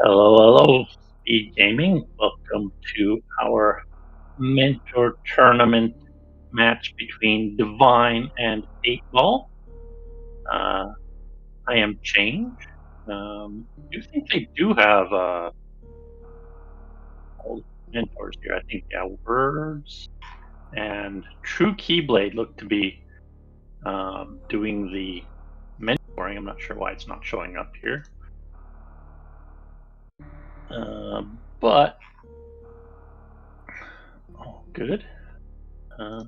Hello, hello, SpeedGaming. Welcome to our mentor tournament match between Divine and 8 Ball. Uh, I am Change. Do you think they do have old mentors here? I think, yeah, Words and True Keyblade look to be doing the mentoring. I'm not sure why it's not showing up here. But, oh, good. Uh,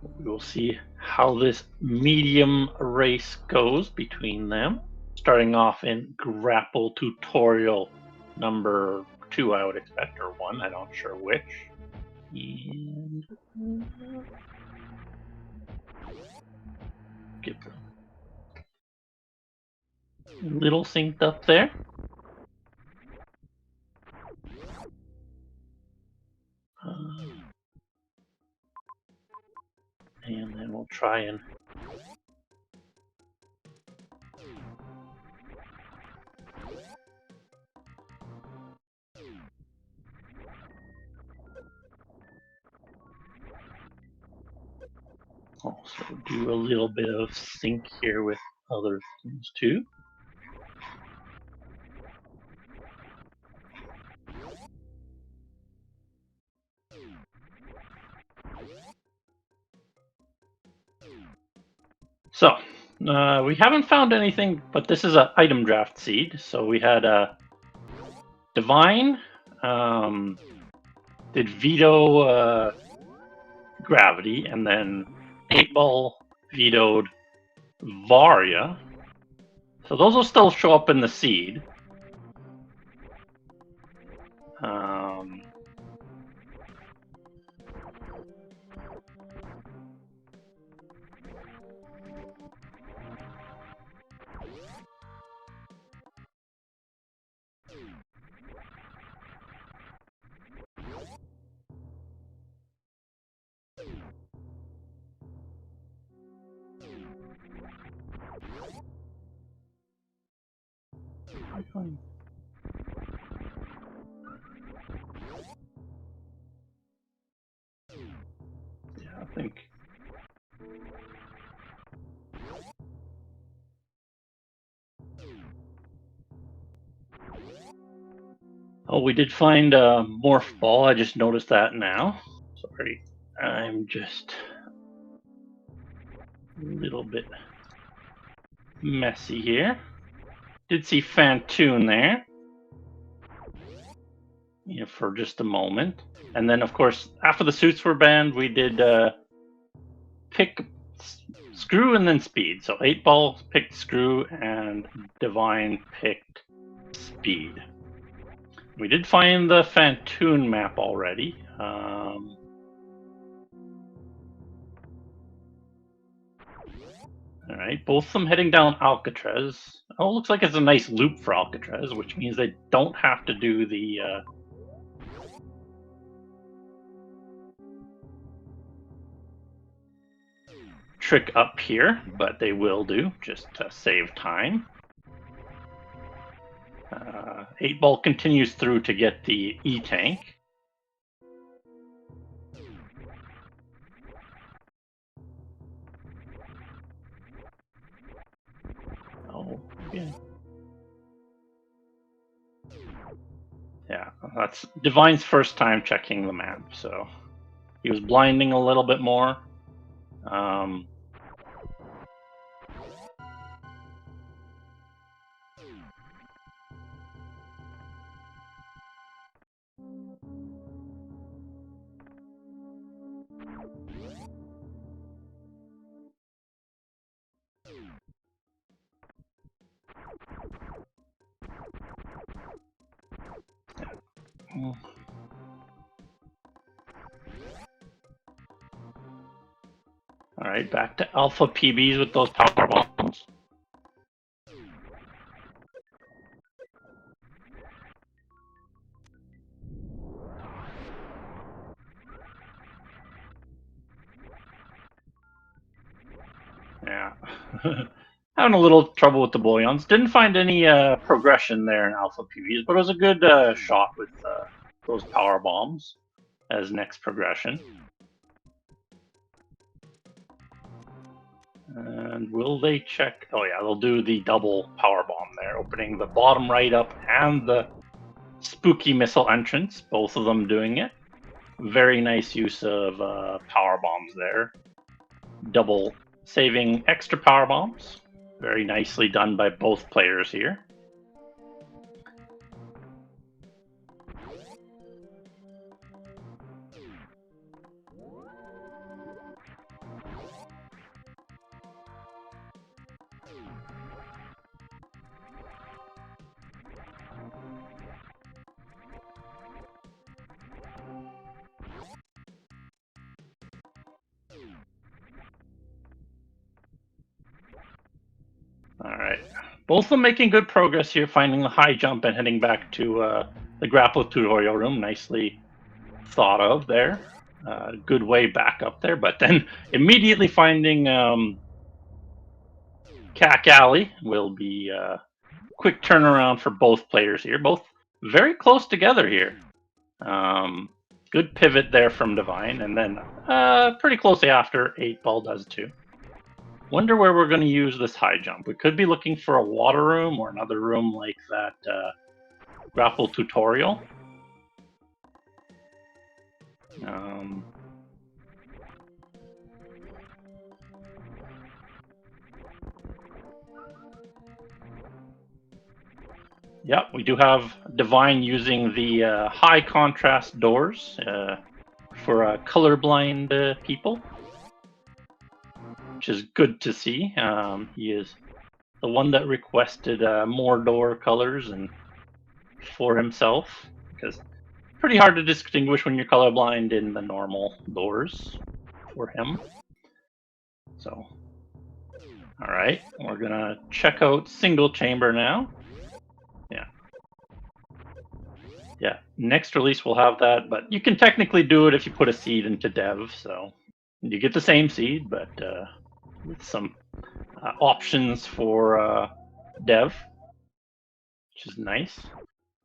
We will see how this medium race goes between them. Starting off in grapple tutorial number 2, I would expect, or 1, I'm not sure which. And get a little synced up there. And then we'll try and also do a little bit of sync here with other things too. So, we haven't found anything, but this is an item draft seed. So we had a Divine, did veto Gravity, and then 8 Ball vetoed Varia. So those will still show up in the seed. Um, yeah, I think. Oh, we did find a Morph Ball. I just noticed that now. Sorry, I'm just a little bit messy here. Did see Fantoon there. Yeah, for just a moment. And then, of course, after the suits were banned, we did pick Screw and then Speed. So 8 Ball picked Screw and Divine picked Speed. We did find the Fantoon map already. All right, both of them heading down Alcatraz. Oh, looks like it's a nice loop for Alcatraz, which means they don't have to do the trick up here, but they will do just to save time. 8 Ball continues through to get the E-Tank. Oh, yeah. Yeah, that's Divine's first time checking the map, so he was blinding a little bit more. All right, back to Alpha PBs with those power bombs. Yeah. Having a little trouble with the bullions. Didn't find any progression there in Alpha PVs, but it was a good shot with those power bombs as next progression. And will they check? Oh yeah, they'll do the double power bomb there, opening the bottom right up and the spooky missile entrance, both of them doing it. Very nice use of power bombs there. Double saving extra power bombs. Very nicely done by both players here. Alright. Both of them making good progress here, finding the high jump and heading back to the grapple tutorial room. Nicely thought of there. Good way back up there, but then immediately finding Cack Alley will be a quick turnaround for both players here. Both very close together here. Good pivot there from Divine, and then pretty closely after 8-Ball does too. Wonder where we're going to use this high jump. We could be looking for a water room or another room like that grapple tutorial. Yep, we do have Divine using the high contrast doors for colorblind people, which is good to see. He is the one that requested more door colors and for himself, because pretty hard to distinguish when you're colorblind in the normal doors for him. So, all right, we're gonna check out single chamber now. Yeah, next release we'll have that, but you can technically do it if you put a seed into dev, so you get the same seed, but with some options for dev, which is nice.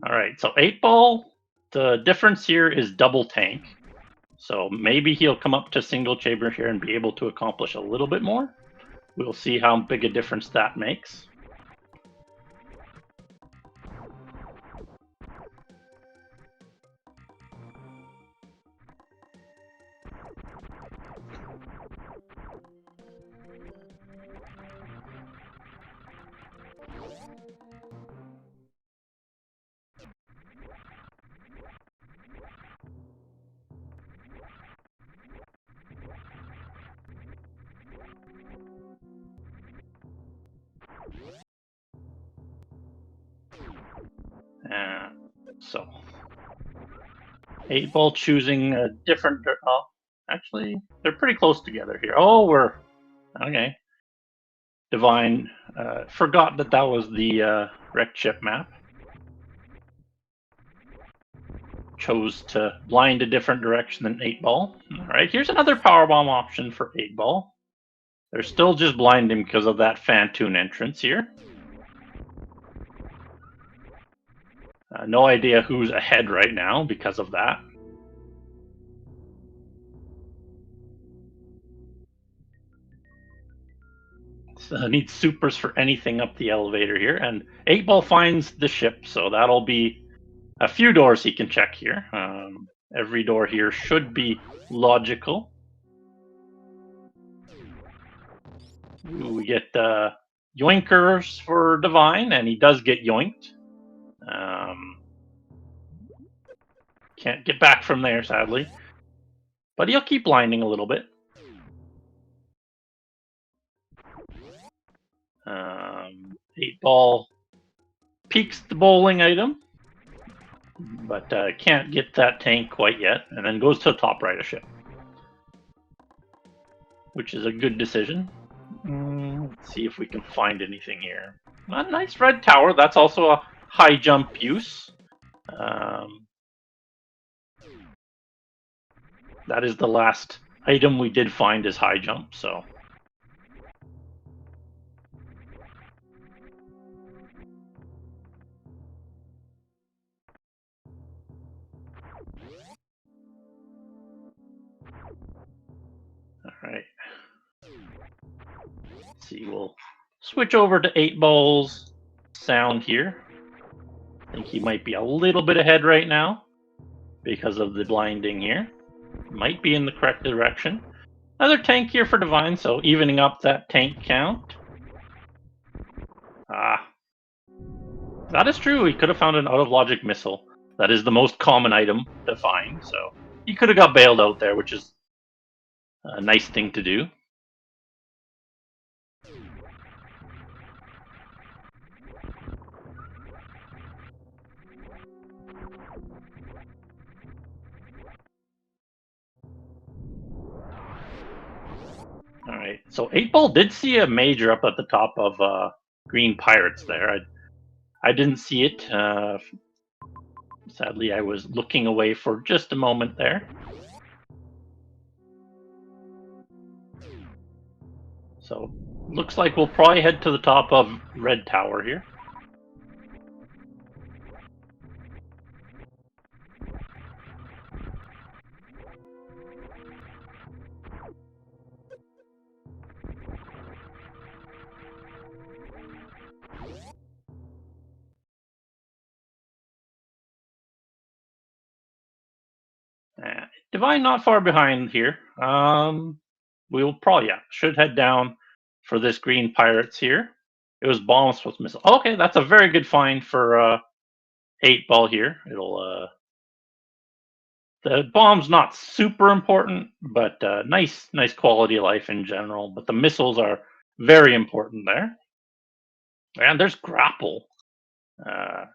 All right, so 8-Ball, the difference here is double tank. So maybe he'll come up to single chamber here and be able to accomplish a little bit more. We'll see how big a difference that makes. So 8-Ball choosing a different. Oh, actually, they're pretty close together here. Oh, we're okay. Divine forgot that was the wreck chip map. Chose to blind a different direction than 8-Ball. All right, here's another powerbomb option for 8-Ball. They're still just blinding because of that Fantoon entrance here. No idea who's ahead right now because of that. So need supers for anything up the elevator here, and 8-Ball finds the ship, so that'll be a few doors he can check here. Every door here should be logical. We get yoinkers for Divine, and he does get yoinked. Can't get back from there, sadly. But he'll keep blinding a little bit. 8-Ball peeks the bowling item, but can't get that tank quite yet, and then goes to the top right of ship, which is a good decision. Let's see if we can find anything here. A nice red tower. That's also a high jump use. That is the last item we did find is high jump, so see. We'll switch over to 8Ball's sound here. I think he might be a little bit ahead right now because of the blinding here. Might be in the correct direction. Another tank here for Divine, so evening up that tank count. Ah, that is true. He could have found an out of logic missile. That is the most common item to find, so he could have got bailed out there, which is a nice thing to do. All right, so 8Ball did see a major up at the top of Green Pirates there. I didn't see it. Sadly, I was looking away for just a moment there. So looks like we'll probably head to the top of Red Tower here. Divine not far behind here. We'll probably should head down for this Green Pirates here. It was bombs plus missile. Okay, that's a very good find for 8Ball here. It'll the bomb's not super important, but nice quality of life in general. But the missiles are very important there. And there's grapple.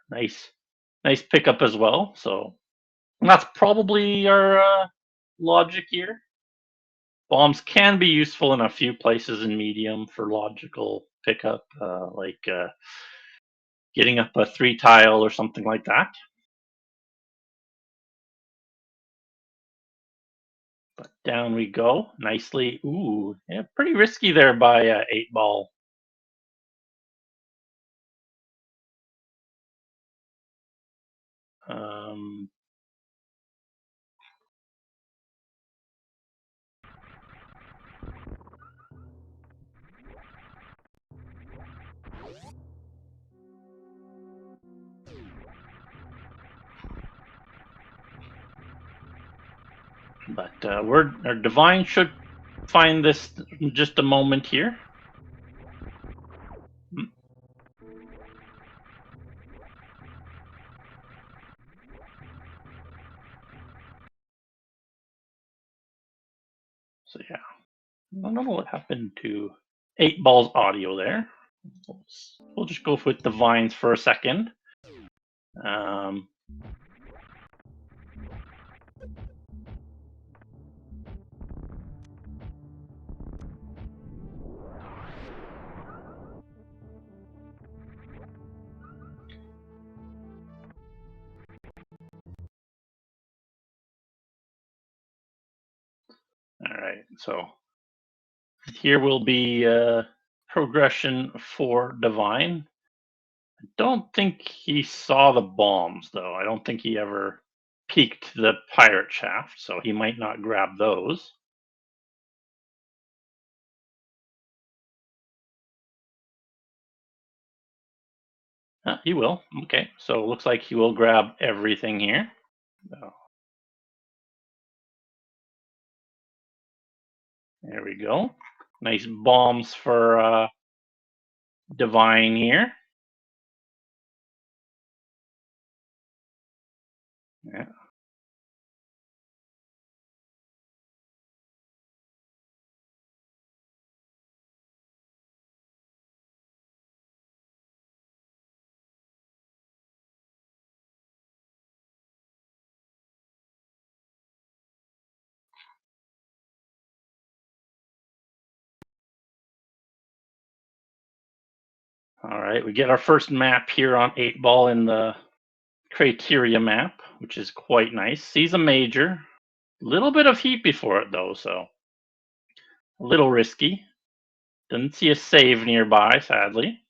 Nice pickup as well. So that's probably our logic here. Bombs can be useful in a few places in medium for logical pickup, like getting up a 3 tile or something like that. But down we go nicely. Ooh, yeah, pretty risky there by 8Ball. Um, but our Divine should find this in just a moment here. Mm. So yeah, I don't know what happened to 8Ball's audio there. We'll just go with Divines for a second. Um, all right, so here will be progression for Divine. I don't think he saw the bombs, though. I don't think he ever peeked the pirate shaft, so he might not grab those. He will. Okay, so it looks like he will grab everything here. So, there we go. Nice bombs for Divine here. Yeah. All right, we get our first map here on 8Ball in the criteria map, which is quite nice. Sees a major. Little bit of heat before it, though, so a little risky. Didn't see a save nearby, sadly.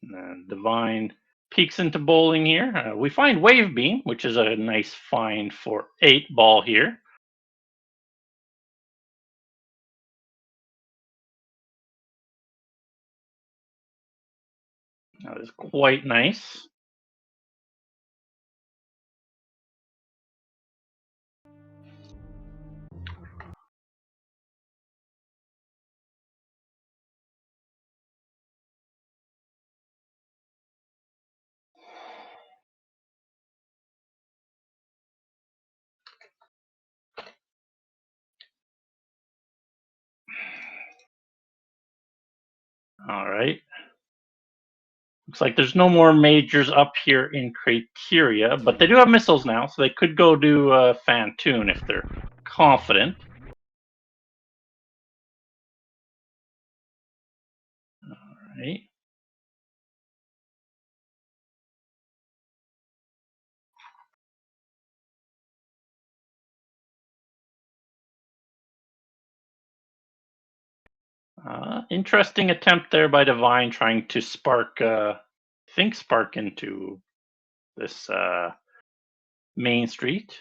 And Divine peeks into bowling here. We find Wave Beam, which is a nice find for 8-ball here. That is quite nice. All right. Looks like there's no more majors up here in Criteria, but they do have missiles now, so they could go to Fantoon if they're confident. All right. Interesting attempt there by Divine trying to spark, spark into this main street,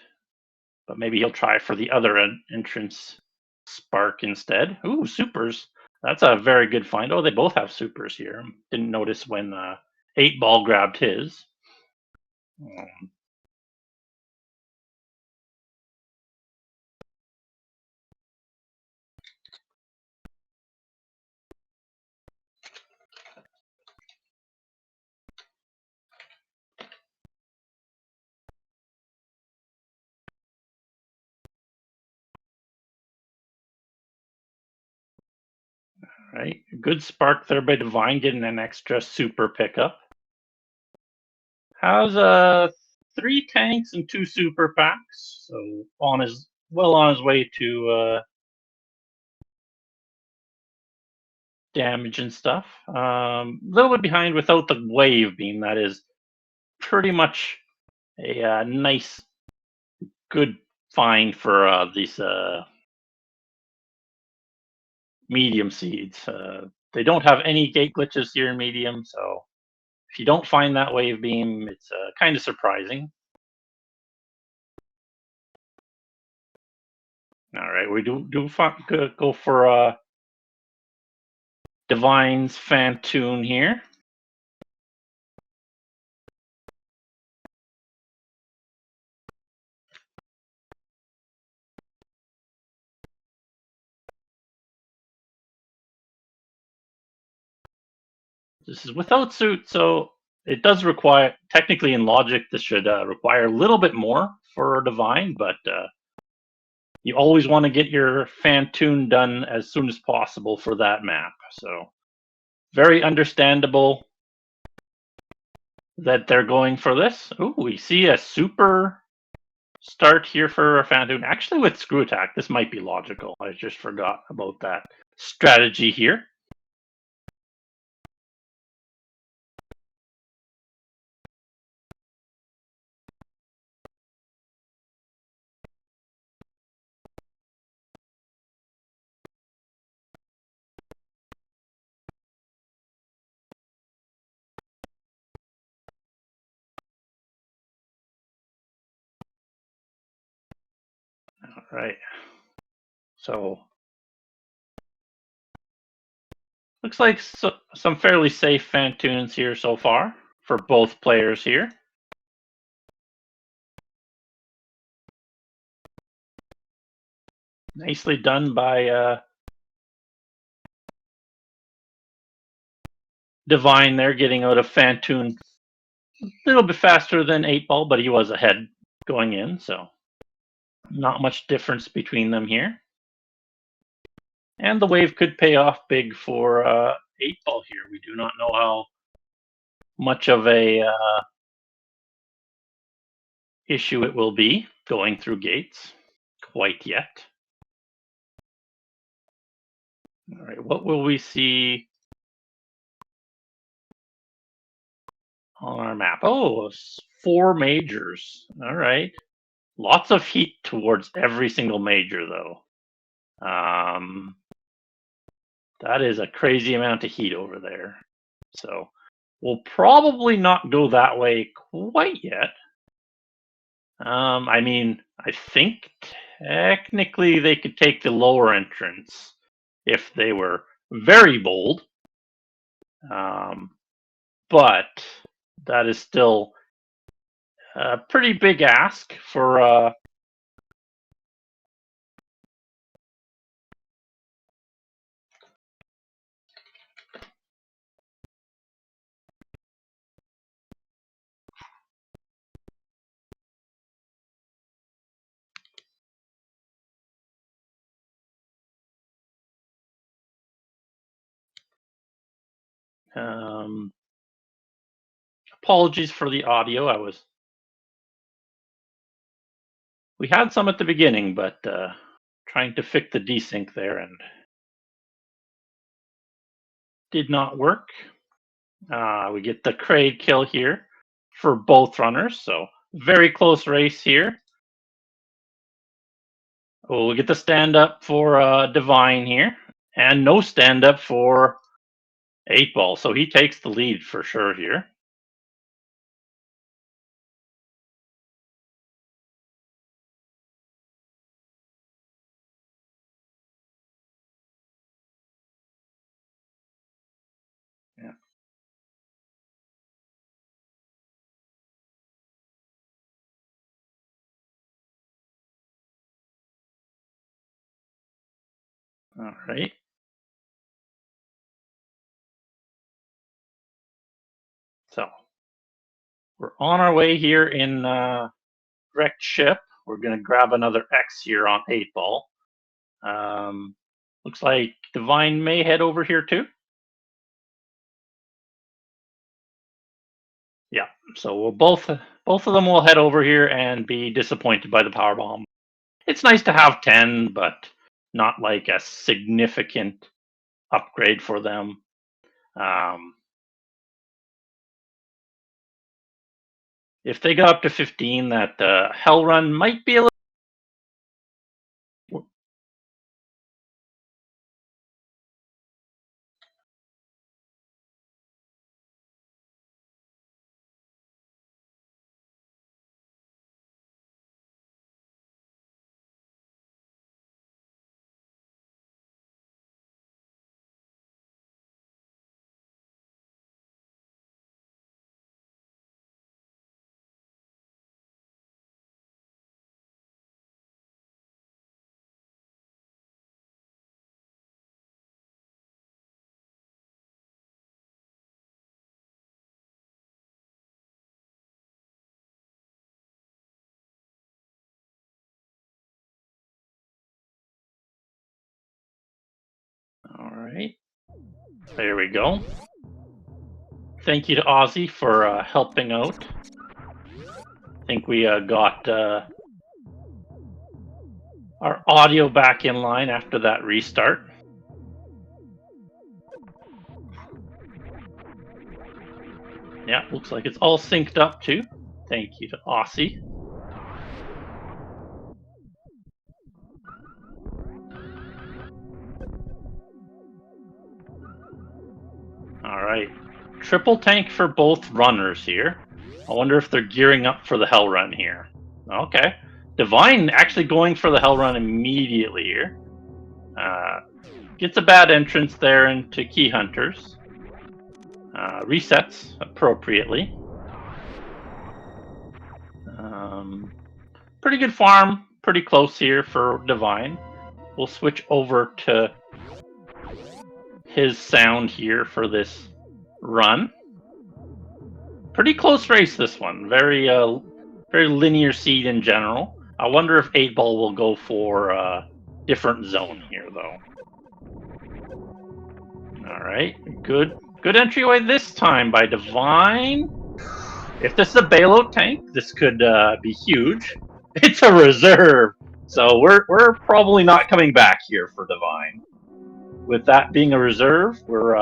but maybe he'll try for the other entrance spark instead. Ooh, supers. That's a very good find. Oh, they both have supers here. Didn't notice when 8-ball grabbed his. Right, good spark there by Divine, getting an extra super pickup. How's 3 tanks and 2 super packs, so on his way to damage and stuff. A little bit behind without the wave beam. That is pretty much a nice, good find for these medium seeds. They don't have any gate glitches here in medium, so if you don't find that wave beam, it's kind of surprising. All right, we do go for Divine's Fantoon here. This is without suit, so it does require, technically in logic, this should require a little bit more for Divine, but you always want to get your Fantoon done as soon as possible for that map. So very understandable that they're going for this. Ooh, we see a super start here for Fantoon. Actually, with Screw Attack, this might be logical. I just forgot about that strategy here. All right. So looks like some fairly safe Fantoons here so far for both players here. Nicely done by Divine there, getting out of Fantoon a little bit faster than 8-ball, but he was ahead going in, so not much difference between them here. And the wave could pay off big for 8-ball here. We do not know how much of a issue it will be going through gates quite yet. All right, what will we see on our map? Oh, 4 majors. All right. Lots of heat towards every single major, though. That is a crazy amount of heat over there. So will probably not go that way quite yet. I mean, I think technically they could take the lower entrance if they were very bold. Um, but that is still a pretty big ask for um, apologies for the audio. We had some at the beginning, but trying to fix the desync there and did not work. We get the Kraid kill here for both runners, so very close race here. We'll get the stand up for Divine here, and no stand up for 8-Ball, so he takes the lead for sure here. Yeah. All right. So we're on our way here in wrecked ship. We're going to grab another X here on 8-Ball. Looks like Divine may head over here too. Yeah, so we'll both of them will head over here and be disappointed by the power bomb. It's nice to have 10, but not like a significant upgrade for them. If they got up to 15, that Hell Run might be a little. All right, there we go. Thank you to Ozzy for helping out. I think we got our audio back in line after that restart. Yeah, looks like it's all synced up too. Thank you to Aussie. All right, triple tank for both runners here. I wonder if they're gearing up for the Hell Run here. Okay, Divine actually going for the Hell Run immediately here. Gets a bad entrance there into Key Hunters. Resets appropriately. Pretty good farm, pretty close here for Divine. We'll switch over to his sound here for this run. Pretty close race, this one. Very linear seed in general. I wonder if 8-Ball will go for a different zone here, though. All right, good entryway this time by Divine. If this is a bailout tank, this could be huge. It's a reserve, so we're probably not coming back here for Divine. With that being a reserve, we're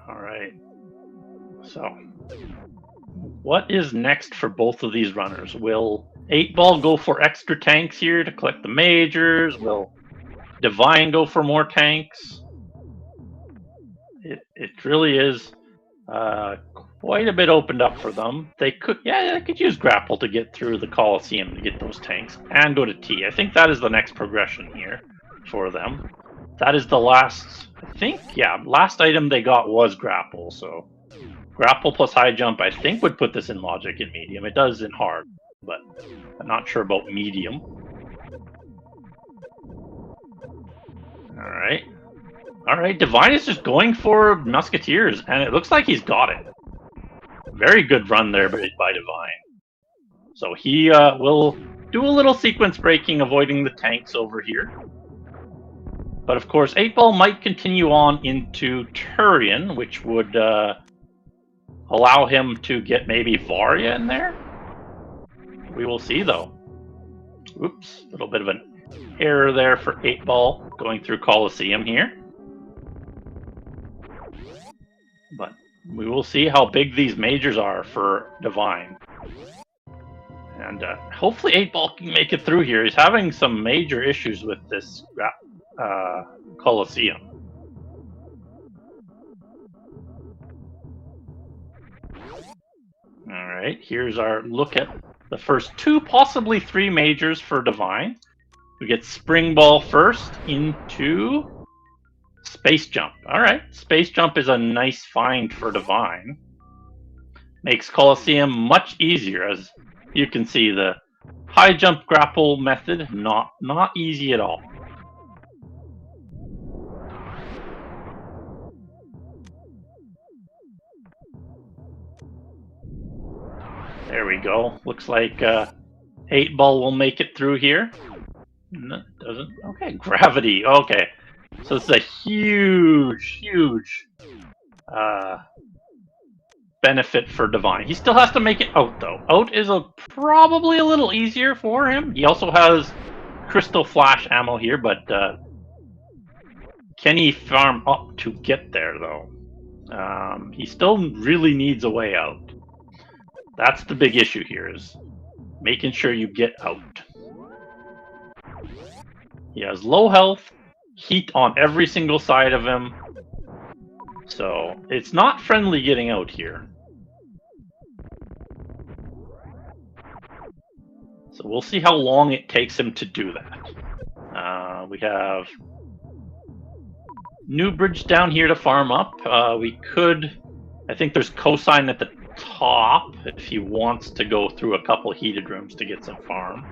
All right. So, what is next for both of these runners? Will 8-Ball go for extra tanks here to collect the majors? Will Divine go for more tanks? It really is quite a bit opened up for them. They could use Grapple to get through the Coliseum to get those tanks and go to T. I think that is the next progression here for them. That is the last, I think, last item they got was Grapple, so Grapple plus High Jump I think would put this in Logic and Medium. It does in Hard, but I'm not sure about Medium. Alright, Divine is just going for Musketeers, and it looks like he's got it. Very good run there by Divine. So he will do a little sequence breaking, avoiding the tanks over here. But of course, 8-Ball might continue on into Turian, which would allow him to get maybe Varia in there. We will see, though. Oops, a little bit of an error there for 8-Ball going through Coliseum here. But we will see how big these majors are for Divine. And hopefully 8-Ball can make it through here. He's having some major issues with this Coliseum. Alright, here's our look at the first 2, possibly 3 majors for Divine. We get Spring Ball first into Space Jump. Alright, Space Jump is a nice find for Divine. Makes Coliseum much easier. As you can see, the High Jump Grapple method, not easy at all. There we go. Looks like 8-Ball will make it through here. No, it doesn't. Okay, Gravity. Okay. So it's a huge benefit for Divine. He still has to make it out, though. Out is probably a little easier for him. He also has Crystal Flash ammo here, but can he farm up to get there, though? He still really needs a way out. That's the big issue here, is making sure you get out. He has low health, heat on every single side of him, so it's not friendly getting out here. So we'll see how long it takes him to do that. We have New Bridge down here to farm up. We could, I think there's Cosine at the top if he wants to go through a couple heated rooms to get some farm.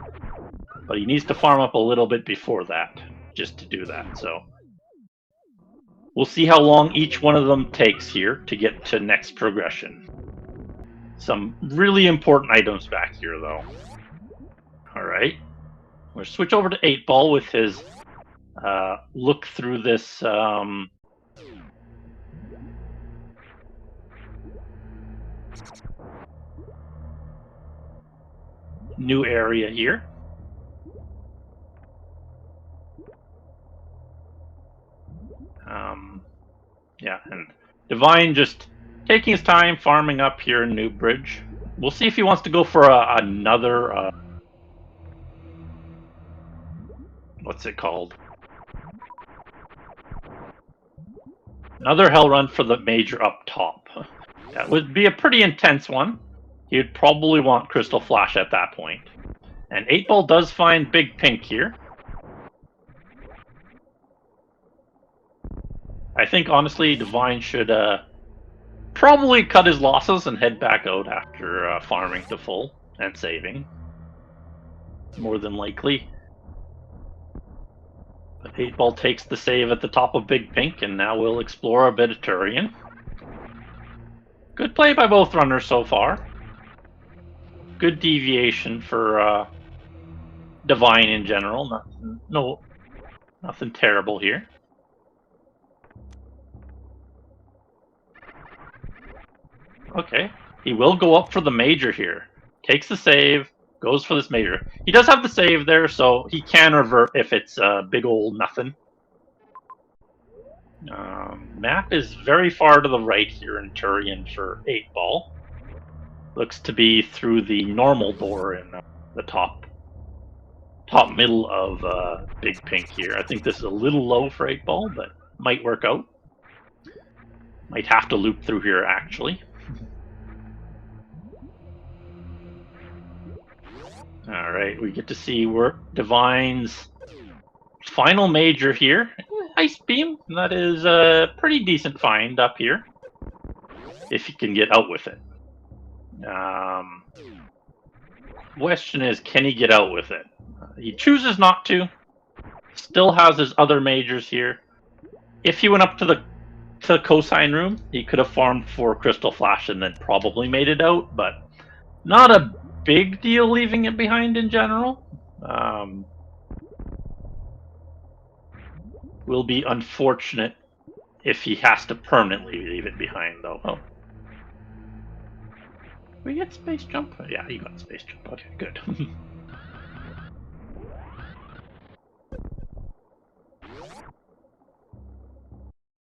But he needs to farm up a little bit before that, just to do that. So we'll see how long each one of them takes here to get to next progression. Some really important items back here, though. Alright. We'll switch over to 8-Ball with his look through this new area here. Yeah, and Divine just taking his time farming up here in New Bridge. We'll see if he wants to go for another what's it called? Another hell run for the major up top. That would be a pretty intense one. He'd probably want Crystal Flash at that point. And 8-Ball does find Big Pink here. I think, honestly, Divine should probably cut his losses and head back out after farming to full and saving. More than likely. But 8-Ball takes the save at the top of Big Pink, and now we'll explore a bit of Turian. Good play by both runners so far. Good deviation for Divine in general. Nothing terrible here. Okay, he will go up for the major here. Takes the save, goes for this major. He does have the save there, so he can revert if it's big old nothing. Map is very far to the right here in Turian for 8-ball. Looks to be through the normal door in the top middle of Big Pink here. I think this is a little low for 8-ball, but might work out. Might have to loop through here, actually. Alright, we get to see Divine's final major here. Ice Beam, that is a pretty decent find up here. If you can get out with it. Question is, can he get out with it? He chooses not to. Still has his other majors here. If he went up to the cosine room, he could have farmed for Crystal Flash and then probably made it out, but not a big deal leaving it behind in general. Will be unfortunate if he has to permanently leave it behind, though. Oh. We get space jump? Yeah, you got space jump. Okay, good.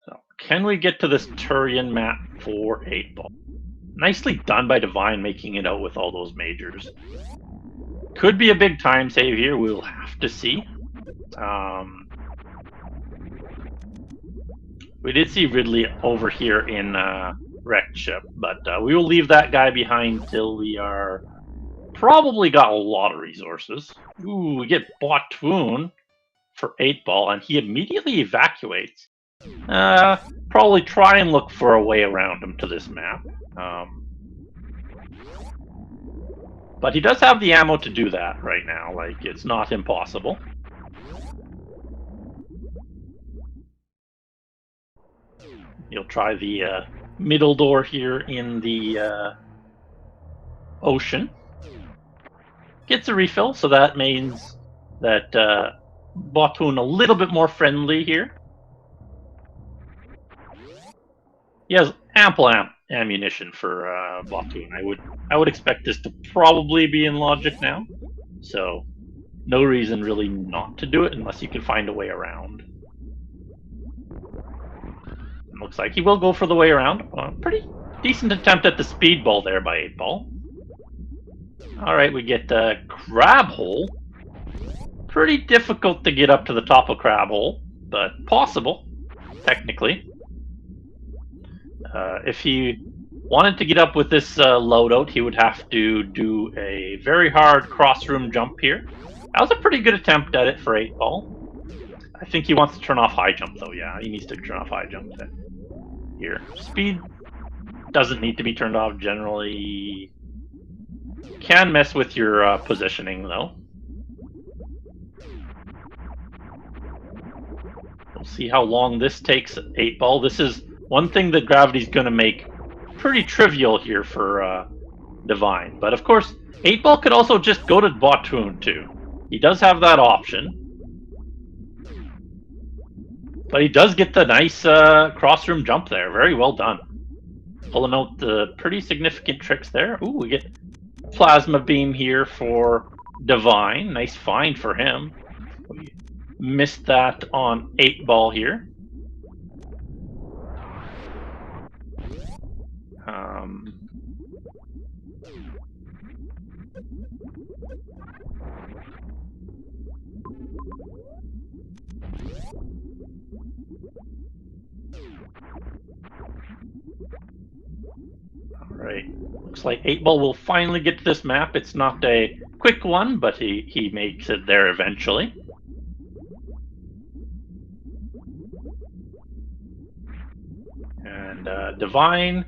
So, can we get to this Turian map for 8-ball? Nicely done by Divine, making it out with all those majors. Could be a big time save here. We'll have to see. We did see Ridley over here in Wrecked Ship, but we will leave that guy behind till we are probably got a lot of resources. Ooh, we get Botwoon for 8-ball, and he immediately evacuates. Probably try and look for a way around him to this map. But he does have the ammo to do that right now. Like, it's not impossible. You'll try the middle door here in the ocean. Gets a refill, so that means that Botwoon a little bit more friendly here. He has ample ammunition for Botwoon. I would expect this to probably be in logic now, so no reason really not to do it unless you can find a way around. Looks like he will go for the way around. Pretty decent attempt at the speedball there by 8-ball. Alright, we get Crab Hole. Pretty difficult to get up to the top of Crab Hole, but possible, technically. If he wanted to get up with this loadout, he would have to do a very hard cross-room jump here. That was a pretty good attempt at it for 8-ball. I think he wants to turn off high jump, though. Yeah, he needs to turn off high jump here. Speed doesn't need to be turned off generally. Can mess with your positioning, though. We'll see how long this takes at 8-ball. This is one thing that Gravity's going to make pretty trivial here for Divine. But of course, 8-ball could also just go to Botwoon, too. He does have that option. But he does get the nice cross-room jump there. Very well done. Pulling out the pretty significant tricks there. Ooh, we get Plasma Beam here for Divine. Nice find for him. We missed that on 8-ball here. Alright, looks like 8-ball will finally get to this map. It's not a quick one, but he makes it there eventually. And Divine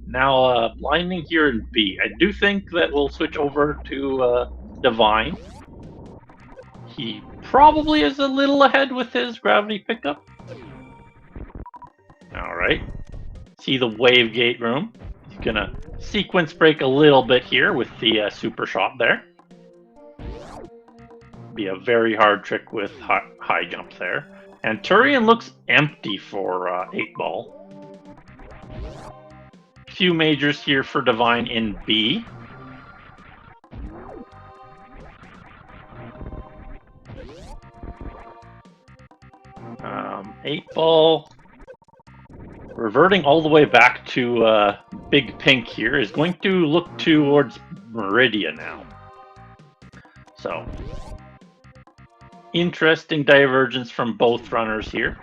now blinding here in B. I do think that we'll switch over to Divine. He probably is a little ahead with his gravity pickup. Alright. See the wave gate room. He's gonna sequence break a little bit here with the super shot there. Be a very hard trick with high jump there. And Turian looks empty for 8-ball. Few majors here for Divine in B. Um, 8-ball Reverting all the way back to Big Pink here is going to look towards Meridia now. So, interesting divergence from both runners here.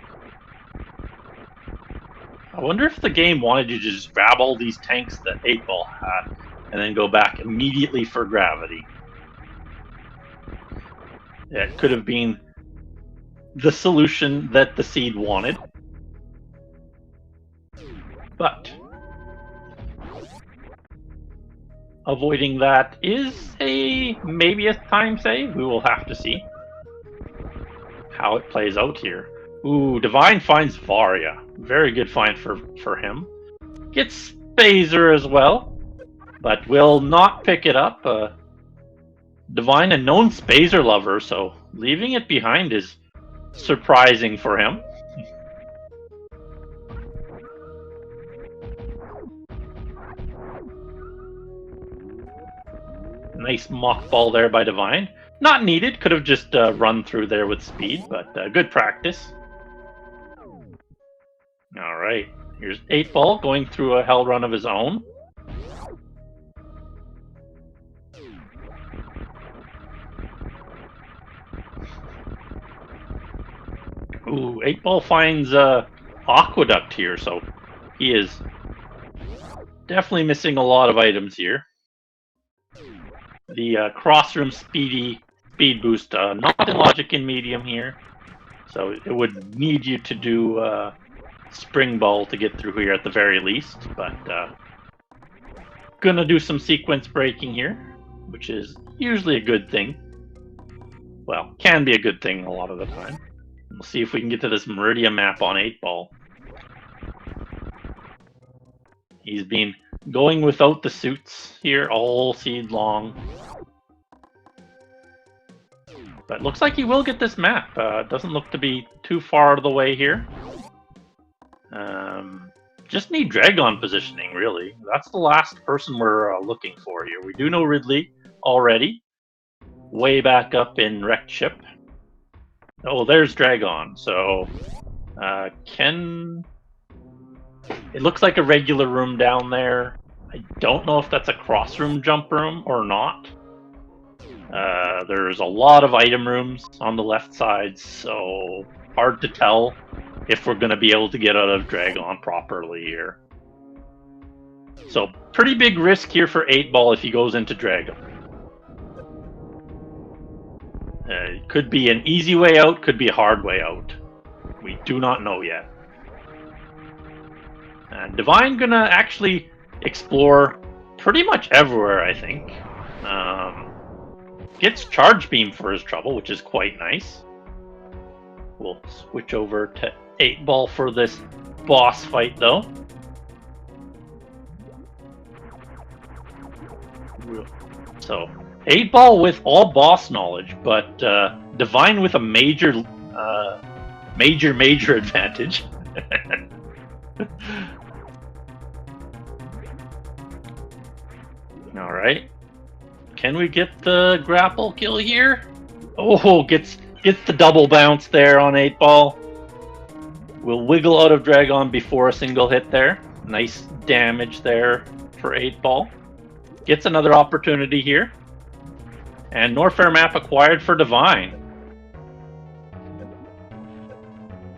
I wonder if the game wanted you to just grab all these tanks that 8-Ball had and then go back immediately for gravity. Yeah, it could have been the solution that the seed wanted. But avoiding that is maybe a time save. We will have to see how it plays out here. Ooh, Divine finds Varia. Very good find for him. Gets Phaser as well, but will not pick it up. Divine, a known Phaser lover, so leaving it behind is surprising for him. Nice mothball there by Divine. Not needed, could have just run through there with speed, but good practice. Alright, here's 8-Ball going through a hell run of his own. Ooh, 8-Ball finds Aqueduct here, so he is definitely missing a lot of items here. The crossroom speed boost, not in logic in medium here, so it would need you to do Spring Ball to get through here at the very least, but gonna do some sequence breaking here, which is usually a good thing. Well, can be a good thing a lot of the time. We'll see if we can get to this Meridia map on 8-Ball. He's been going without the suits here all seed long. But looks like he will get this map. Doesn't look to be too far out of the way here. Just need Dragon positioning, really. That's the last person we're looking for here. We do know Ridley already. Way back up in Wrecked Ship. Oh, there's Dragon. So, it looks like a regular room down there. I don't know if that's a cross-room jump room or not. There's a lot of item rooms on the left side, so hard to tell if we're going to be able to get out of Dragon properly here. So, pretty big risk here for 8-Ball if he goes into Dragon. It could be an easy way out, could be a hard way out. We do not know yet. And Divine gonna actually explore pretty much everywhere, I think. Gets Charge Beam for his trouble, which is quite nice. We'll switch over to 8-Ball for this boss fight, though. So, 8-Ball with all boss knowledge, but Divine with a major advantage. Alright. Can we get the grapple kill here? Oh, gets the double bounce there on 8-Ball. We'll wiggle out of Dragon before a single hit there. Nice damage there for 8-Ball. Gets another opportunity here. And Norfair map acquired for Divine.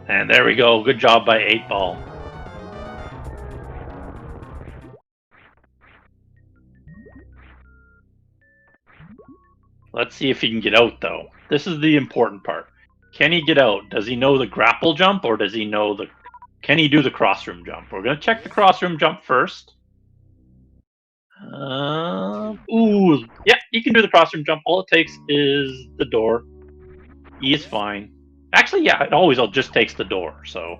And there we go. Good job by 8-Ball. Let's see if he can get out, though. This is the important part. Can he get out? Does he know the grapple jump, or does he know the... Can he do the crossroom jump? We're going to check the crossroom jump first. Ooh, yeah, he can do the crossroom jump. All it takes is the door. He is fine. Actually, yeah, it always just takes the door, so...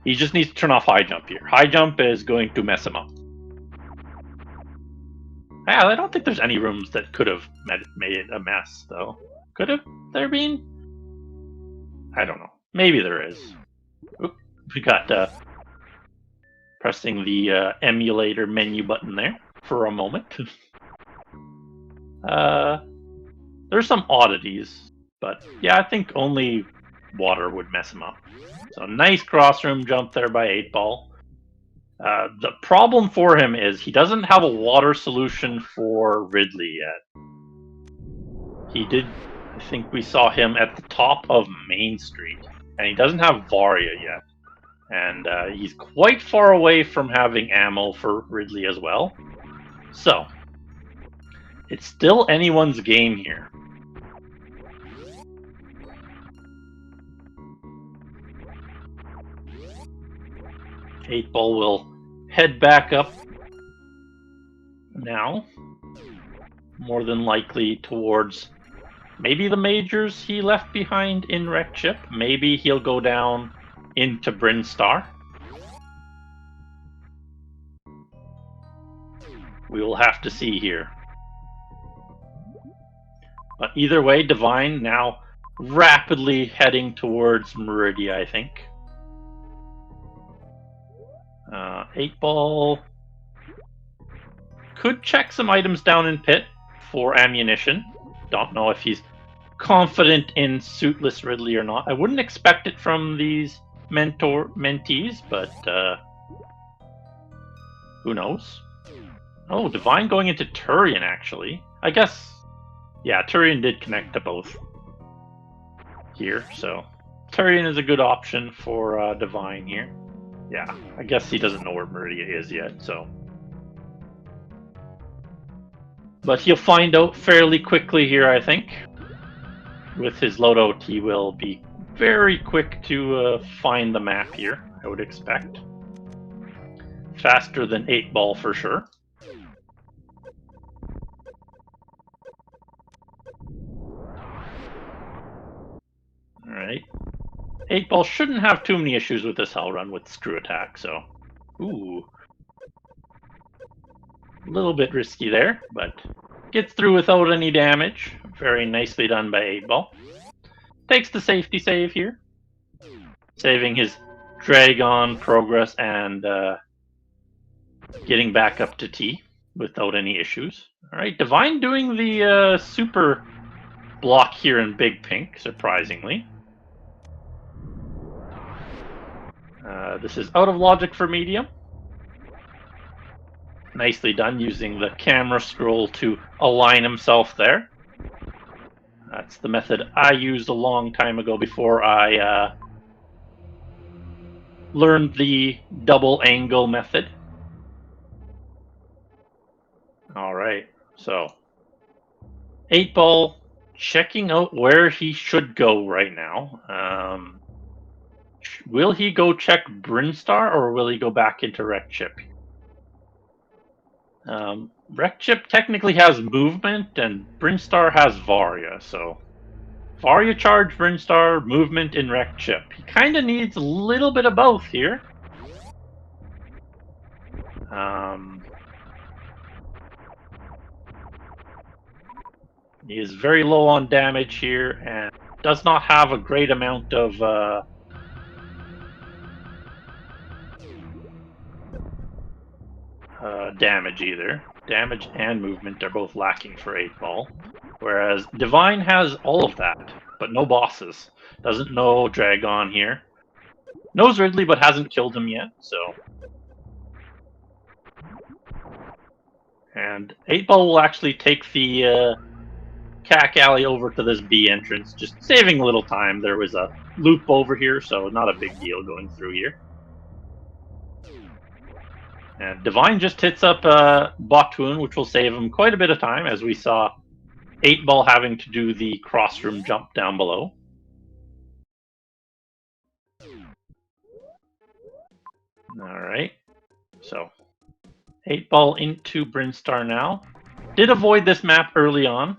He just needs to turn off high jump here. High jump is going to mess him up. Yeah, I don't think there's any rooms that could have made it a mess, though. Could have there been? I don't know. Maybe there is. Oop, we got pressing the emulator menu button there for a moment. There's some oddities, but yeah, I think only water would mess him up. So nice crossroom jump there by 8-Ball. The problem for him is he doesn't have a water solution for Ridley yet. He did, I think we saw him at the top of Main Street, and he doesn't have Varia yet. And he's quite far away from having ammo for Ridley as well. So, it's still anyone's game here. Eight Ball will head back up now. More than likely towards maybe the majors he left behind in Wreck Chip. Maybe he'll go down into Brinstar. We will have to see here. But either way, Divine now rapidly heading towards Meridia, I think. 8 Ball could check some items down in pit for ammunition. Don't know if he's confident in suitless Ridley or not. I wouldn't expect it from these mentees, but who knows? Oh, Divine going into Turian, actually. I guess, yeah, Turian did connect to both here, so Turian is a good option for Divine here. Yeah, I guess he doesn't know where Meridia is yet, so. But he'll find out fairly quickly here, I think. With his loadout, he will be very quick to find the map here, I would expect. Faster than 8 Ball for sure. Alright. 8 Ball shouldn't have too many issues with this Hell Run with Screw Attack, so. Ooh. A little bit risky there, but gets through without any damage. Very nicely done by 8 Ball. Takes the safety save here. Saving his Dragon progress and getting back up to T without any issues. Alright, Divine doing the super block here in Big Pink, surprisingly. This is out of logic for medium. Nicely done using the camera scroll to align himself there. That's the method I used a long time ago before I learned the double angle method. Alright, so 8 Ball checking out where he should go right now. Will he go check Brinstar or will he go back into Wreck Chip? Wreck Chip technically has movement and Brinstar has Varia, so Varia charge, Brinstar, movement in Wreck Chip. He kind of needs a little bit of both here. He is very low on damage here and does not have a great amount of damage either. Damage and movement are both lacking for 8 Ball. Whereas Divine has all of that, but no bosses. Doesn't know Dragon here. Knows Ridley, but hasn't killed him yet, so. And 8 Ball will actually take the Cack Alley over to this B entrance, just saving a little time. There was a loop over here, so not a big deal going through here. And Divine just hits up Botwoon, which will save him quite a bit of time, as we saw 8 Ball having to do the crossroom jump down below. Alright, so 8 Ball into Brinstar now. Did avoid this map early on.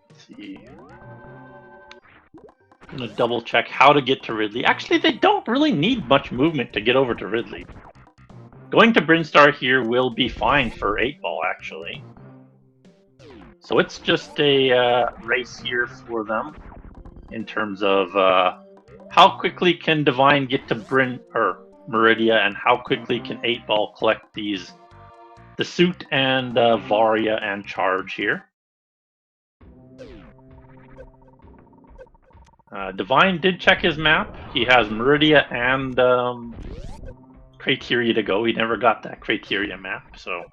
Let's see. I'm gonna double check how to get to Ridley. Actually, they don't really need much movement to get over to Ridley. Going to Brinstar here will be fine for 8 Ball, actually. So it's just a race here for them in terms of how quickly can Divine get to Meridia, and how quickly can 8 Ball collect the suit and Varia and charge here. Divine did check his map. He has Meridia and Criteria to go. He never got that Criteria map, so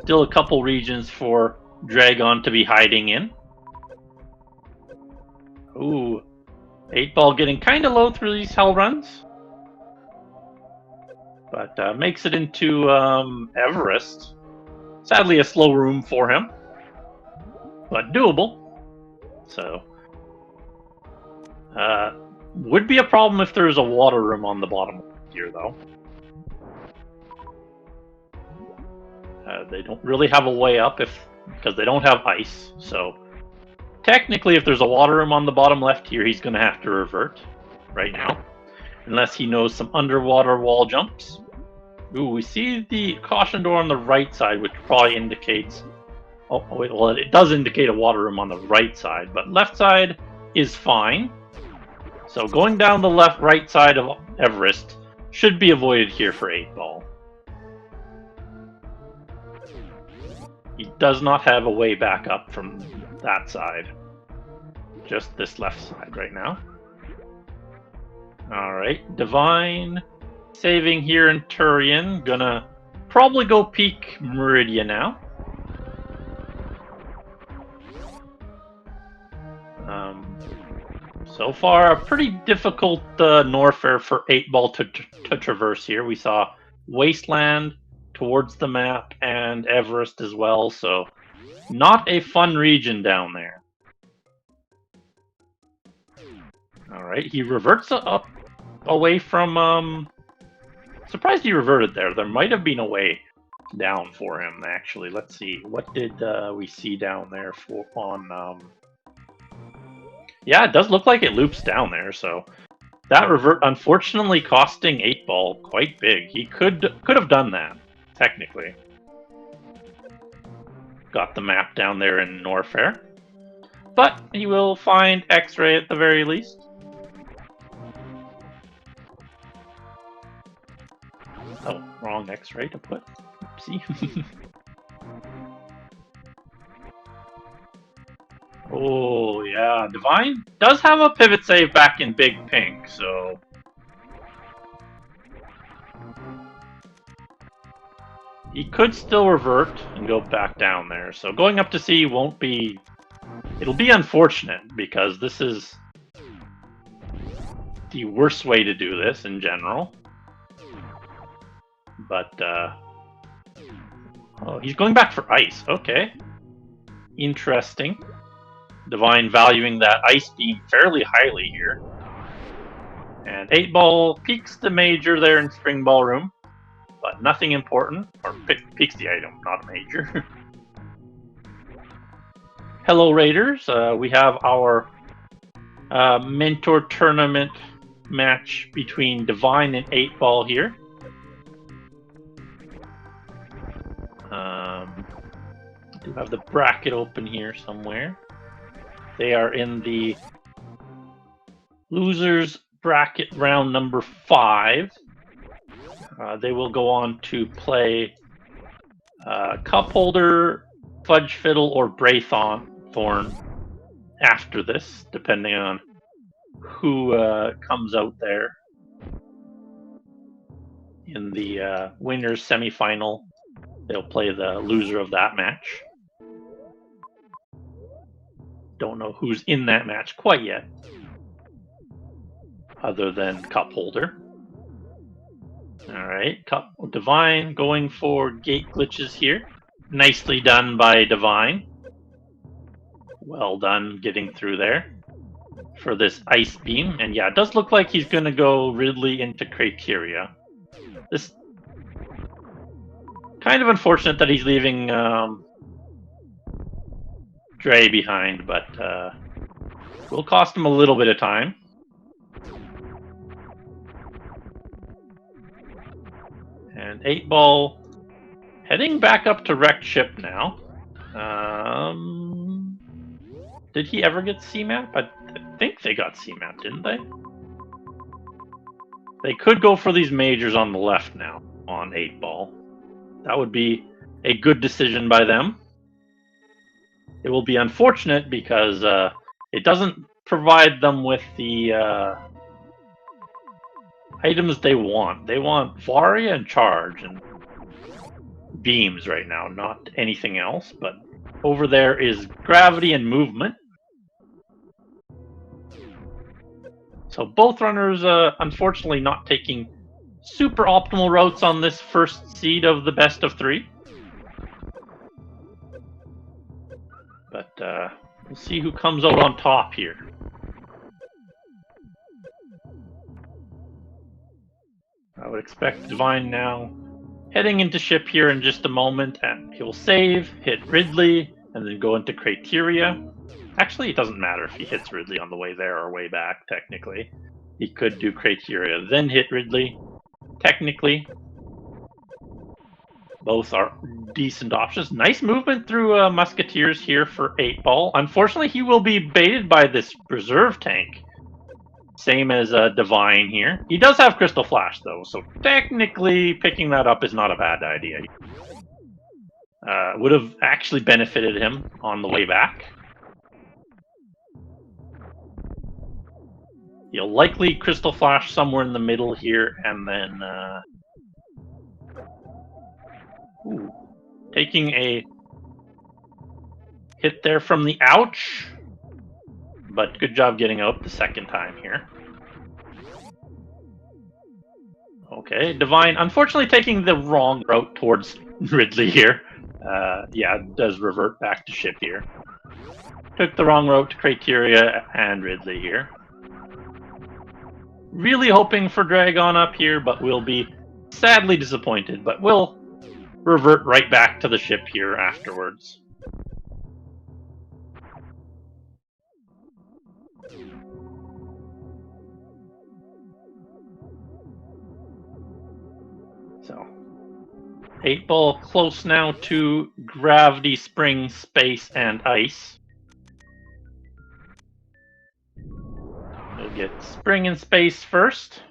still a couple regions for Dragon to be hiding in. Ooh, 8-Ball getting kind of low through these hell runs, but makes it into Everest. Sadly, a slow room for him, but doable. So, would be a problem if there's a water room on the bottom here, though. They don't really have a way up because they don't have ice. So, technically, if there's a water room on the bottom left here, he's going to have to revert right now, unless he knows some underwater wall jumps. Ooh, we see the caution door on the right side, which probably indicates... Oh, wait, well, it does indicate a water room on the right side, but left side is fine. So going down the right side of Everest should be avoided here for 8-Ball. He does not have a way back up from that side. Just this left side right now. Alright, Divine saving here in Turian. Gonna probably go peek Meridia now. So far, a pretty difficult Norfair for 8-Ball to traverse here. We saw Wasteland towards the map and Everest as well, so not a fun region down there. Alright, he reverts up away from... Surprised he reverted there. There might have been a way down for him, actually. Let's see. What did we see down there on... Yeah, it does look like it loops down there, so that revert unfortunately costing 8-Ball quite big. He could have done that, technically. Got the map down there in Norfair. But he will find X-Ray at the very least. Oh, wrong X-Ray to put. Oopsie. Oh, yeah. Divine does have a pivot save back in Big Pink, so... He could still revert and go back down there. So going up to C won't be... It'll be unfortunate, because this is the worst way to do this in general. But, oh, he's going back for ice. Okay. Interesting. Divine valuing that ice beam fairly highly here. And 8-Ball peeks the major there in Spring Ballroom, but nothing important. Or peeks the item, not a major. Hello Raiders, we have our Mentor Tournament match between Divine and 8-Ball here. I do have the bracket open here somewhere. They are in the losers bracket round number 5. They will go on to play Cup Holder, Fudge Fiddle, or Braithorn after this, depending on who comes out there in the winners semifinal. They'll play the loser of that match. Don't know who's in that match quite yet, other than Cup Holder. Alright, Divine going for gate glitches here. Nicely done by Divine. Well done getting through there for this ice beam. And yeah, it does look like he's going to go Ridley into Criteria. This kind of unfortunate that he's leaving Dre behind, but will cost him a little bit of time. And 8-Ball heading back up to Wrecked Ship now. Did he ever get C-Map? I think they got C-Map, didn't they? They could go for these majors on the left now on 8-Ball. That would be a good decision by them. It will be unfortunate because it doesn't provide them with the items they want. They want Varia and Charge and beams right now, not anything else. But over there is Gravity and Movement. So both runners, unfortunately, not taking super optimal routes on this first seed of the best of 3. But we'll see who comes out on top here. I would expect Divine now heading into ship here in just a moment, and he'll save, hit Ridley, and then go into Criteria. Actually, it doesn't matter if he hits Ridley on the way there or way back, technically. He could do Criteria, then hit Ridley. Technically, both are decent options. Nice movement through Musketeers here for 8-Ball. Unfortunately, he will be baited by this Reserve Tank. Same as Divine here. He does have Crystal Flash, though, so technically picking that up is not a bad idea. Would have actually benefited him on the way back. You'll likely Crystal Flash somewhere in the middle here, and then taking a hit there from the ouch, but good job getting out the second time here. Okay, Divine, unfortunately taking the wrong route towards Ridley here. Yeah, it does revert back to ship here. Took the wrong route to Criteria and Ridley here. Really hoping for Dragon up here, but we'll be sadly disappointed. But we'll revert right back to the ship here afterwards. So, 8-Ball close now to Gravity, Spring, Space, and Ice. We'll get Spring and Space first.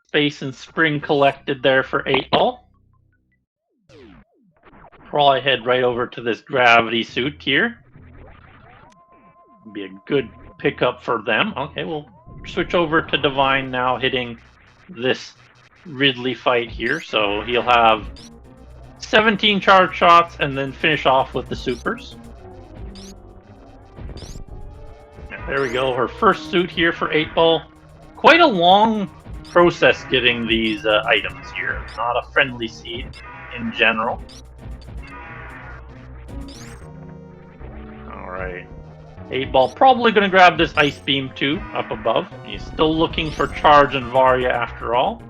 Space and Spring collected there for 8-Ball. Probably head right over to this Gravity suit here. Be a good pickup for them. Okay, we'll switch over to Divine now, hitting this Ridley fight here. So he'll have 17 charge shots and then finish off with the supers. There we go, her first suit here for 8-Ball. Quite a long process getting these items here. Not a friendly seed in general. Alright. 8-Ball probably going to grab this Ice Beam too, up above. He's still looking for Charge and Varia after all.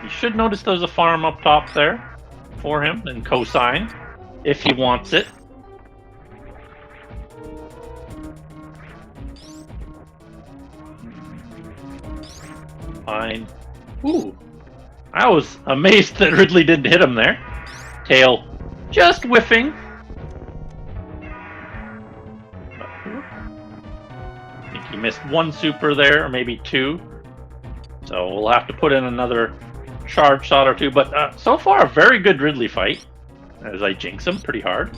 You should notice there's a farm up top there for him, and Cosine, if he wants it. Fine. Ooh. I was amazed that Ridley didn't hit him there. Tail just whiffing. I think he missed one super there, or maybe 2. So we'll have to put in another charge shot or 2. But so far, a very good Ridley fight. As I jinx him pretty hard.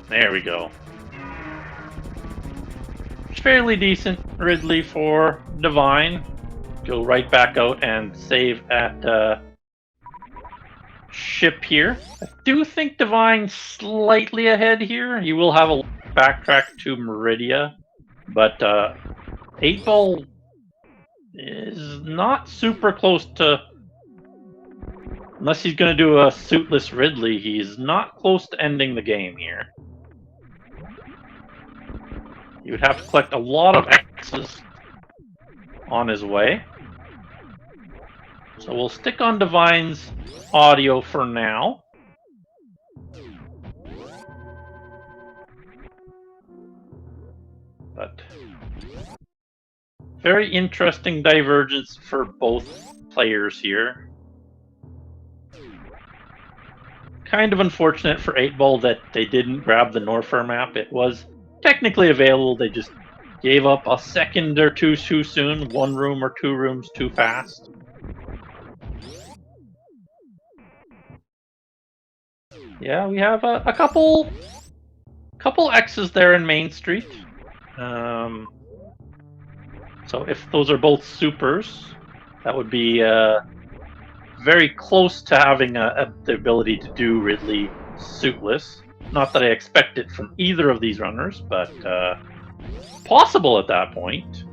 There we go. Fairly decent Ridley for Divine. Go right back out and save at ship here. I do think Divine's slightly ahead here. He will have a backtrack to Meridia. But 8-Ball is not super close to, unless he's going to do a suitless Ridley, he's not close to ending the game here. He would have to collect a lot of X's on his way. So we'll stick on Divine's audio for now. But very interesting divergence for both players here. Kind of unfortunate for 8-Ball that they didn't grab the Norfair map. It was technically available, they just Gave up a second or two too soon, 1 room or 2 rooms too fast. Yeah, we have a couple X's there in Main Street. So if those are both supers, that would be very close to having the ability to do Ridley suitless. Not that I expect it from either of these runners, but possible at that point.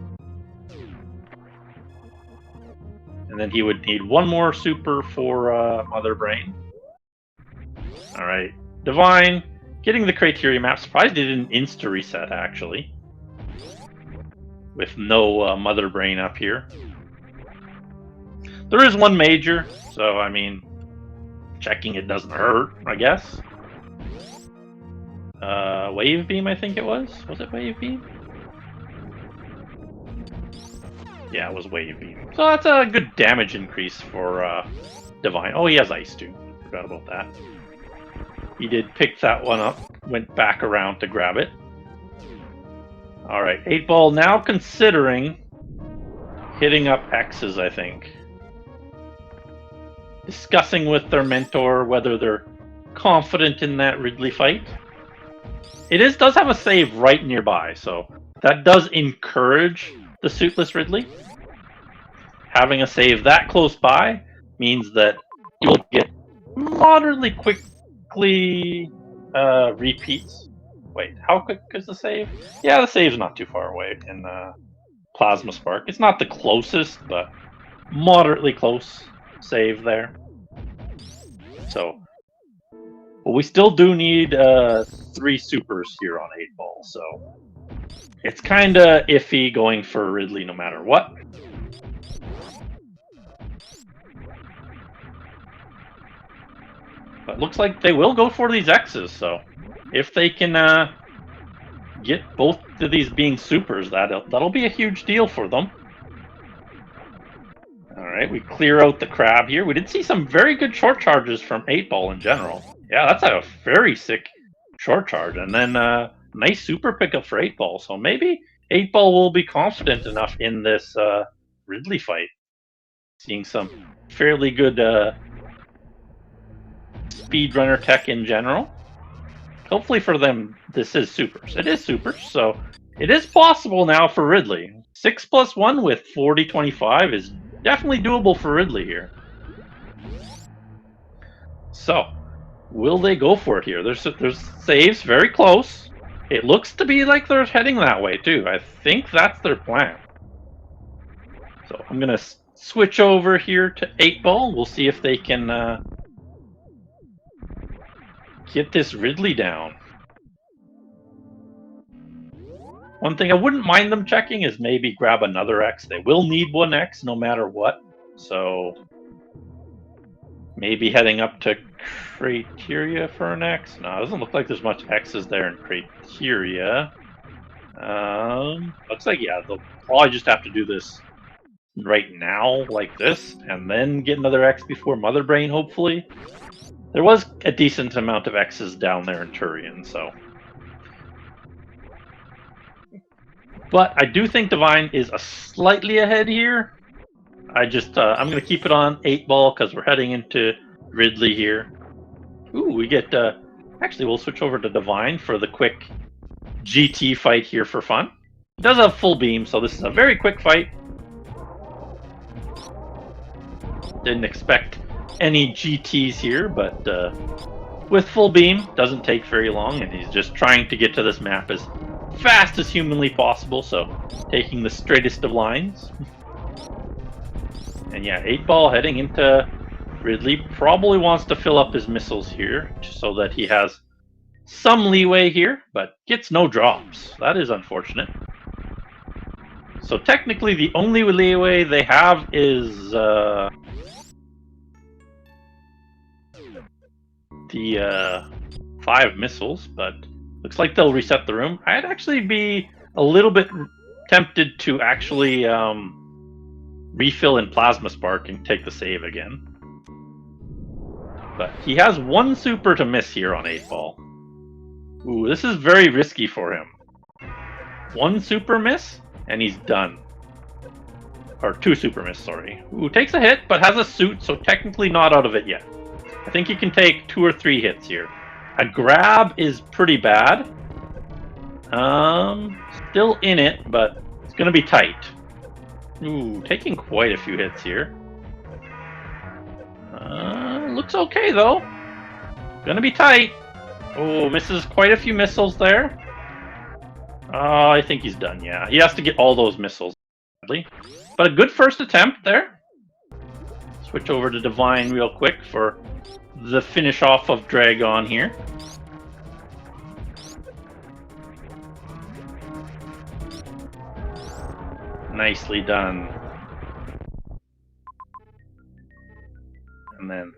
And then he would need 1 more super for Mother Brain. Alright, Divine, getting the criteria map. Surprised he didn't insta-reset, actually. With no Mother Brain up here. There is 1 major, so I mean, checking it doesn't hurt, I guess. Wave Beam, I think it was. Was it Wave Beam? Yeah, it was Wave Beam. So that's a good damage increase for Divine. Oh, he has Ice too. Forgot about that. He did pick that one up, went back around to grab it. Alright, 8-Ball now considering hitting up X's, I think. Discussing with their mentor whether they're confident in that Ridley fight. It does have a save right nearby, so that does encourage the suitless Ridley. Having a save that close by means that you'll get moderately quickly repeats. Wait, how quick is the save? Yeah, the save's not too far away in Plasma Spark. It's not the closest, but moderately close save there. So, but we still do need 3 supers here on 8-Ball, so it's kind of iffy going for Ridley no matter what. But looks like they will go for these X's, so if they can get both of these being supers, that'll be a huge deal for them. Alright, we clear out the crab here. We did see some very good short charges from 8-Ball in general. Yeah, that's a very sick short charge. And then nice super pickup for 8-Ball. So maybe 8-Ball will be confident enough in this Ridley fight. Seeing some fairly good speedrunner tech in general. Hopefully for them, this is supers. It is supers, so it is possible now for Ridley. 6+1 with 40-25 is definitely doable for Ridley here. So, will they go for it here? There's saves very close. It looks to be like they're heading that way too. I think that's their plan. So I'm gonna switch over here to 8-Ball. We'll see if they can get this Ridley down. One thing I wouldn't mind them checking is maybe grab another X. They will need 1 X no matter what. So maybe heading up to criteria for an X. No, it doesn't look like there's much X's there in criteria. Looks like, yeah, they'll probably just have to do this right now like this and then get another X before Mother Brain, hopefully. There was a decent amount of X's down there in Turian, so. But I do think Divine is slightly ahead here. I'm going to keep it on 8-Ball because we're heading into Ridley here. Ooh, we get, actually we'll switch over to Divine for the quick GT fight here for fun. It does have full beam, so this is a very quick fight. Didn't expect any GTs here, but with full beam, doesn't take very long, and he's just trying to get to this map as fast as humanly possible, so taking the straightest of lines. And yeah, 8-Ball heading into Ridley probably wants to fill up his missiles here so that he has some leeway here, but gets no drops. That is unfortunate. So technically the only leeway they have is the 5 missiles, but looks like they'll reset the room. I'd actually be a little bit tempted to actually refill in Plasma Spark and take the save again. But he has 1 super to miss here on 8-Ball. Ooh, this is very risky for him. One super miss, and he's done. Or two super miss, sorry. Ooh, takes a hit, but has a suit, so technically not out of it yet. I think he can take 2 or 3 hits here. A grab is pretty bad. Still in it, but it's gonna be tight. Ooh, taking quite a few hits here. Looks okay though. Gonna be tight. Oh, misses quite a few missiles there. I think he's done, yeah. He has to get all those missiles, badly. But a good first attempt there. Switch over to Divine real quick for the finish off of Dragon here. Nicely done. And then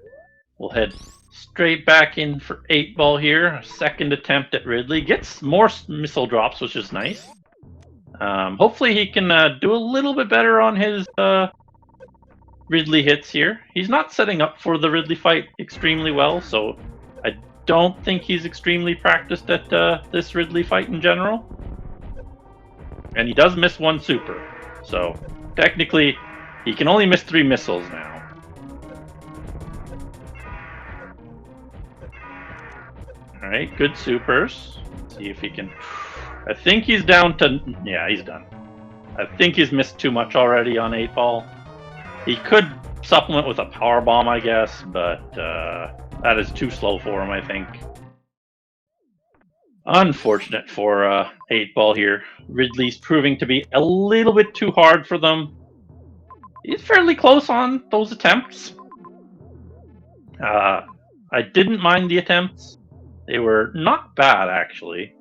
we'll head straight back in for 8-Ball here. Second attempt at Ridley. Gets more missile drops, which is nice. Hopefully he can do a little bit better on his Ridley hits here. He's not setting up for the Ridley fight extremely well, so I don't think he's extremely practiced at this Ridley fight in general. And he does miss one super, so technically he can only miss 3 missiles now. Alright, good supers. Let's see if he can... I think he's down to... Yeah, he's done. I think he's missed too much already on 8-Ball. He could supplement with a power bomb, I guess, but that is too slow for him, I think. Unfortunate for 8-Ball here. Ridley's proving to be a little bit too hard for them. He's fairly close on those attempts. I didn't mind the attempts. They were not bad, actually.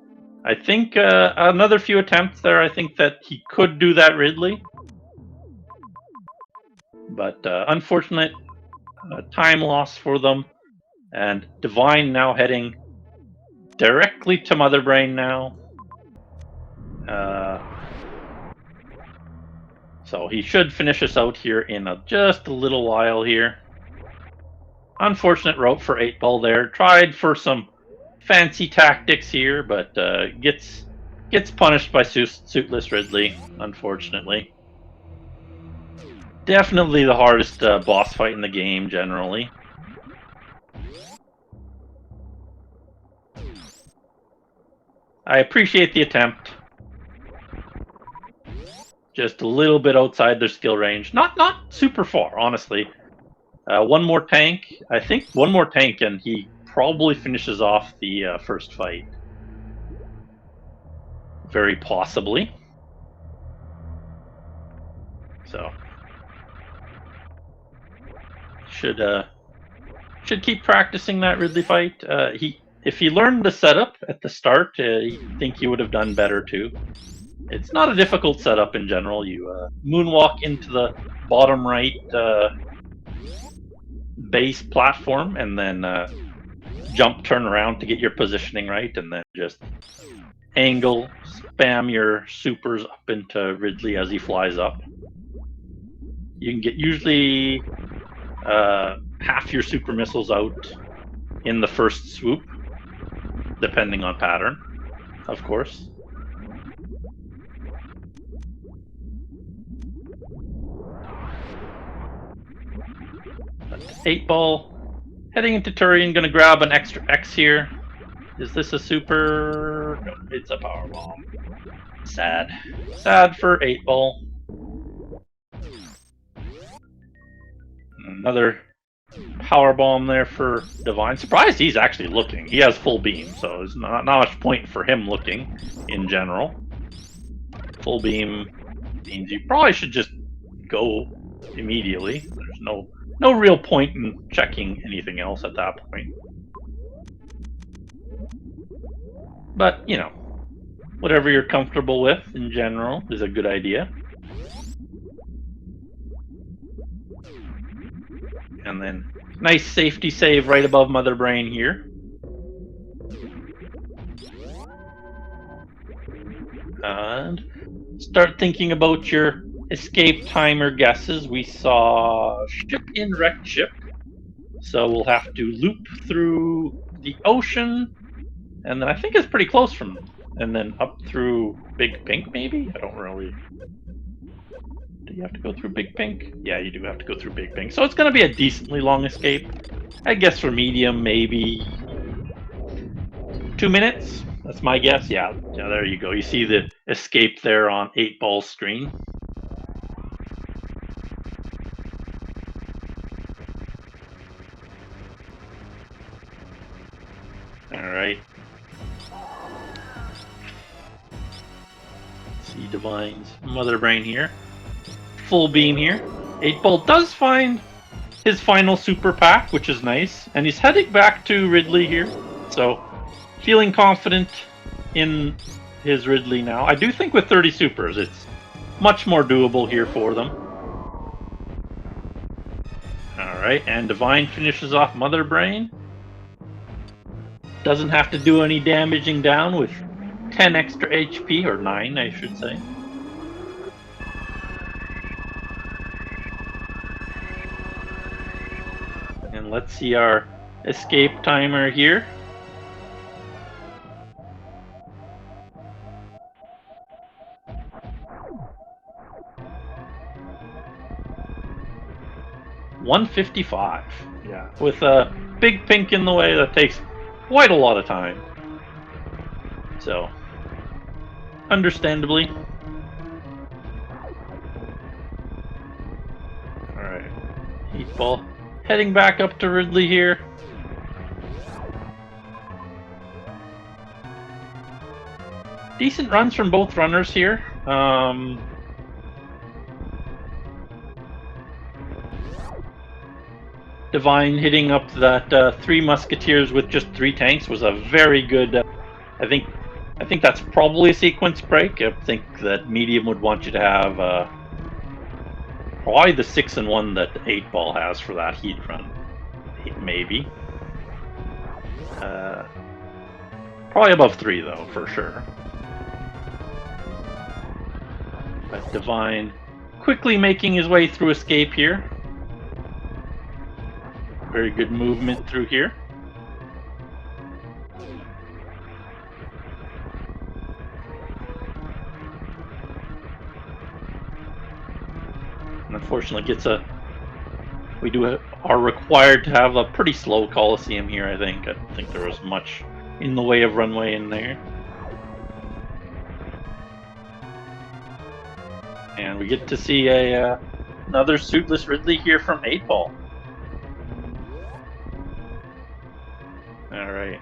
I think another few attempts there, I think that he could do that Ridley. But unfortunate time loss for them. And Divine now heading directly to Mother Brain now. So he should finish us out here in just a little while here. Unfortunate route for 8-Ball there. Tried for some fancy tactics here, but gets punished by Suitless Ridley, unfortunately. Definitely the hardest boss fight in the game, generally. I appreciate the attempt. Just a little bit outside their skill range. Not super far, honestly. One more tank. I think one more tank and he probably finishes off the first fight. Very possibly. So should keep practicing that Ridley fight. If he learned the setup at the start, I think he would have done better too. It's not a difficult setup in general. You moonwalk into the bottom right base platform and then jump, turn around to get your positioning right, and then just angle, spam your supers up into Ridley as he flies up. You can get usually half your super missiles out in the first swoop, depending on pattern, of course. But 8-Ball heading into Turian, gonna grab an extra X here. Is this a super? No, it's a power bomb. Sad. Sad for 8-Ball. Another power bomb there for Divine. Surprised he's actually looking. He has full beam, so there's not much point for him looking in general. Full beam means you probably should just go immediately. There's no real point in checking anything else at that point. But, you know, whatever you're comfortable with in general is a good idea. And then nice safety save right above Mother Brain here. And start thinking about your escape timer guesses. We saw ship in wrecked ship. So we'll have to loop through the ocean. And then I think it's pretty close from and then up through Big Pink, maybe? I don't really... Do you have to go through Big Pink? Yeah, you do have to go through Big Pink. So it's going to be a decently long escape. I guess for medium, maybe 2 minutes. That's my guess. Yeah, there you go. You see the escape there on 8-Ball's screen. All right. See Divine's Mother Brain here. Full beam here. 8-Ball does find his final super pack, which is nice. And he's heading back to Ridley here. So, feeling confident in his Ridley now. I do think with 30 supers, it's much more doable here for them. Alright, and Divine finishes off Mother Brain. Doesn't have to do any damaging down with 10 extra HP, or 9 I should say. And let's see our escape timer here. $155. Yeah, with a Big Pink in the way, that takes quite a lot of time. So, understandably. Alright. 8-Ball heading back up to Ridley here. Decent runs from both runners here. Divine hitting up that 3 Musketeers with just 3 tanks was a very good... I think that's probably a sequence break. I think that medium would want you to have probably the 6 and 1 that 8-Ball has for that heat run. Maybe. Probably above 3 though, for sure. But Divine quickly making his way through escape here. Very good movement through here. And unfortunately gets a... We are required to have a pretty slow Coliseum here, I think. I don't think there was much in the way of runway in there. And we get to see another suitless Ridley here from 8-Ball. Alright.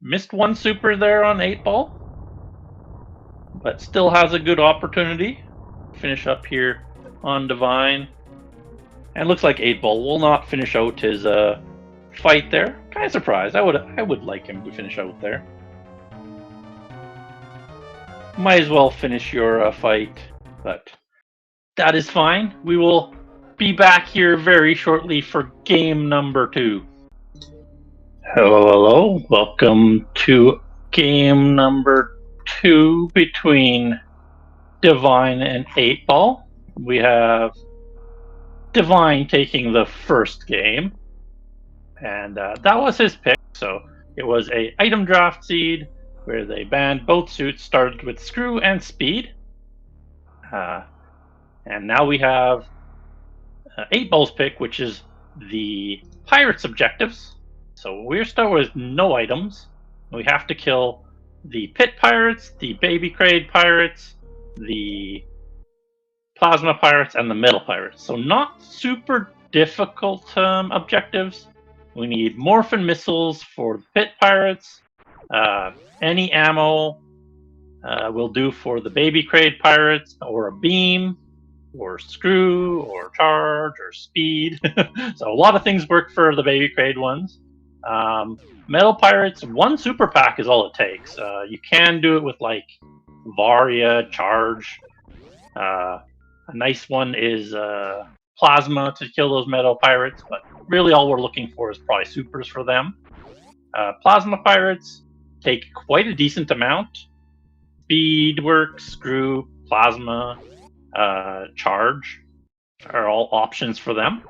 Missed 1 super there on 8-Ball, but still has a good opportunity. Finish up here on Divine. And looks like 8-Ball will not finish out his fight there. Kind of surprised. I would like him to finish out there. Might as well finish your fight, but that is fine. We will be back here very shortly for game number 2. Hello. Welcome to game number 2 between Divine and 8-Ball. We have Divine taking the first game, and that was his pick. So it was a item draft seed where they banned both suits, started with Screw and Speed. And now we have 8-Ball's pick, which is the Pirates objectives. So we're still with no items. We have to kill the Pit Pirates, the Baby Crate Pirates, the Plasma Pirates, and the Metal Pirates. So not super difficult objectives. We need Morphin Missiles for the Pit Pirates. Any ammo will do for the Baby Crate Pirates, or a beam, or Screw, or Charge, or Speed. So a lot of things work for the Baby Crate ones. Metal Pirates, 1 super pack is all it takes. You can do it with like Varia, Charge. A nice one is Plasma to kill those Metal Pirates, but really all we're looking for is probably supers for them. Plasma Pirates take quite a decent amount. Speed works, Screw, Plasma, Charge are all options for them.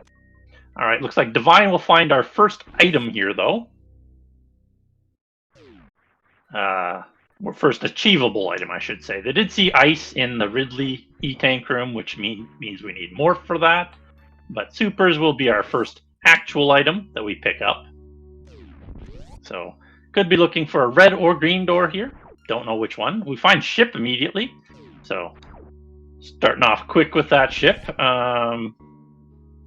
Alright, looks like Divine will find our first item here, though. first achievable item, I should say. They did see ice in the Ridley E-Tank room, which means we need more for that. But supers will be our first actual item that we pick up. So could be looking for a red or green door here. Don't know which one. We find ship immediately. So starting off quick with that ship.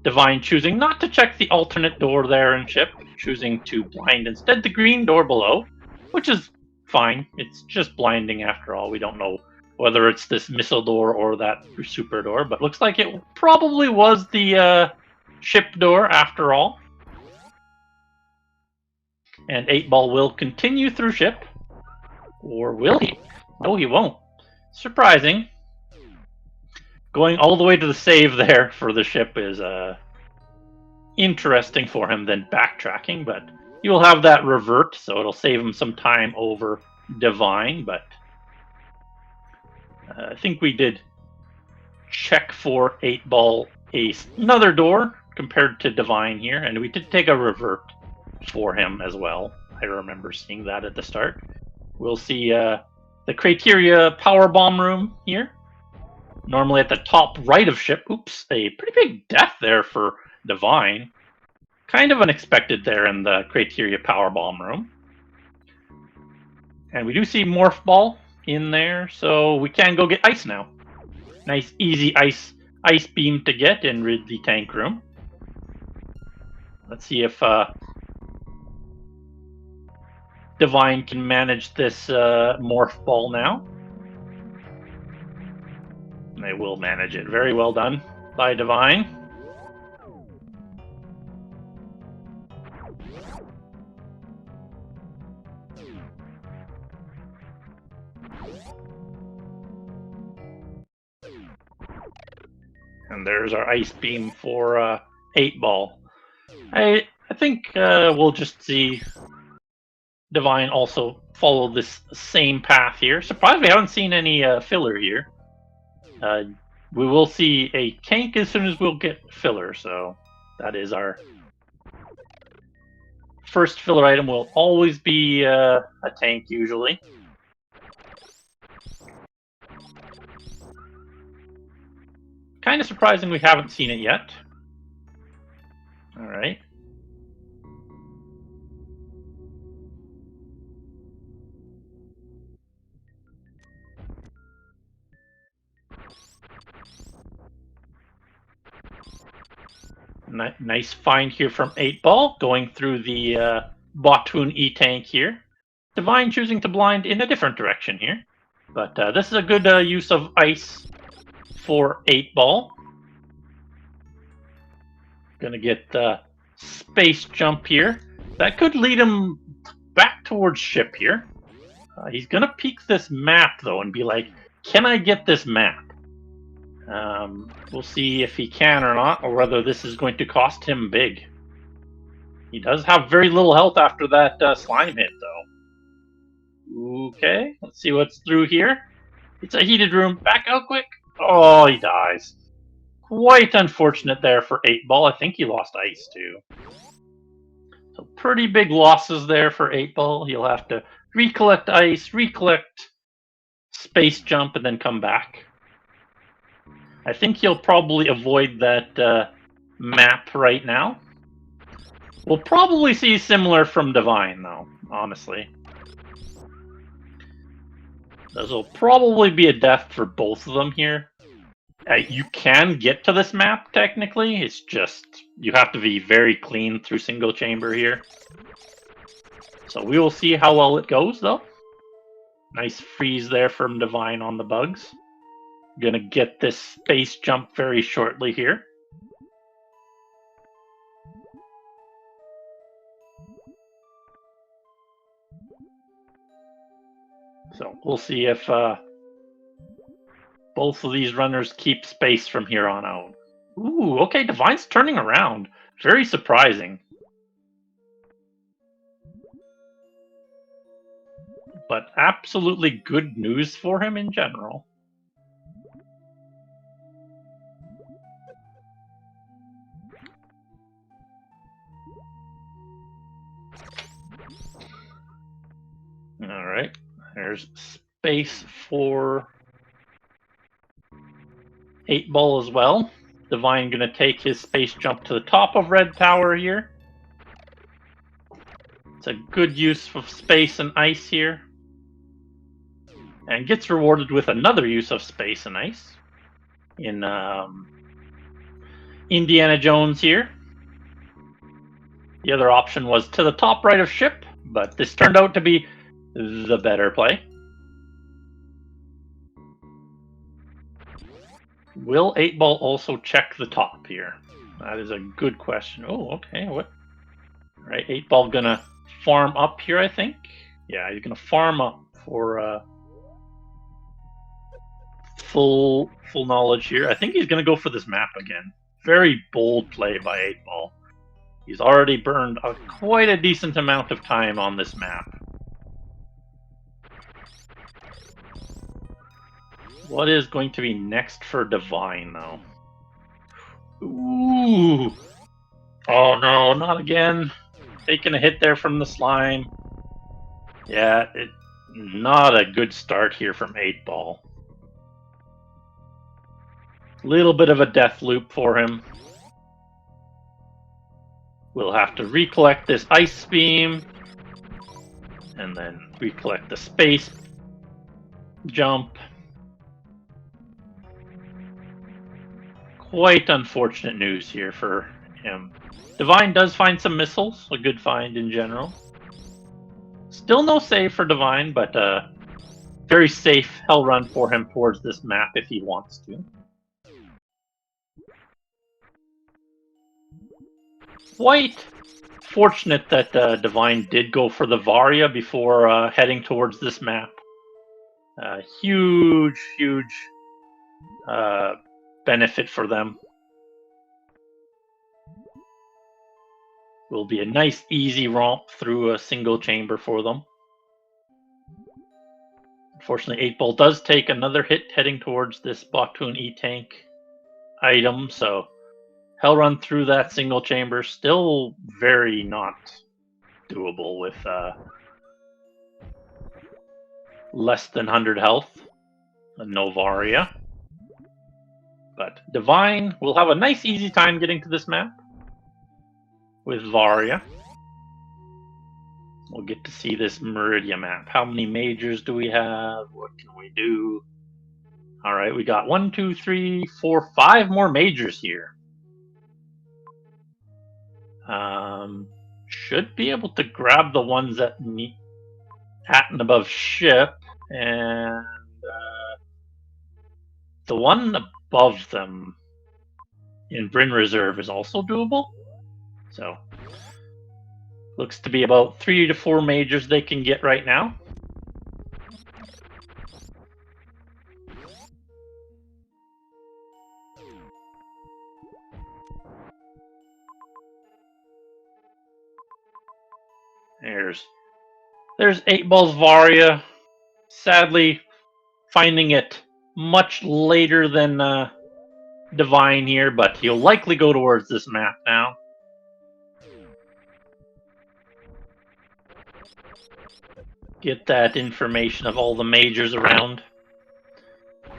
Divine choosing not to check the alternate door there in ship, choosing to blind instead the green door below, which is fine. It's just blinding after all. We don't know whether it's this missile door or that super door, but looks like it probably was the ship door after all. And 8-Ball will continue through ship. Or will he? No, he won't. Surprising. Going all the way to the save there for the ship is interesting for him than backtracking, but he will have that revert, so it'll save him some time over Divine, but I think we did check for 8-Ball another door compared to Divine here, and we did take a revert for him as well. I remember seeing that at the start. We'll see the Criteria Power Bomb room here. Normally at the top right of ship. Oops, a pretty big death there for Divine. Kind of unexpected there in the Criteria Power Bomb room. And we do see Morph Ball in there, so we can go get ice now. Nice, easy ice beam to get in Ridley Tank room. Let's see if Divine can manage this Morph Ball now. They will manage it. Very well done by Divine. And there's our ice beam for 8-Ball. I think we'll just see Divine also follow this same path here. Surprised we haven't seen any filler here. We will see a tank as soon as we'll get filler, so that is our first filler item. Will always be a tank usually. Kind of surprising we haven't seen it yet. All right. Nice find here from 8-Ball, going through the Bottoon E-Tank here. Divine choosing to blind in a different direction here. But this is a good use of ice for 8-Ball. Gonna get the space jump here. That could lead him back towards ship here. He's gonna peek this map though and be like, can I get this map? We'll see if he can or not, or whether this is going to cost him big. He does have very little health after that slime hit, though. Okay, let's see what's through here. It's a heated room. Back out quick. Oh, he dies. Quite unfortunate there for 8-Ball. I think he lost ice, too. So pretty big losses there for 8-Ball. He'll have to recollect ice, recollect space jump, and then come back. I think he'll probably avoid that map right now. We'll probably see similar from Divine, though, honestly. This will probably be a death for both of them here. You can get to this map, technically. It's just, you have to be very clean through single chamber here. So we will see how well it goes, though. Nice freeze there from Divine on the bugs. Gonna get this space jump very shortly here. So we'll see if both of these runners keep space from here on out. Ooh, okay, Divine's turning around. Very surprising. But absolutely good news for him in general. All right. There's space for 8 Ball as well. Divine gonna take his space jump to the top of Red Tower here. It's a good use of space and ice here. And gets rewarded with another use of space and ice in Indiana Jones here. The other option was to the top right of ship, but this turned out to be the better play. Will 8 Ball also check the top here? That is a good question. Oh, okay. What? All right, 8 Ball gonna farm up here, I think. Yeah, he's gonna farm up for full knowledge here. I think he's gonna go for this map again. Very bold play by 8 Ball. He's already burned quite a decent amount of time on this map. What is going to be next for Divine, though? Ooh! Oh no, not again. Taking a hit there from the slime. Yeah, not a good start here from 8 Ball. Little bit of a death loop for him. We'll have to recollect this ice beam, and then recollect the space jump. Quite unfortunate news here for him. Divine does find some missiles, a good find in general. Still no save for Divine, but very safe hell run for him towards this map if he wants to. Quite fortunate that Divine did go for the Varia before heading towards this map. Huge benefit for them. Will be a nice easy romp through a single chamber for them. Unfortunately, 8 Ball does take another hit heading towards this Batoon E-Tank item, so hell run through that single chamber, still very not doable with less than 100 health, a Novaria. But Divine will have a nice easy time getting to this map with Varia. We'll get to see this Meridia map. How many majors do we have? What can we do? All right, we got 1, 2, 3, 4, 5 more majors here. Should be able to grab the ones that need at and above ship, and the one above them in Bryn Reserve is also doable. So looks to be about 3 to 4 majors they can get right now. There's 8 Ball's Varia. Sadly, finding it much later than Divine here, but he'll likely go towards this map now. Get that information of all the majors around.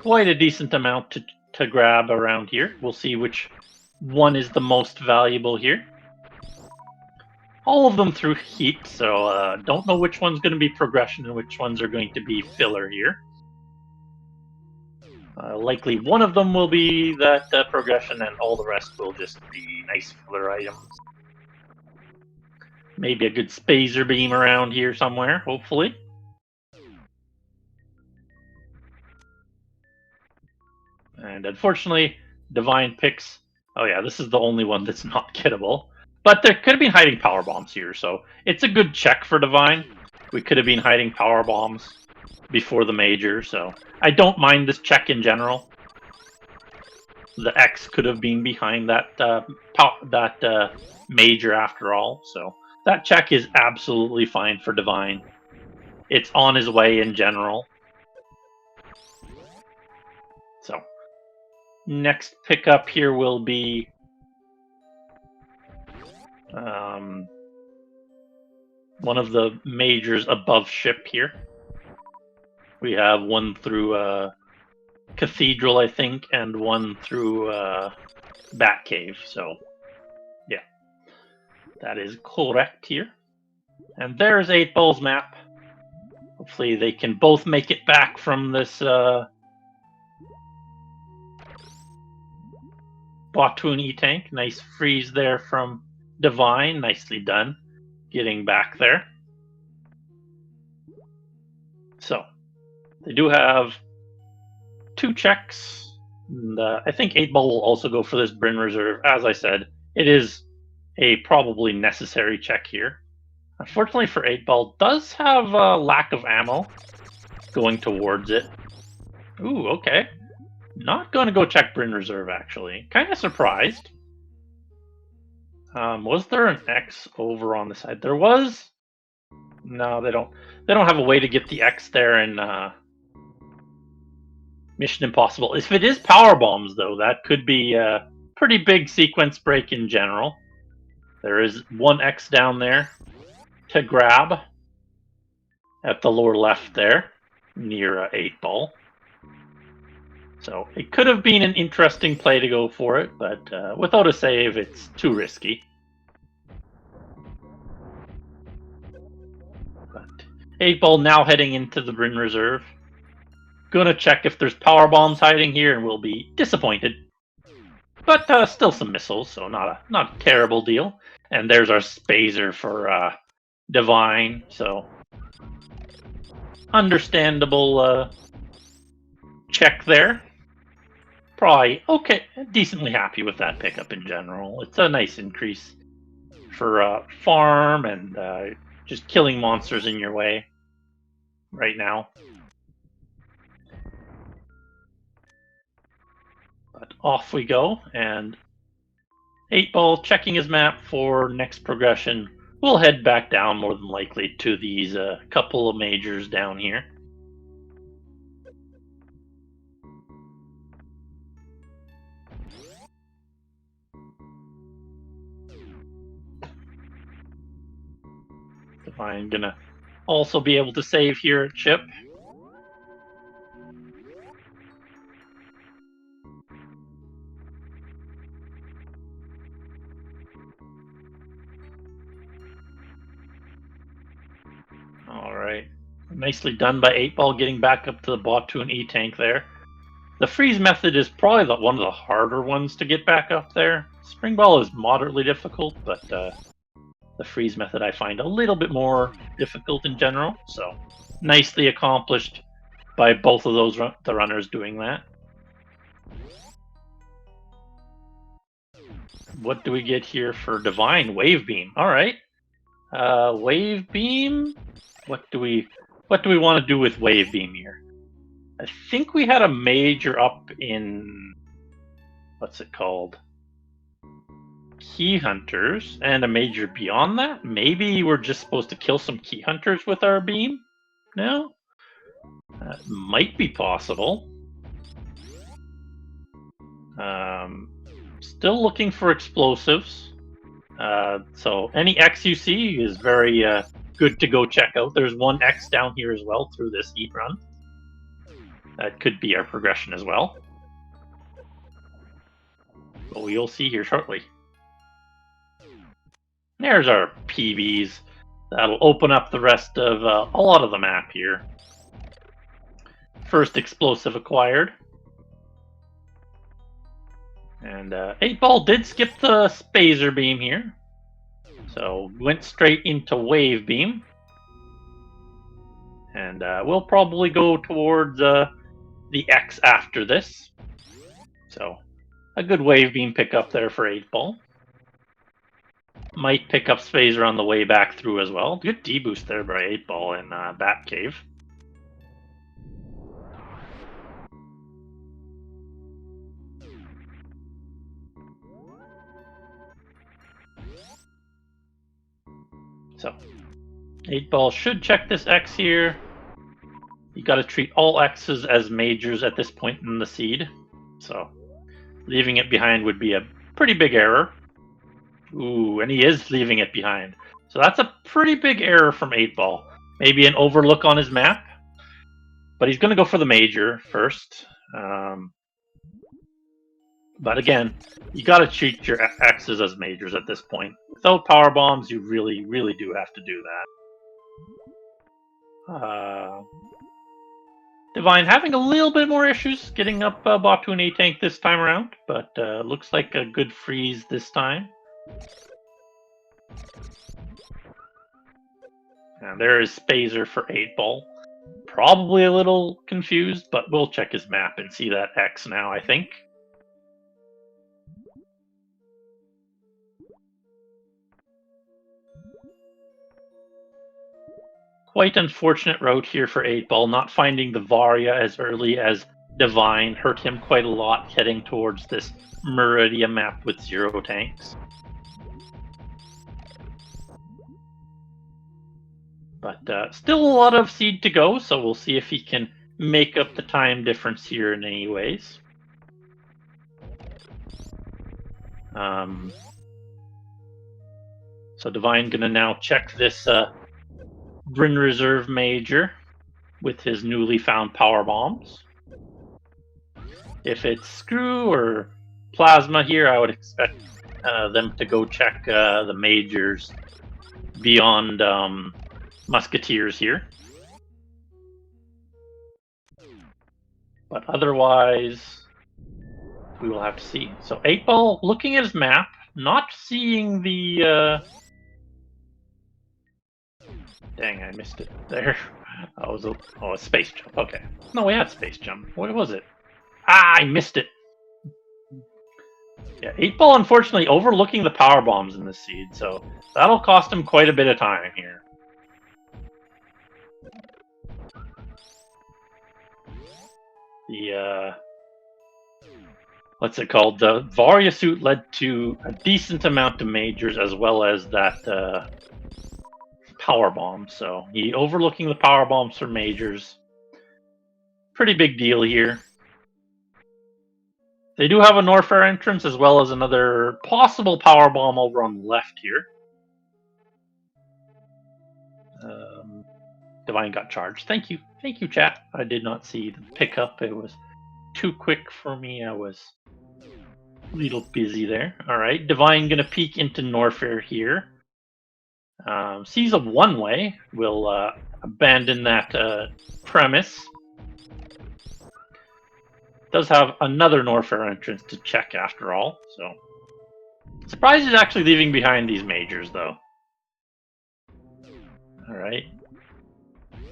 Quite a decent amount to grab around here. We'll see which one is the most valuable here. All of them through heat, so don't know which one's going to be progression and which ones are going to be filler here. Likely one of them will be that progression, and all the rest will just be nice filler items. Maybe a good Spazer Beam around here somewhere, hopefully. And unfortunately, Divine picks... Oh yeah, this is the only one that's not gettable. But there could have been hiding power bombs here, so it's a good check for Divine. We could have been hiding power bombs before the major, so I don't mind this check in general. The X could have been behind that major after all, so that check is absolutely fine for Divine. It's on his way in general. So next pickup here will be one of the majors above ship here. We have one through Cathedral, I think, and one through Batcave. So, yeah, that is correct here. And there's 8-Ball's map. Hopefully they can both make it back from this Bottoon E-Tank. Nice freeze there from Divine. Nicely done getting back there. So, they do have 2 checks. And, I think 8-Ball will also go for this Bryn Reserve. As I said, it is a probably necessary check here. Unfortunately for 8-Ball, does have a lack of ammo going towards it. Ooh, okay. Not going to go check Bryn Reserve, actually. Kind of surprised. Was there an X over on the side? There was. No, they don't. They don't have a way to get the X there in Mission Impossible. If it is power bombs, though, that could be a pretty big sequence break in general. There is one X down there to grab at the lower left there, near 8-Ball. So it could have been an interesting play to go for it, but without a save, it's too risky. But 8-Ball now heading into the Bryn Reserve. Gonna check if there's power bombs hiding here, and we'll be disappointed. But still some missiles, so not a terrible deal. And there's our Spazer for Divine, so understandable check there. Probably okay, decently happy with that pickup in general. It's a nice increase for farm and just killing monsters in your way right now. But off we go, and 8-Ball checking his map for next progression. We'll head back down more than likely to these couple of majors down here. I'm gonna also be able to save here at ship. Alright. Nicely done by 8-Ball getting back up to the Bottoon E-Tank there. The freeze method is probably one of the harder ones to get back up there. Spring Ball is moderately difficult, but the freeze method I find a little bit more difficult in general. So nicely accomplished by both of those the runners doing that. What do we get here for Divine? Wave Beam. All right. Wave Beam. What do we want to do with Wave Beam here? I think we had a major up in, what's it called? Key Hunters, and a major beyond that. Maybe we're just supposed to kill some Key Hunters with our beam? No? That might be possible. Still looking for explosives. So any X you see is very good to go check out. There's one X down here as well through this heat run. That could be our progression as well. But we'll see here shortly. There's our PBs. That'll open up the rest of a lot of the map here. First explosive acquired. And 8-Ball did skip the Spazer Beam here. So went straight into Wave Beam. And we'll probably go towards the X after this. So a good Wave Beam pickup there for 8-Ball. Might pick up Spazer on the way back through as well. Good D-boost there by 8-Ball in Batcave. So 8-Ball should check this X here. You got to treat all X's as majors at this point in the seed. So leaving it behind would be a pretty big error. Ooh, and he is leaving it behind. So that's a pretty big error from 8-Ball. Maybe an overlook on his map. But he's going to go for the major first. But again, you got to treat your X's as majors at this point. Without power bombs, you really, really do have to do that. Divine having a little bit more issues getting up bot to an A tank this time around, but looks like a good freeze this time. And there is Spazer for 8-Ball. Probably a little confused, but we'll check his map and see that X now, I think. Quite unfortunate route here for 8-Ball. Not finding the Varia as early as Divine hurt him quite a lot heading towards this Meridia map with 0 tanks. But still a lot of seed to go, so we'll see if he can make up the time difference here in any ways. So Divine gonna now check this Bryn Reserve Major with his newly found power bombs. If it's Screw or Plasma here, I would expect them to go check the majors beyond Musketeers here. But otherwise, we will have to see. So 8-Ball looking at his map, not seeing the... Dang, I missed it there. That was a space jump. Okay. No, we had space jump. What was it? Ah, I missed it. Yeah, 8-Ball unfortunately overlooking the power bombs in this seed, so that'll cost him quite a bit of time here. The what's it called? The Varia suit led to a decent amount of majors as well as that power bomb. So he overlooking the power bombs for majors. Pretty big deal here. They do have a Norfair entrance as well as another possible power bomb over on the left here. Divine got charged. Thank you, chat. I did not see the pickup. It was too quick for me. I was a little busy there. All right, Divine gonna peek into Norfair here. Sees a one-way. Will abandon that premise. Does have another Norfair entrance to check after all. So surprised he's actually leaving behind these majors though. All right.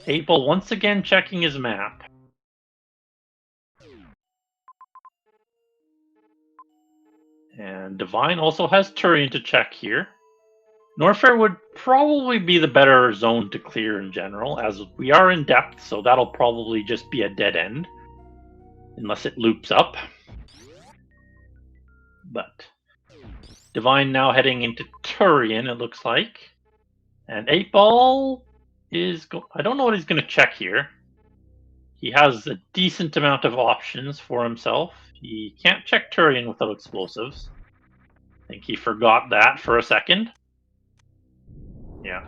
8-Ball once again checking his map. And Divine also has Turian to check here. Norfair would probably be the better zone to clear in general, as we are in depth, so that'll probably just be a dead end. Unless it loops up. But Divine now heading into Turian, it looks like. And 8-Ball is... I don't know what he's going to check here. He has a decent amount of options for himself. He can't check Turian without explosives. I think he forgot that for a second. Yeah.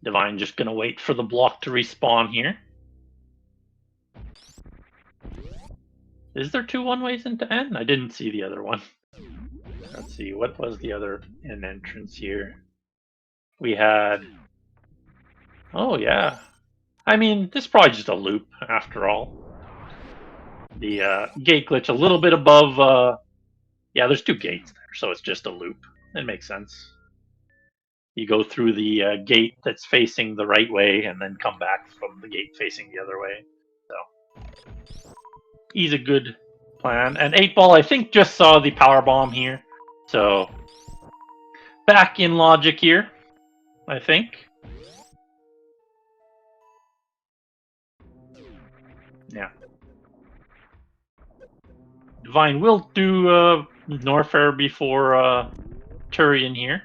Divine just going to wait for the block to respawn here. Is there 2 one-ways into N? I didn't see the other one. Let's see, what was the other N entrance here? We had... Oh, yeah. I mean, this is probably just a loop, after all. The gate glitch a little bit above... Yeah, there's 2 gates there, so it's just a loop. It makes sense. You go through the gate that's facing the right way, and then come back from the gate facing the other way. So, he's a good plan. And 8-Ball, I think, just saw the power bomb here. So, back in logic here, I think. Yeah. Divine will do Norfair before Turian here.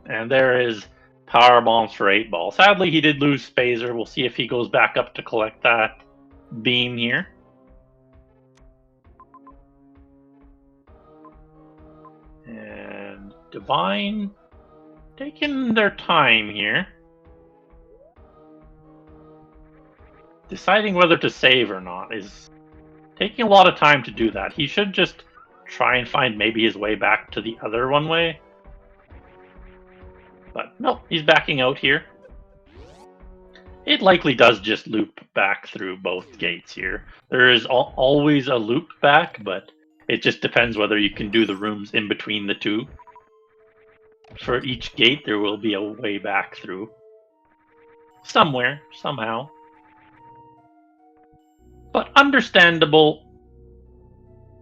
And there is power bombs for 8-Ball. Sadly, he did lose Spazer. We'll see if he goes back up to collect that beam here. Divine taking their time here. Deciding whether to save or not is taking a lot of time to do that. He should just try and find maybe his way back to the other one way. But nope, he's backing out here. It likely does just loop back through both gates here. There is always a loop back, but it just depends whether you can do the rooms in between the two. For each gate, there will be a way back through. Somewhere, somehow. But understandable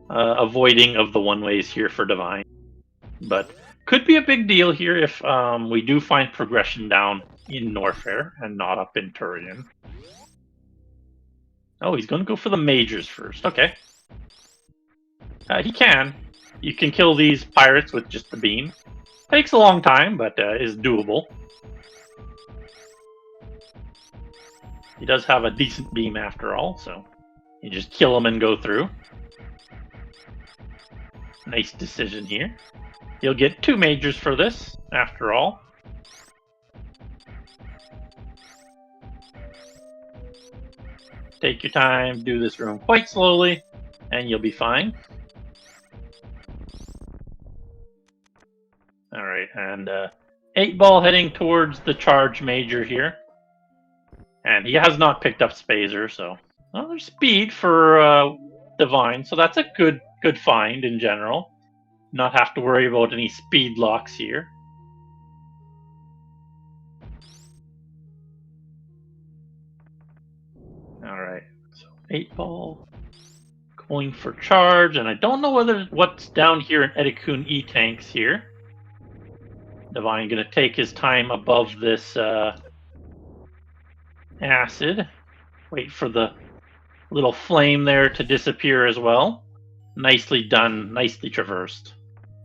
avoiding of the one-ways here for Divine. But could be a big deal here if we do find progression down in Norfair and not up in Turian. Oh, he's going to go for the majors first. Okay. He can. You can kill these pirates with just the beam. Takes a long time, but is doable. He does have a decent beam after all, so you just kill him and go through. Nice decision here. You'll get 2 majors for this, after all. Take your time, do this room quite slowly, and you'll be fine. Alright, and 8-Ball heading towards the charge major here. And he has not picked up Spazer, so... Well, there's speed for Divine, so that's a good find in general. Not have to worry about any speed locks here. Alright, so 8-Ball going for charge, and I don't know what's down here in Edikun E-Tanks here. Divine gonna take his time above this acid. Wait for the little flame there to disappear as well. Nicely done, nicely traversed.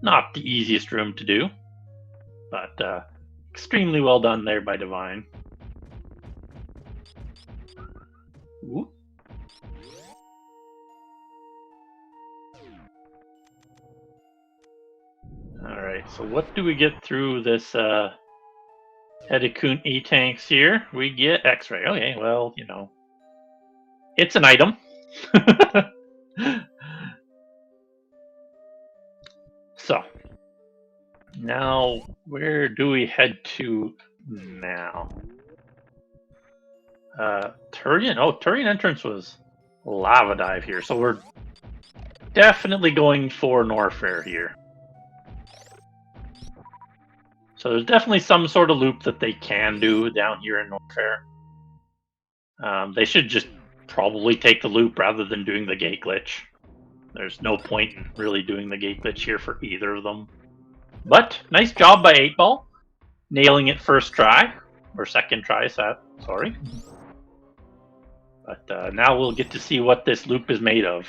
Not the easiest room to do, but extremely well done there by Divine. Ooh. Alright, so what do we get through this Edikun E-Tanks here? We get X-Ray. Okay, well, you know. It's an item. So, now, where do we head to now? Turian? Oh, Turian entrance was Lava Dive here, so we're definitely going for Norfair here. So there's definitely some sort of loop that they can do down here in Norfair. They should just probably take the loop rather than doing the gate glitch. There's no point in really doing the gate glitch here for either of them. But, nice job by 8-Ball. Nailing it first try. Or second try, sorry. But now we'll get to see what this loop is made of.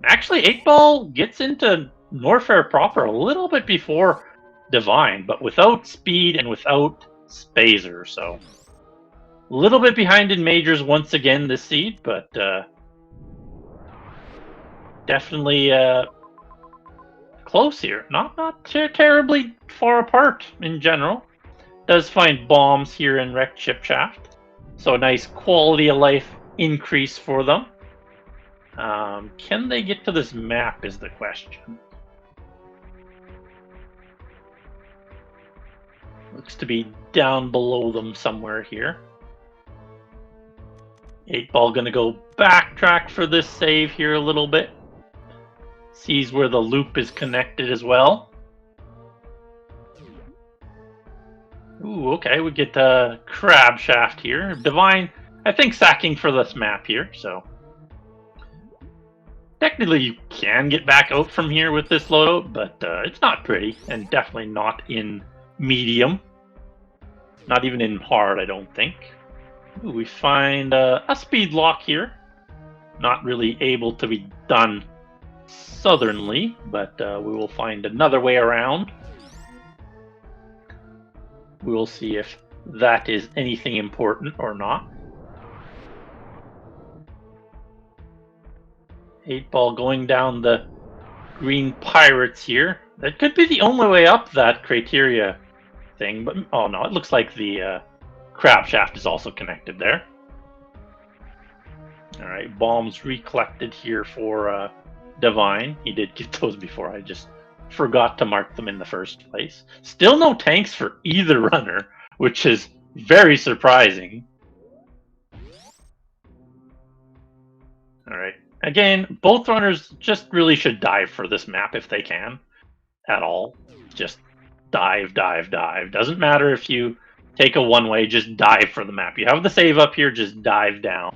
Actually, 8-Ball gets into Norfair proper a little bit before Divine, but without speed and without Spazer, so... A little bit behind in majors once again this seed, but definitely close here. Not terribly far apart in general. Does find bombs here in Wrecked Ship Shaft, so a nice quality of life increase for them. Can they get to this map is the question. Looks to be down below them somewhere here. 8-Ball gonna go backtrack for this save here a little bit. Sees where the loop is connected as well. Ooh, okay, we get the crab shaft here. Divine, I think, sacking for this map here, so... Technically, you can get back out from here with this loadout, but it's not pretty, and definitely not in medium. Not even in hard, I don't think. Ooh, we find a speed lock here. Not really able to be done southernly, but we will find another way around. We will see if that is anything important or not. 8-Ball going down the green pirates here. That could be the only way up that criteria thing, but oh no, it looks like the crab shaft is also connected there. Alright, bombs recollected here for Divine. He did get those before, I just forgot to mark them in the first place. Still no tanks for either runner, which is very surprising. Alright, again, both runners just really should dive for this map if they can. At all. Just dive, dive, dive. Doesn't matter if you take a one-way, just dive for the map. You have the save up here, just dive down.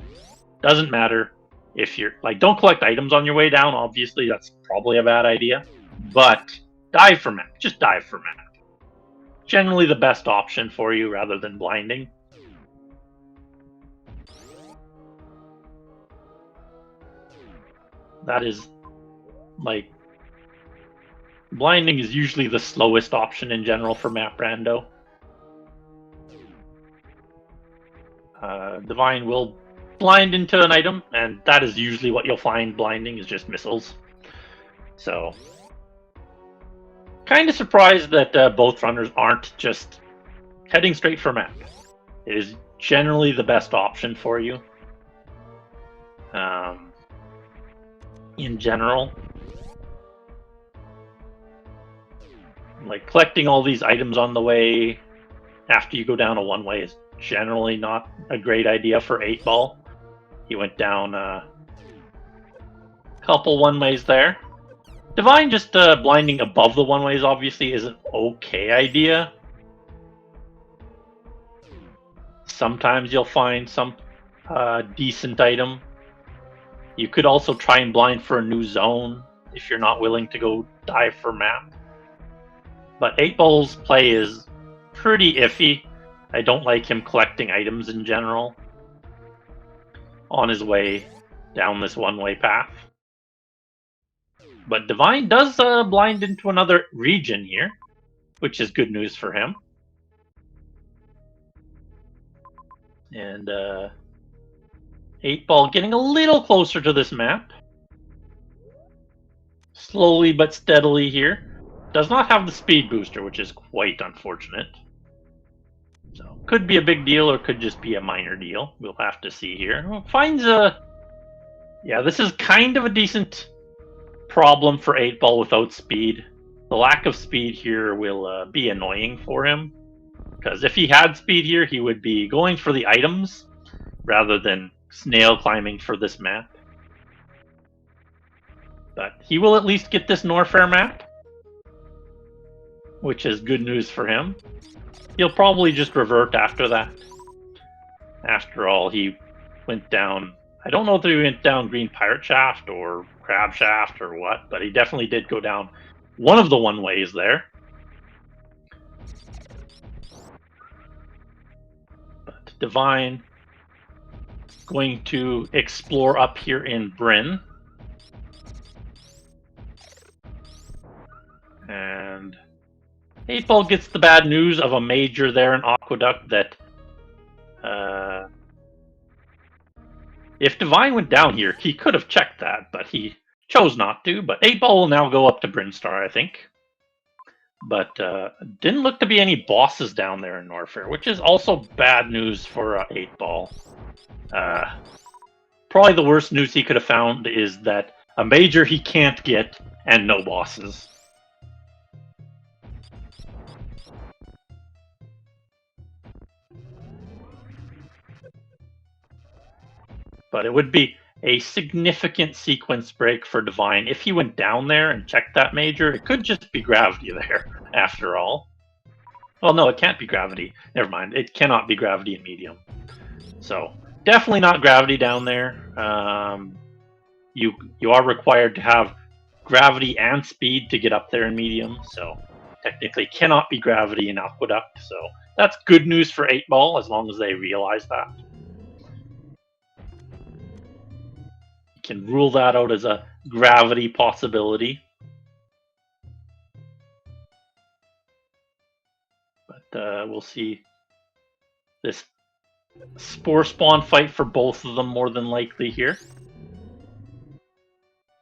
Doesn't matter if you're, like, don't collect items on your way down, obviously, that's probably a bad idea. But dive for map, just dive for map. Generally the best option for you rather than blinding. That is, like, blinding is usually the slowest option in general for map rando. Divine will blind into an item, and that is usually what you'll find blinding is just missiles. So, kind of surprised that both runners aren't just heading straight for map. It is generally the best option for you. In general. Like, collecting all these items on the way after you go down a one-way is generally not a great idea for 8-Ball. He went down a couple one-ways there. Divine just blinding above the one-ways obviously is an okay idea. Sometimes you'll find some decent item. You could also try and blind for a new zone if you're not willing to go dive for map. But 8-Ball's play is pretty iffy. I don't like him collecting items in general on his way down this one-way path. But Divine does blind into another region here, which is good news for him. And 8-Ball getting a little closer to this map. Slowly but steadily here. Does not have the speed booster, which is quite unfortunate. So, could be a big deal or could just be a minor deal. We'll have to see here. Well, finds a... Yeah, this is kind of a decent problem for 8-Ball without speed. The lack of speed here will be annoying for him. Because if he had speed here, he would be going for the items rather than snail climbing for this map. But he will at least get this Norfair map, which is good news for him. He'll probably just revert after that. After all, he went down... I don't know if he went down Green Pirate Shaft or Crab Shaft or what, but he definitely did go down one of the one-ways there. But Divine going to explore up here in Bryn. And 8-Ball gets the bad news of a major there in Aqueduct that if Divine went down here, he could have checked that, but he chose not to. But 8-Ball will now go up to Brinstar, I think. But didn't look to be any bosses down there in Norfair, which is also bad news for 8-Ball. Probably the worst news he could have found is that a major he can't get and no bosses. But it would be a significant sequence break for Divine. If he went down there and checked that major, it could just be Gravity there, after all. Well, no, it can't be Gravity. Never mind. It cannot be Gravity in Medium. So, definitely not Gravity down there. You are required to have Gravity and Speed to get up there in Medium, so technically cannot be Gravity in Aqueduct. So, that's good news for 8-Ball, as long as they realize that. Can rule that out as a Gravity possibility. But we'll see this Spore Spawn fight for both of them more than likely here.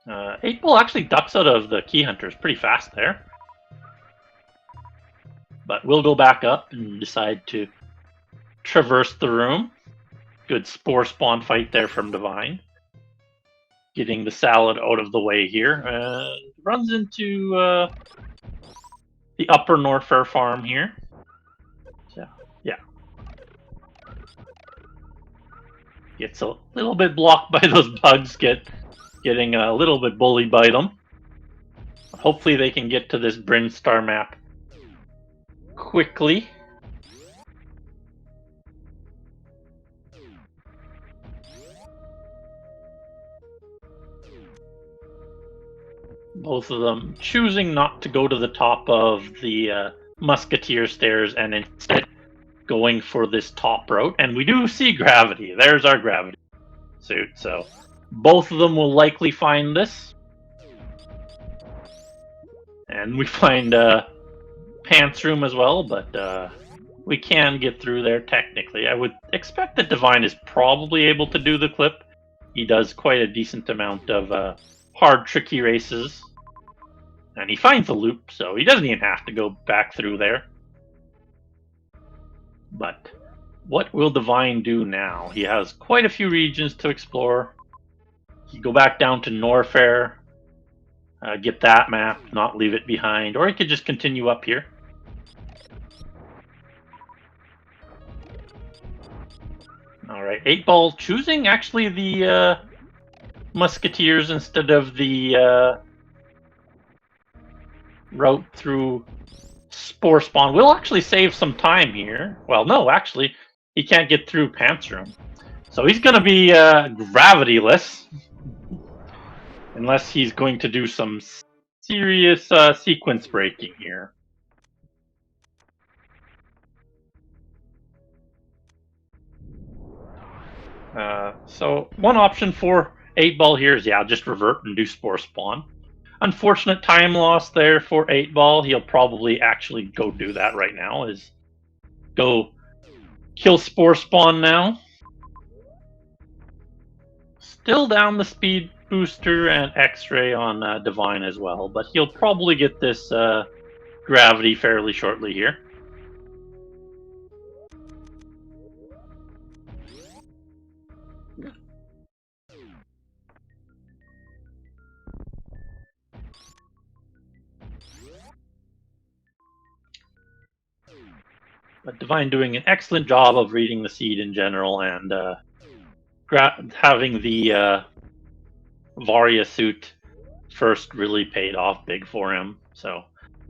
8-Ball actually ducks out of the Key Hunters pretty fast there. But we'll go back up and decide to traverse the room. Good spore spawn fight there from Divine. Getting the salad out of the way here. Runs into the upper Norfair farm here. So, yeah. Gets a little bit blocked by those bugs, getting a little bit bullied by them. Hopefully they can get to this Bryn Star map quickly. Both of them choosing not to go to the top of the Musketeer stairs and instead going for this top route. And we do see gravity. There's our gravity suit. So both of them will likely find this. And we find Pants Room as well, but we can get through there technically. I would expect that Divine is probably able to do the clip. He does quite a decent amount of hard, tricky races. And he finds the loop, so he doesn't even have to go back through there. But what will Divine do now? He has quite a few regions to explore. He go back down to Norfair, get that map, not leave it behind, or he could just continue up here. Alright, 8-Ball choosing actually the Musketeers instead of the route through Spore Spawn. We'll actually save some time here. Well, no, actually, he can't get through Pants Room. So he's going to be gravityless. Unless he's going to do some serious sequence breaking here. So one option for 8-Ball here is, yeah, just revert and do Spore Spawn. Unfortunate time loss there for 8-Ball. He'll probably actually go do that right now, is go kill Spore Spawn now. Still down the speed booster and X-ray on Divine as well, but he'll probably get this gravity fairly shortly here. But Divine doing an excellent job of reading the seed in general, and having the Varia suit first really paid off big for him. So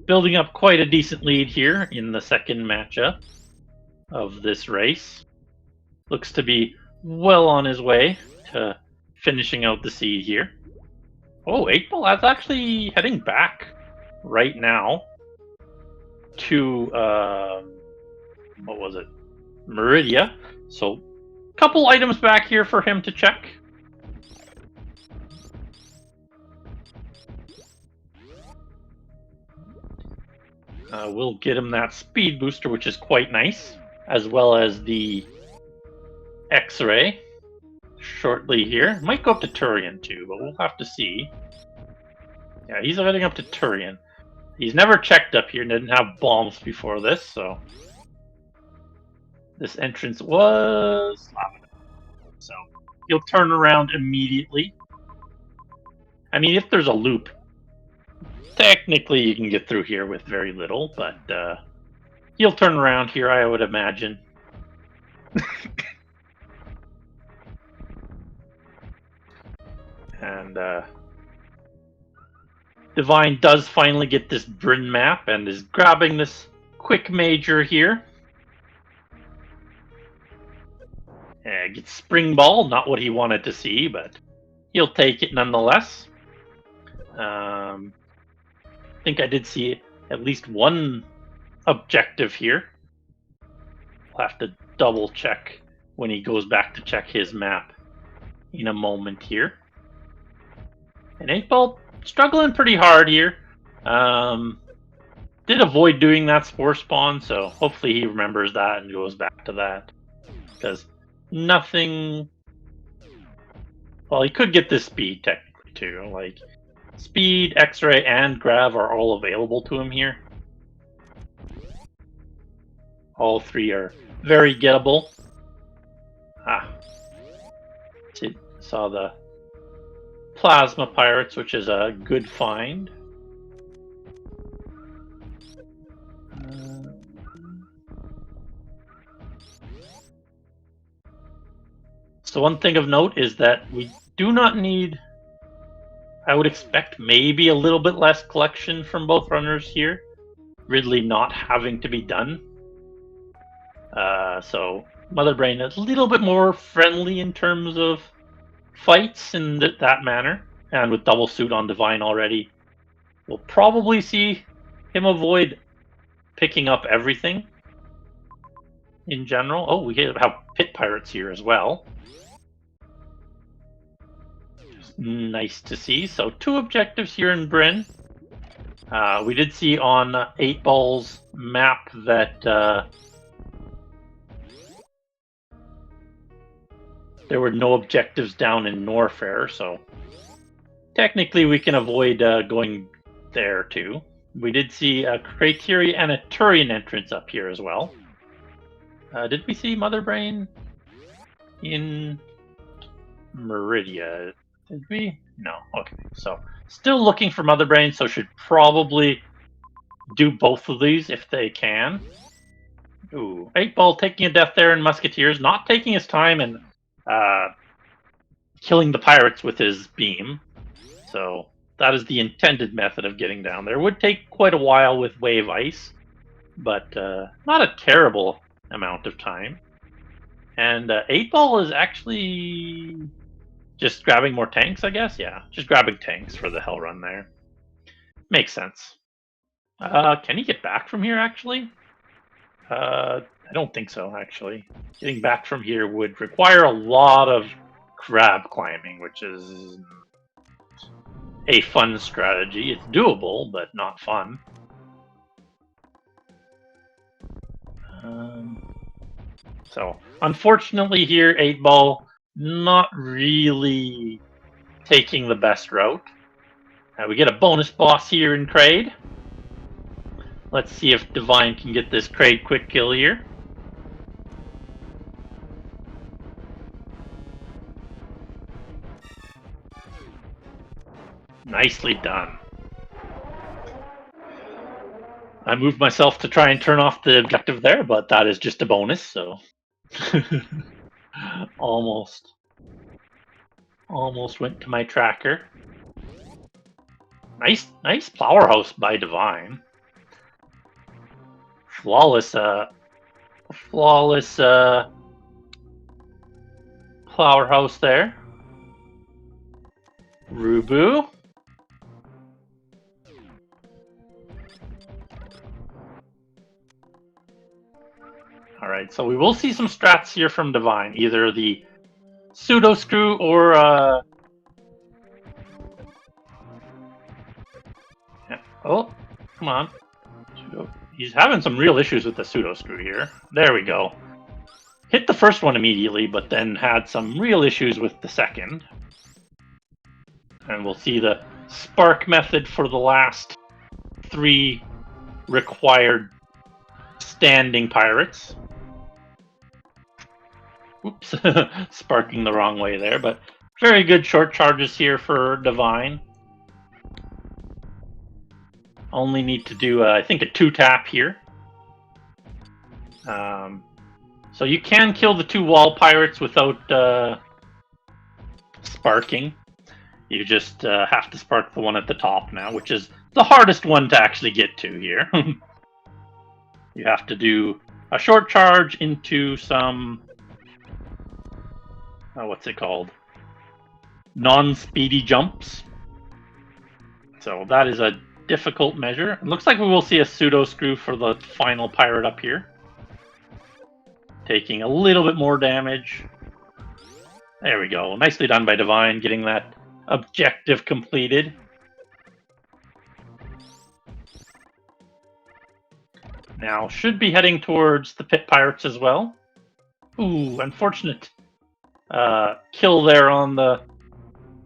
building up quite a decent lead here in the second matchup of this race. Looks to be well on his way to finishing out the seed here. Oh, 8-Ball is actually heading back right now to what was it? Meridia. So a couple items back here for him to check. We'll get him that speed booster, which is quite nice, as well as the X-ray shortly here. Might go up to Turian too, but we'll have to see. Yeah, he's heading up to Turian. He's never checked up here, didn't have bombs before this, so this entrance was lava. So he'll turn around immediately. I mean, if there's a loop, technically you can get through here with very little, but he'll turn around here, I would imagine. And Divine does finally get this Bryn map and is grabbing this quick major here. Gets Spring Ball, not what he wanted to see, but he'll take it nonetheless. I think I did see at least one objective here. I'll have to double check when he goes back to check his map in a moment here. And 8-Ball struggling pretty hard here. Did avoid doing that Spore Spawn, so hopefully he remembers that and goes back to that. Because nothing... Well, he could get this speed technically too. Like, speed, X-ray, and grav are all available to him here. All three are very gettable. Saw the plasma pirates, which is a good find. So one thing of note is that we do not need, I would expect maybe a little bit less collection from both runners here. Ridley not having to be done. So Mother Brain is a little bit more friendly in terms of fights in that manner. And with double suit on Divine already, we'll probably see him avoid picking up everything in general. Oh, we have pit pirates here as well. Just nice to see. So 2 objectives here in Bryn. We did see on 8Ball's map that there were no objectives down in Norfair, so technically we can avoid going there too. We did see a Criteria and a Turian entrance up here as well. Did we see Mother Brain in Meridia? Did we? No. Okay, so still looking for Mother Brain, so should probably do both of these if they can. Ooh, 8Ball taking a death there in Musketeers, not taking his time and killing the pirates with his beam. So that is the intended method of getting down there. It would take quite a while with Wave Ice, but not a terrible amount of time. And 8Ball is actually just grabbing more tanks, I guess? Yeah, just grabbing tanks for the Hell Run there. Makes sense. Can he get back from here, actually? I don't think so, actually. Getting back from here would require a lot of crab climbing, which is a fun strategy. It's doable, but not fun. So, unfortunately here, 8Ball not really taking the best route. We get a bonus boss here in Kraid. Let's see if Divine can get this Kraid quick kill here. Nicely done. I moved myself to try and turn off the objective there, but that is just a bonus, so... Almost went to my tracker. Nice powerhouse by Divine. Flawless powerhouse there. Rubu. Alright, so we will see some strats here from Divine. Either the pseudo screw or yeah. Oh, come on. He's having some real issues with the pseudo screw here. There we go. Hit the first one immediately, but then had some real issues with the second. And we'll see the spark method for the last 3 required standing pirates. Oops, sparking the wrong way there, but very good short charges here for Divine. Only need to do, I think, a 2-tap here. So you can kill the 2 wall pirates without sparking. You just have to spark the one at the top now, which is the hardest one to actually get to here. You have to do a short charge into some... what's it called? Non-speedy jumps. So that is a difficult measure. It looks like we will see a pseudo screw for the final pirate up here. Taking a little bit more damage. There we go. Nicely done by Divine, getting that objective completed. Now, should be heading towards the pit pirates as well. Ooh, unfortunate kill there on the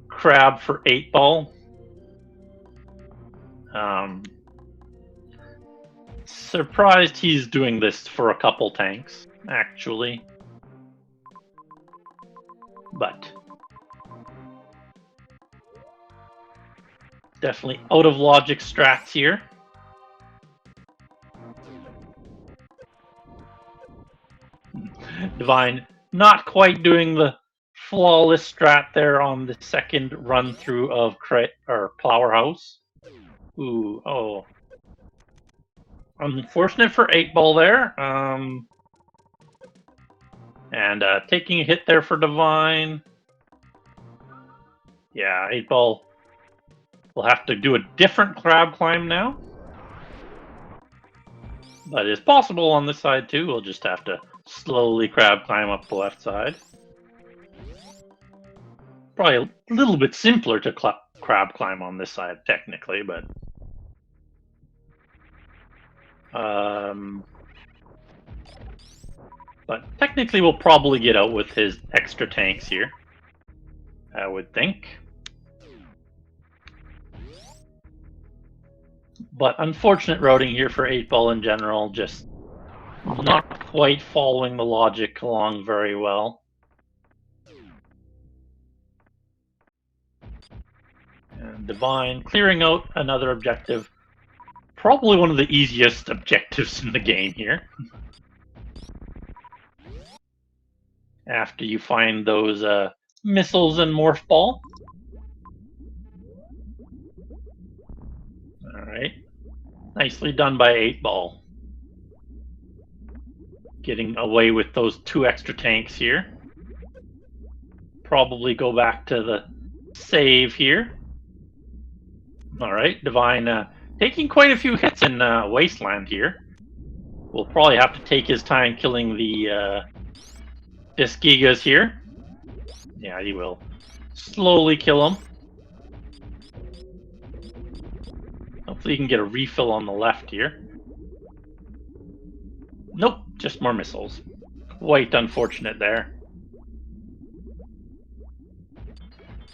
crab for 8Ball. Surprised he's doing this for a couple tanks, actually. But definitely out of logic strats here. Divine not quite doing the flawless strat there on the second run through of Flower House. Ooh, oh. Unfortunate for 8-Ball there. And taking a hit there for Divine. Yeah, 8-Ball will have to do a different crab climb now. But it's possible on this side too. We'll just have to slowly crab climb up the left side. Probably a little bit simpler to crab climb on this side, technically, but... But technically we'll probably get out with his extra tanks here, I would think. But unfortunate routing here for 8-Ball in general, just not quite following the logic along very well. And Divine clearing out another objective. Probably one of the easiest objectives in the game here. After you find those missiles and Morph Ball. Alright. Nicely done by 8-Ball. Getting away with those 2 extra tanks here. Probably go back to the save here. Alright, Divine taking quite a few hits in Wasteland here. We'll probably have to take his time killing the Disc Gigas here. Yeah, he will. Slowly kill him. Hopefully you can get a refill on the left here. Nope, just more missiles. Quite unfortunate there.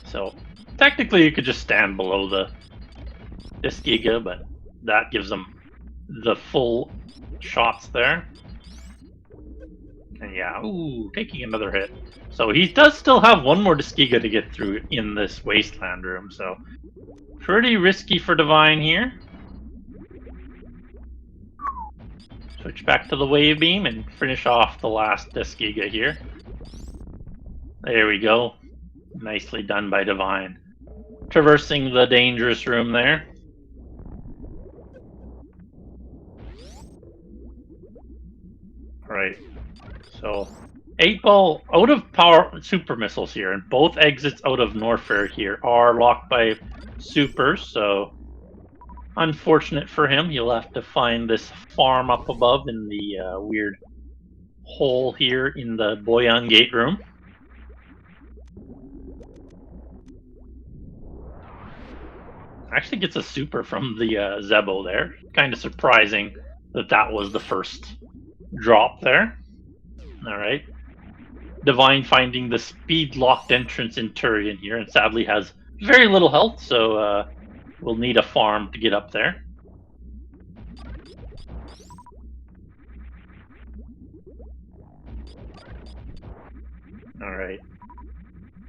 So, technically you could just stand below the Disc Giga, but that gives them the full shots there. And yeah, ooh, taking another hit. So he does still have one more Disc Giga to get through in this Wasteland room, so pretty risky for Divine here. Switch back to the Wave Beam and finish off the last Disc Giga here. There we go. Nicely done by Divine. Traversing the dangerous room there. Alright. So, 8-Ball out of power super missiles here, and both exits out of Norfair here are locked by supers, so unfortunate for him. He'll have to find this farm up above in the weird hole here in the Boyan Gate room. Actually gets a super from the Zebo there. Kind of surprising that that was the first drop there. Alright. Divine finding the speed-locked entrance in Turian here, and sadly has very little health, so we'll need a farm to get up there. Alright.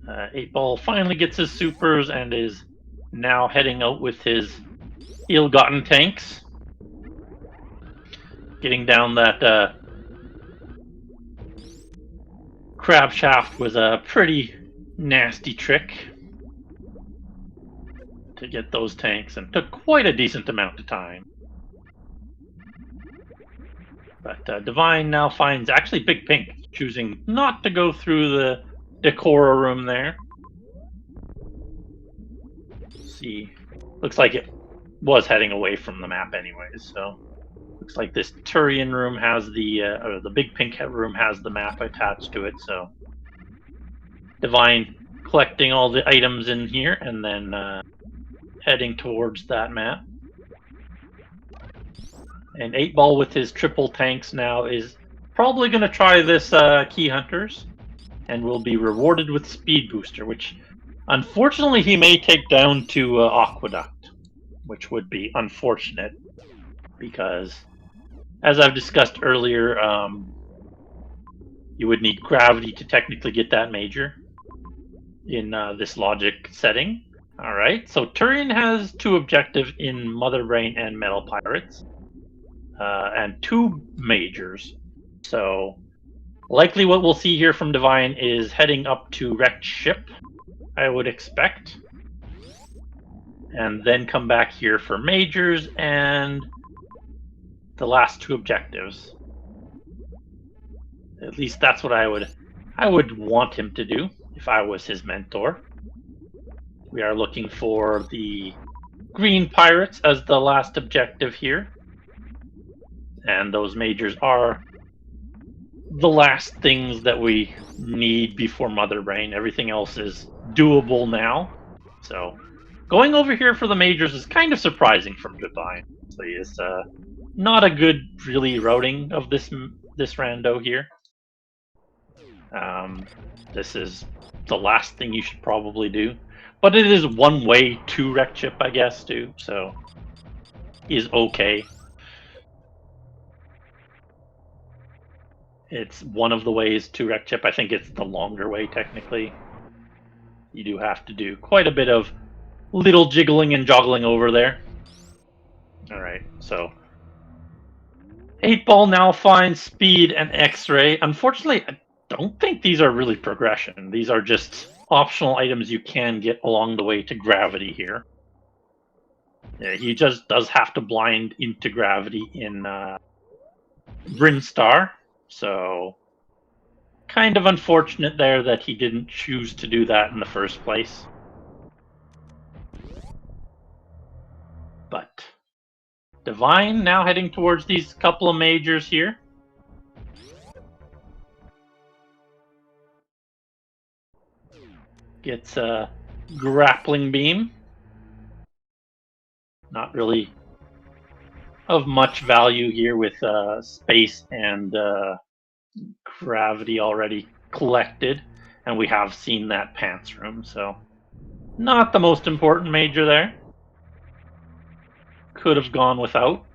8-Ball finally gets his supers and is now heading out with his ill-gotten tanks. Getting down that crab shaft was a pretty nasty trick to get those tanks, and took quite a decent amount of time. But Divine now finds actually Big Pink, choosing not to go through the Decora room there. Let's see, looks like it was heading away from the map anyways, so looks like this Turian room has or the Big Pink room has the map attached to it, so Divine collecting all the items in here and then heading towards that map. And 8-Ball with his triple tanks now is probably going to try this Key Hunters, and will be rewarded with Speed Booster, which unfortunately he may take down to Aqueduct, which would be unfortunate because As I've discussed earlier, you would need gravity to technically get that major in this logic setting. All right, so Turian has two objectives in Mother Brain and Metal Pirates, and two majors. So likely what we'll see here from Divine is heading up to wrecked ship, I would expect, and then come back here for majors and the last two objectives. At least that's what I would want him to do if I was his mentor. We are looking for the green pirates as the last objective here. And those majors are the last things that we need before Mother Brain. Everything else is doable now. So going over here for the majors is kind of surprising from Divine. It's not a good really routing of this rando here. This is the last thing you should probably do. But it is one way to wreck chip, I guess, too. So is okay. It's one of the ways to wreck chip. I think it's the longer way, technically. You do have to do quite a bit of little jiggling and joggling over there. All right, so 8-Ball now finds speed and X-ray. Unfortunately, I don't think these are really progression. These are just optional items you can get along the way to gravity here. Yeah, he just does have to blind into gravity in Brinstar, so kind of unfortunate there that he didn't choose to do that in the first place. But Divine now heading towards these couple of majors here. Gets a grappling beam. Not really of much value here with space and gravity already collected, and we have seen that pants room, so not the most important major there. Could have gone without.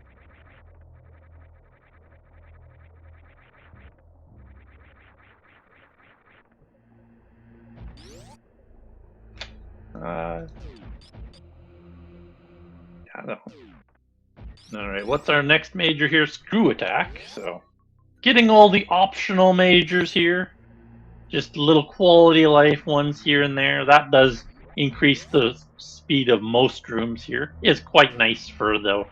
I don't know. All right, what's our next major here? Screw attack. So getting all the optional majors here. Just little quality of life ones here and there. That does increase the speed of most rooms here. It's quite nice for the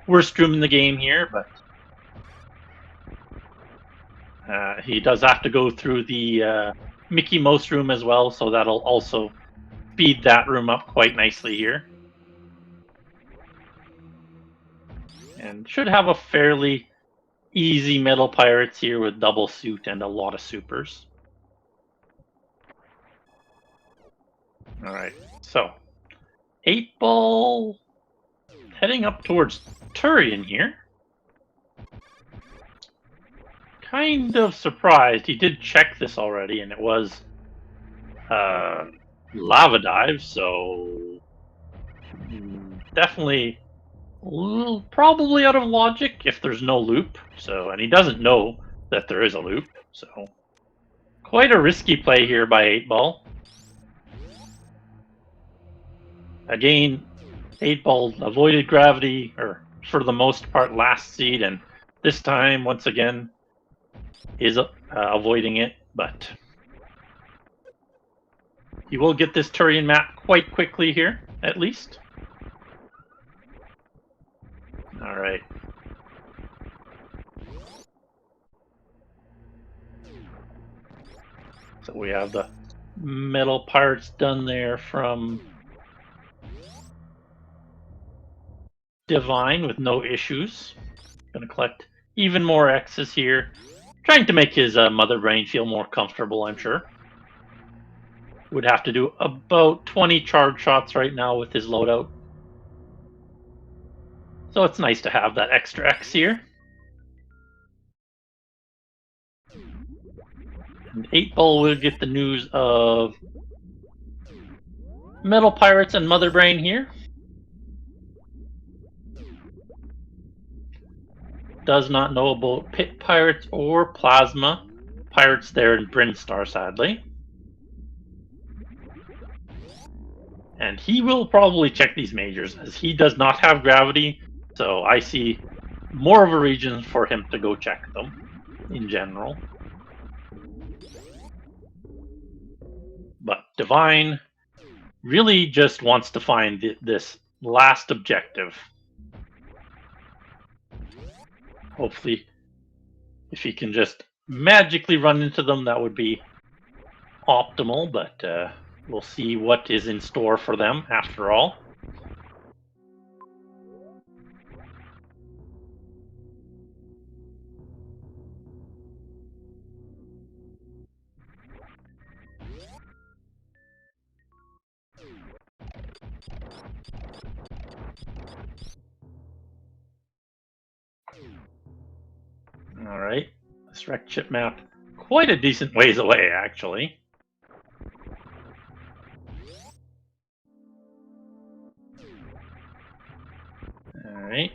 worst room in the game here, but he does have to go through the Mickey Mouse room as well, so that'll also speed that room up quite nicely here. And should have a fairly easy Metal Pirates here with double suit and a lot of supers. Alright, so 8-Ball heading up towards Turian here. Kind of surprised. He did check this already, and it was lava dive, so definitely probably out of logic if there's no loop. So, and he doesn't know that there is a loop, so quite a risky play here by 8-Ball. Again, 8-Ball avoided gravity, or for the most part, last seed, and this time, once again, is avoiding it, but he will get this Turian map quite quickly here, at least. Alright. So we have the metal parts done there from Divine with no issues. Gonna collect even more X's here. Trying to make his Mother Brain feel more comfortable, I'm sure. Would have to do about 20 charge shots right now with his loadout. So it's nice to have that extra X here. And 8-Ball will get the news of Metal Pirates and Mother Brain here. does not know about Pit Pirates or Plasma Pirates there in Brinstar, sadly. And he will probably check these majors, as he does not have gravity, so I see more of a reason for him to go check them, in general. But Divine really just wants to find this last objective. Hopefully, if he can just magically run into them, that would be optimal, but we'll see what is in store for them after all. Alright, this wrecked ship map, quite a decent ways away, actually. Alright.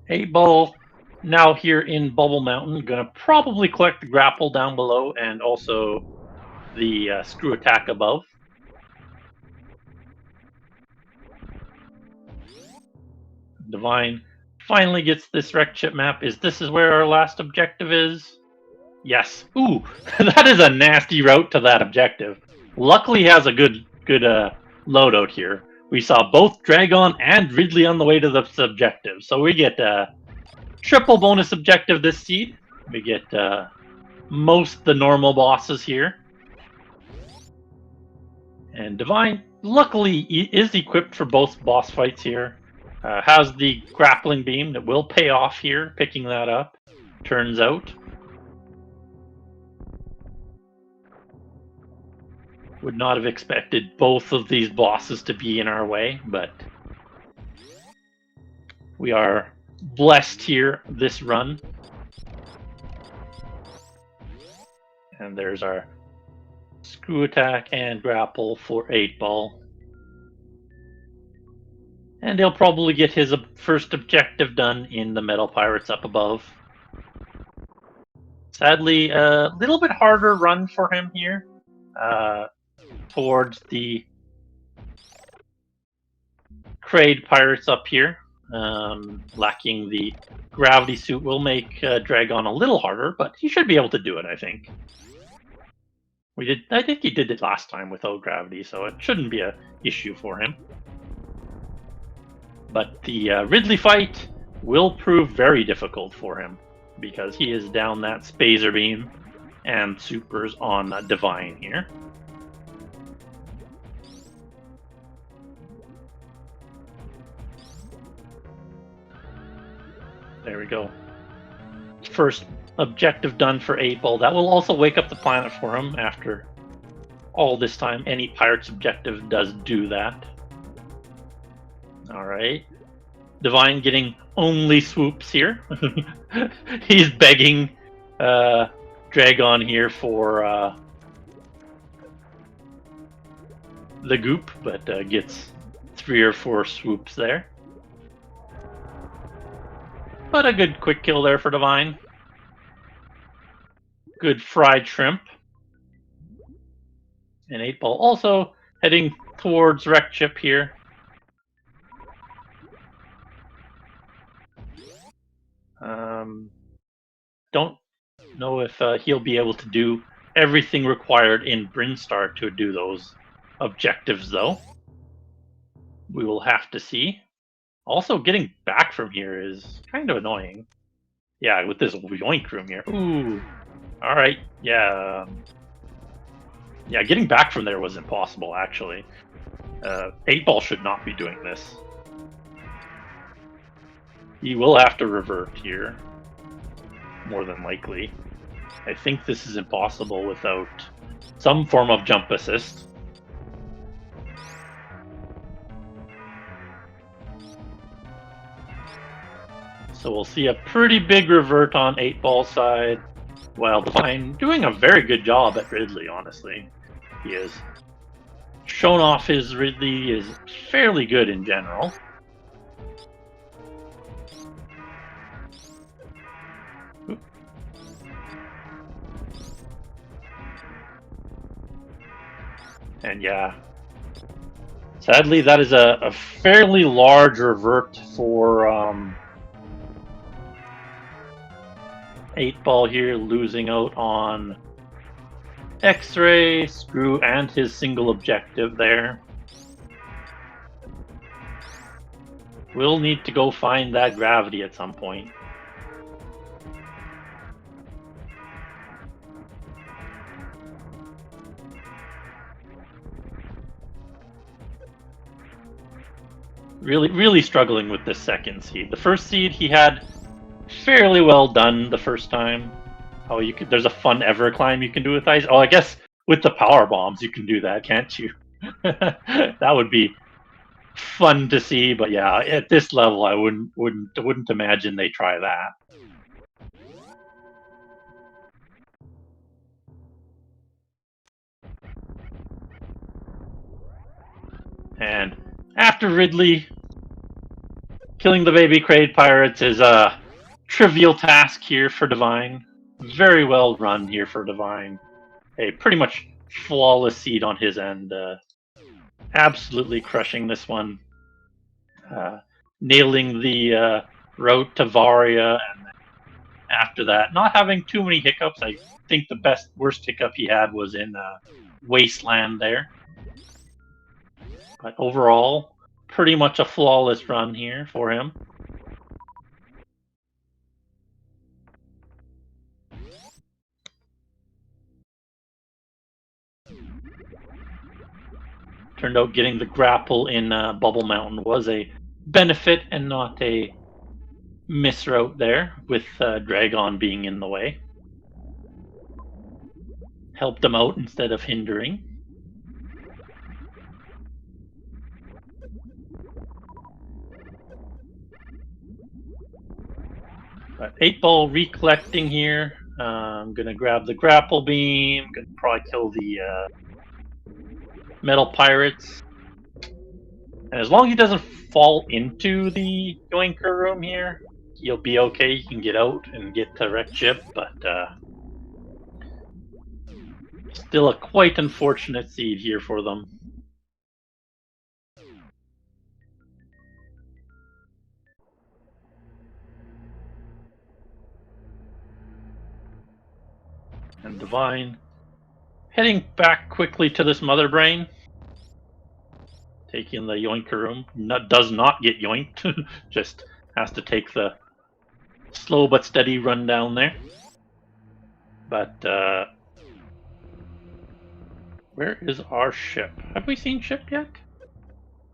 Eight Ball now here in Bubble Mountain, gonna probably collect the grapple down below and also the screw attack above. Divine finally gets this wrecked ship map. This is where our last objective is? Yes. Ooh, that is a nasty route to that objective. Luckily, he has a good loadout here. We saw both Dragon and Ridley on the way to the objective, so we get a triple bonus objective this seed. We get most the normal bosses here. And Divine, luckily, is equipped for both boss fights here. Has the grappling beam that will pay off here, picking that up, turns out. Would not have expected both of these bosses to be in our way, but we are blessed here this run. And there's our screw attack and grapple for 8 Ball. And he'll probably get his first objective done in the Metal Pirates up above. Sadly, a little bit harder run for him here. Towards the Kraid Pirates up here. Lacking the gravity suit will make Dragon a little harder, but he should be able to do it, I think. I think he did it last time without gravity, so it shouldn't be an issue for him. But the Ridley fight will prove very difficult for him, because he is down that Spazer Beam and supers on Divine here. There we go. First objective done for 8 Ball. That will also wake up the planet for him after all this time. Any Pirates objective does do that. Alright. Divine getting only swoops here. He's begging Dragon here for the goop, but gets 3 or 4 swoops there. But a good quick kill there for Divine. Good fried shrimp. And 8 Ball also heading towards wrecked ship here. Don't know if he'll be able to do everything required in Brinstar to do those objectives, though. We will have to see. Also, getting back from here is kind of annoying. Yeah, with this yoink room here. Ooh. Alright, yeah. Yeah, getting back from there was impossible, actually. 8 Ball should not be doing this. He will have to revert here. More than likely. I think this is impossible without some form of jump assist. So we'll see a pretty big revert on 8 Ball's side, while Divine doing a very good job at Ridley, honestly. He is shown off his Ridley is fairly good in general. And yeah, sadly, that is a fairly large revert for 8-Ball here, losing out on X-Ray, Screw, and his single objective there. We'll need to go find that gravity at some point. Really struggling with this second seed. The first seed he had fairly well done the first time. Oh, there's a fun ever climb you can do with ice. Oh, I guess with the power bombs you can do that, can't you? That would be fun to see, but yeah, at this level I wouldn't imagine they try that. And after Ridley, killing the baby Kraid pirates is a trivial task here for Divine. Very well run here for Divine. A pretty much flawless seed on his end. Absolutely crushing this one. Nailing the route to Varia, and after that, not having too many hiccups. I think the worst hiccup he had was in Wasteland there. But overall, pretty much a flawless run here for him. Turned out getting the grapple in Bubble Mountain was a benefit and not a misroute there, with Dragon being in the way. Helped him out instead of hindering. But 8-Ball recollecting here. I'm gonna grab the grapple beam. Gonna probably kill the metal pirates. And as long as he doesn't fall into the Yoinker room here, he'll be okay. He can get out and get to wreck ship, but still a quite unfortunate seed here for them. And Divine heading back quickly to this Mother Brain. Taking the Yoinker room. Does not get yoinked. Just has to take the slow but steady run down there. But where is our ship? Have we seen ship yet?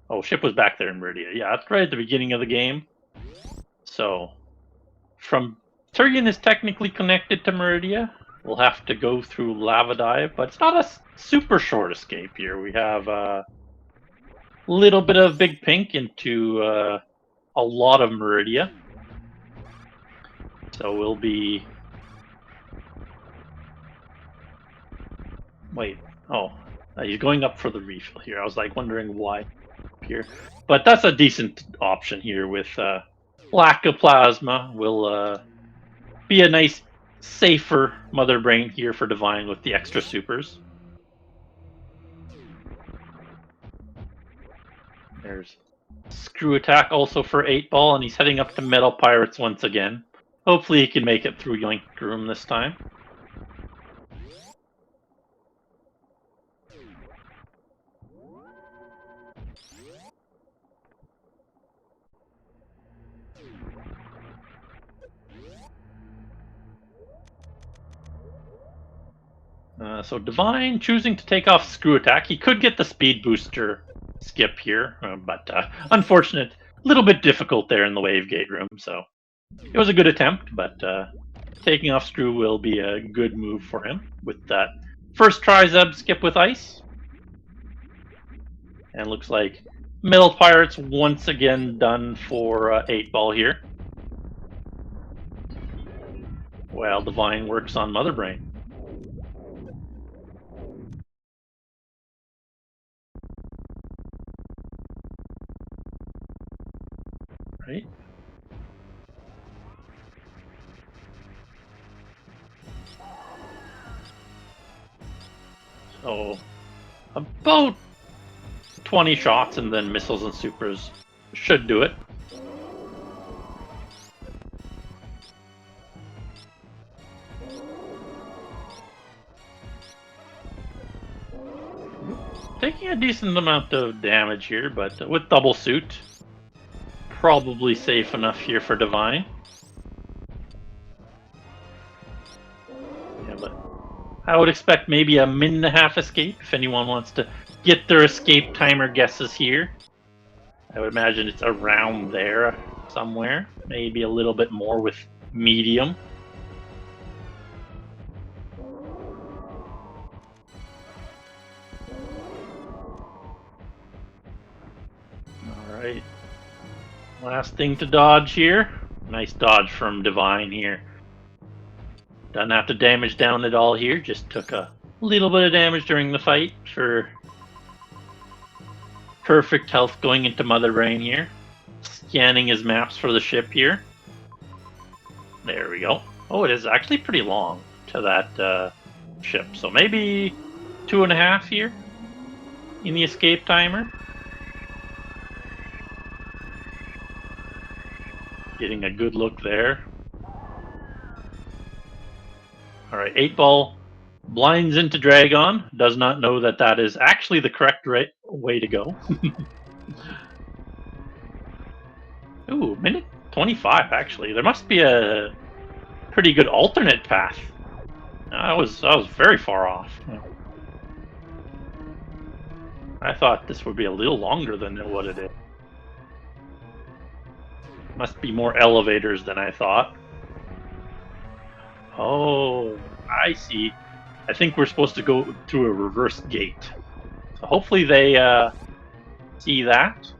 Oh, ship was back there in Meridia. Yeah, that's right at the beginning of the game. So, Turian is technically connected to Meridia. We'll have to go through Lava Dive, but it's not a super short escape here. We have a little bit of Big Pink into a lot of Meridia. So we'll be... Wait, oh, he's going up for the refill here. I was like wondering why here. But that's a decent option here with lack of plasma. Will be a nice, safer Mother Brain here for Divine with the extra supers. There's Screw attack also for 8-Ball, and he's heading up to Metal Pirates once again. Hopefully he can make it through Yoink Room this time. So Divine choosing to take off Screw attack. He could get the speed booster skip here, but unfortunate. A little bit difficult there in the Wave Gate room, so it was a good attempt, but taking off Screw will be a good move for him with that first try Zeb skip with ice. And looks like Metal Pirates once again done for 8-Ball here. While Divine works on Mother Brain. right. So about 20 shots and then missiles and supers should do it. Taking a decent amount of damage here, but with double suit, probably safe enough here for Divine. Yeah, but I would expect maybe a minute and a half escape if anyone wants to get their escape timer guesses here. I would imagine it's around there somewhere, maybe a little bit more with medium. Alright. Last thing to dodge here. Nice dodge from Divine here. Doesn't have to damage down at all here, just took a little bit of damage during the fight for perfect health going into Mother Brain here. Scanning his maps for the ship here. There we go. Oh, it is actually pretty long to that ship, so maybe 2.5 here in the escape timer. Getting a good look there. Alright, 8-ball blinds into Dragon. Does not know that that is actually the correct way to go. Ooh, minute 25 actually. There must be a pretty good alternate path. I was very far off. I thought this would be a little longer than what it is. Must be more elevators than I thought. Oh, I see. I think we're supposed to go through a reverse gate. So hopefully they see that.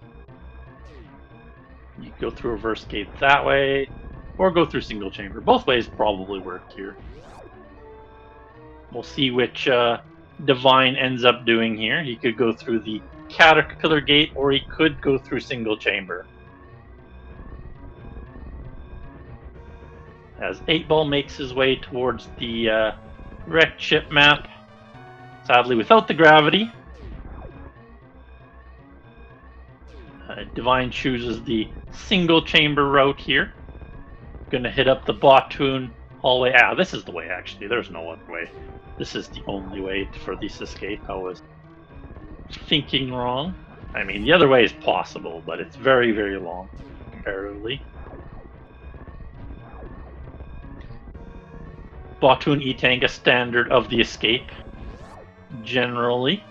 You go through a reverse gate that way, or go through single chamber. Both ways probably work here. We'll see which Divine ends up doing here. He could go through the Caterpillar gate, or he could go through single chamber. As 8-ball makes his way towards the wrecked ship map, sadly without the gravity. Divine chooses the single chamber route here. Gonna hit up the Bottoon hallway. Ah, this is the way actually. There's no other way. This is the only way for this escape. I was thinking wrong. I mean, the other way is possible, but it's very, very long comparatively. Bottoon Etanga standard of the escape, generally.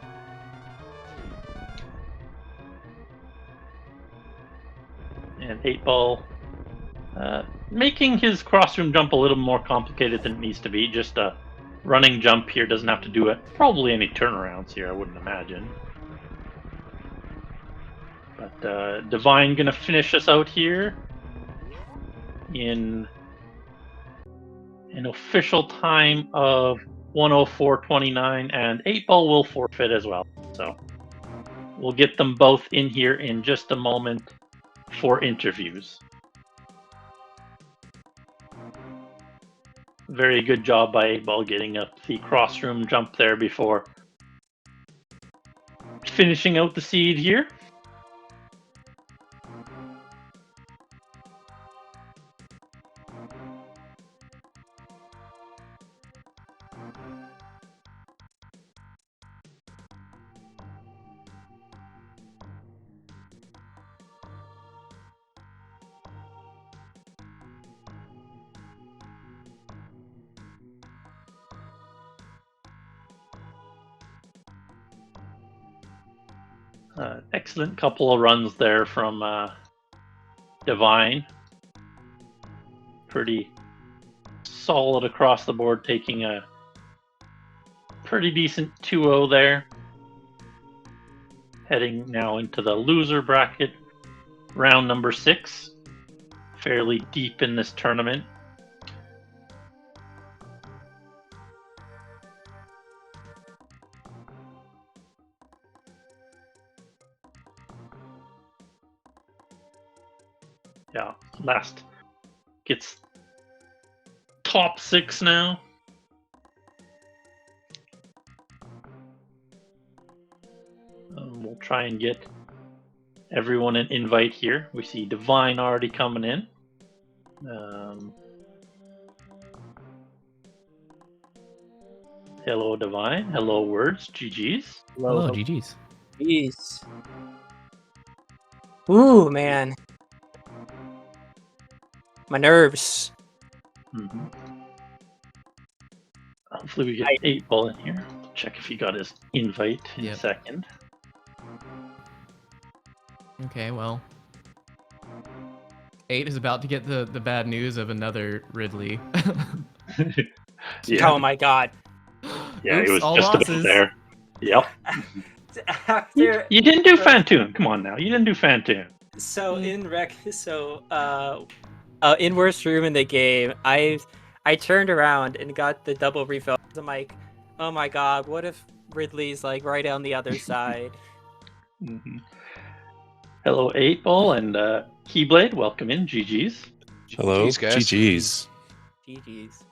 And 8-ball making his crossroom jump a little more complicated than it needs to be. Just a running jump here, doesn't have to do it. Probably any turnarounds here, I wouldn't imagine. But Divine gonna finish us out here in an official time of 1:04:29, and 8-ball will forfeit as well. So we'll get them both in here in just a moment for interviews. Very good job by 8-ball getting up the crossroom jump there before finishing out the seed here. Excellent couple of runs there from Divine. Pretty solid across the board, taking a pretty decent 2-0 there. Heading now into the loser bracket, round number 6. Fairly deep in this tournament. Yeah, last gets top 6 now. We'll try and get everyone an invite here. We see Divine already coming in. Hello, Divine. Hello, Words. GG's. Hello, GG's. Jeez. Ooh, man. My nerves. Mm-hmm. Hopefully we get 8-Ball in here. Check if he got his invite in a second. Okay, well. 8 is about to get the bad news of another Ridley. Yeah. Oh my god. Yeah, Oops, he was all just losses. about there. Yep. After You didn't do Fantoon. Come on now. You didn't do Fantoon. so in worst room in the game, I turned around and got the double refill. I'm like, oh my god, what if Ridley's like right on the other side? Mm-hmm. Hello, 8-Ball and Keyblade. Welcome in. GG's. Hello, GG's, guys. GG's. GG's.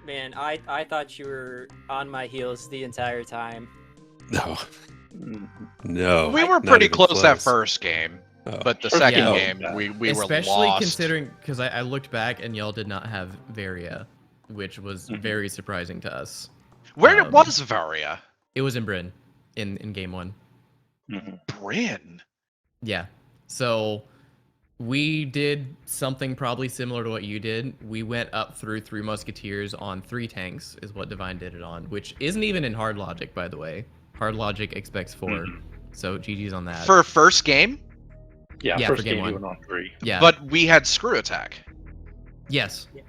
Man, I thought you were on my heels the entire time. No, Mm-hmm. no. We were not pretty even close that first game, Oh. but the First second game, game we were Especially lost. considering, because I looked back and y'all did not have Varia, which was very surprising to us. Where was Varia? It was in Bryn, in game 1. Mm-hmm. Bryn. Yeah. So we did something probably similar to what you did. We went up through 3 Musketeers on 3 tanks, is what Divine did it on, which isn't even in hard logic, by the way. Hard logic expects 4, so GG's on that. For first game? Yeah, Yeah, first for game game you 1. went on 3. Yeah. But we had screw attack. Yes. Yeah.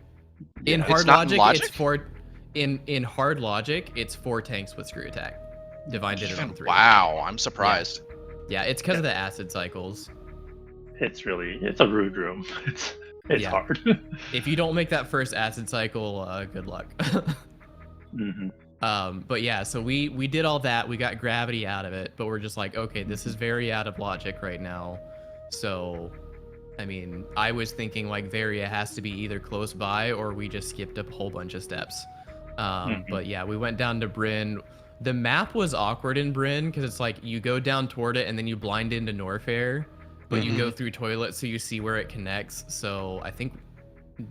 In It's hard not in logic, logic? it's 4. In hard logic, it's 4 tanks with screw attack. Divine did it on 3. Wow, I'm surprised. Yeah, it's because of the acid cycles. It's a rude room. It's Yeah. hard. If you don't make that first acid cycle, good luck. Mm-hmm. But yeah, so we did all that. We got gravity out of it, but we're just like, okay, this is very out of logic right now. So, I mean, I was thinking like Varia has to be either close by or we just skipped a whole bunch of steps. But yeah, we went down to Bryn. The map was awkward in Bryn because it's like you go down toward it and then you blind into Norfair, but you go through toilet so you see where it connects. So I think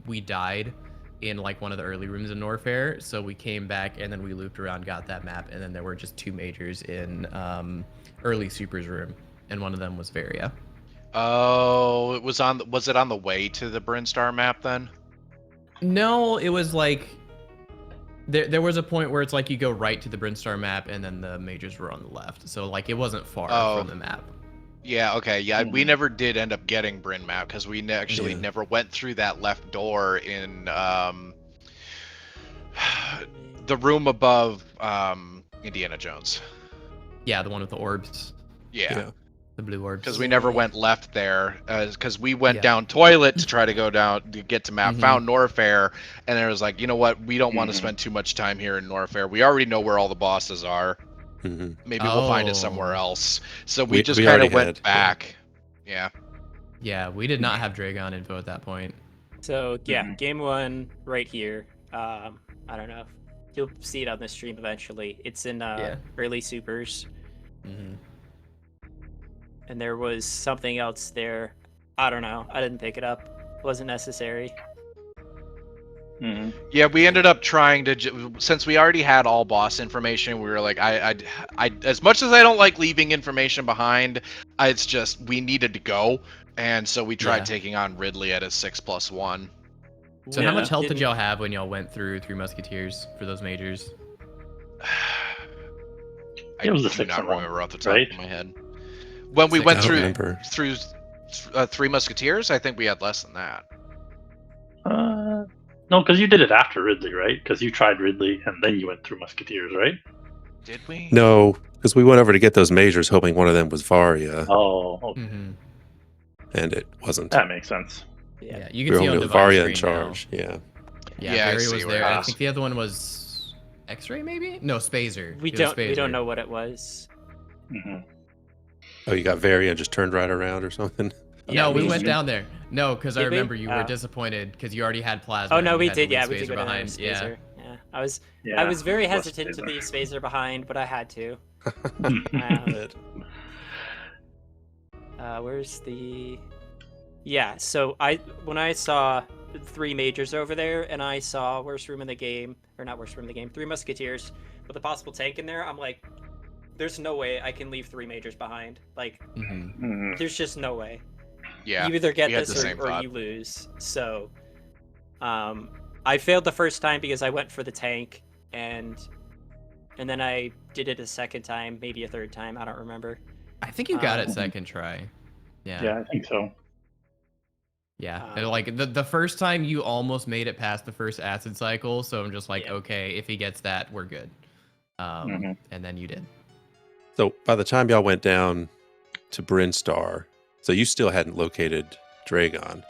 we died in like one of the early rooms in Norfair, so we came back and then we looped around, got that map, and then there were just 2 majors in early Super's room, and one of them was Varia. Oh, was it on the way to the Brinstar map then? No, it was like there was a point where it's like you go right to the Brinstar map and then the majors were on the left, so like it wasn't far from the map. Yeah, okay, yeah, we never did end up getting Bryn map because we actually never went through that left door in the room above Indiana Jones. Yeah, the one with the orbs. Yeah. The blue orbs. Because we never went left there, because we went down toilet to try to go down to get to map, found Norfair, and it was like, you know what, we don't want to spend too much time here in Norfair. We already know where all the bosses are. Maybe we'll find it somewhere else. So we just kind of went back. Yeah. Yeah, we did not have Dragon info at that point. So yeah, game 1 right here. I don't know. You'll see it on the stream eventually. It's in early supers. And there was something else there. I don't know. I didn't pick it up. It wasn't necessary. Yeah, we ended up trying to, since we already had all boss information, we were like, I as much as I don't like leaving information behind, it's just we needed to go, and so we tried taking on Ridley at a 6+1. So how much health did y'all have when y'all went through 3 Musketeers for those majors? I do not remember off the top of my head. When we went through 3 Musketeers, I think we had less than that. No, because you did it after Ridley, right? Because you tried Ridley and then you went through Musketeers, right? Did we? No, because we went over to get those majors hoping one of them was Varia. Oh, okay. And it wasn't. That makes sense. Yeah, you can see on the Varia in charge. Now. Yeah, Varia was there. I think the other one was X-Ray, maybe? No, Spazer. We don't know what it was. Oh, you got Varia and just turned right around or something? No, we we went did. down there. No, because I Did we? remember you were Oh. disappointed because you already had plasma. Oh and no, you we had to did. leave Yeah, we did Spacer go to behind. Spacer. Yeah, Yeah, I was very must hesitant be to there. leave Spacer behind, but I had to. Good. Where's the? Yeah, so when I saw 3 majors over there, and I saw worst room in the game, or not worst room in the game, 3 musketeers with a possible tank in there, I'm like, there's no way I can leave 3 majors behind. Like, Mhm. there's just no way. Yeah. You either get we had this the same or thought. you lose. So, I failed the first time because I went for the tank, and then I did it a second time, maybe a third time. I don't remember. I think you got it second try. Yeah, I think so. Yeah, and like the first time you almost made it past the first acid cycle, so I'm just like, Yeah. okay, if he gets that, we're good. And then you did. So by the time y'all went down to Brinstar, so you still hadn't located Dragon.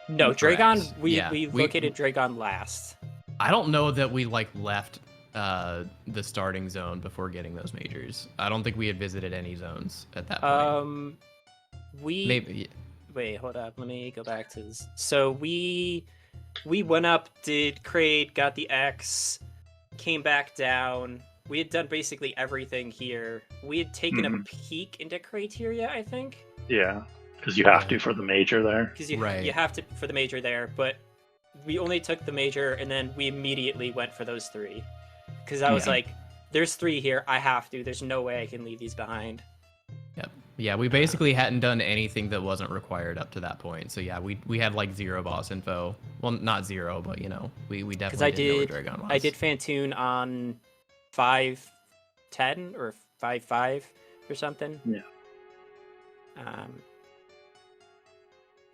No, Correct. Dragon. We Yeah, we- located Dragon last. I don't know that we like left the starting zone before getting those majors. I don't think we had visited any zones at that point. We Maybe. wait. Hold up. Let me go back to this. So we went up, did Kraid, got the X, came back down. We had done basically everything here. We had taken a peek into criteria, I think. Yeah, because you have to for the major there. Because you Right. you have to for the major there, but we only took the major and then we immediately went for those 3. Because I was Yeah. like, there's 3 here. I have to. There's no way I can leave these behind. Yep. Yeah, we basically hadn't done anything that wasn't required up to that point. So yeah, we had like 0 boss info. Well, not 0, but you know, we Because definitely I didn't know where did Dragon was. I did Fantoon on 5.10 or 5.5 or something. Yeah. Um,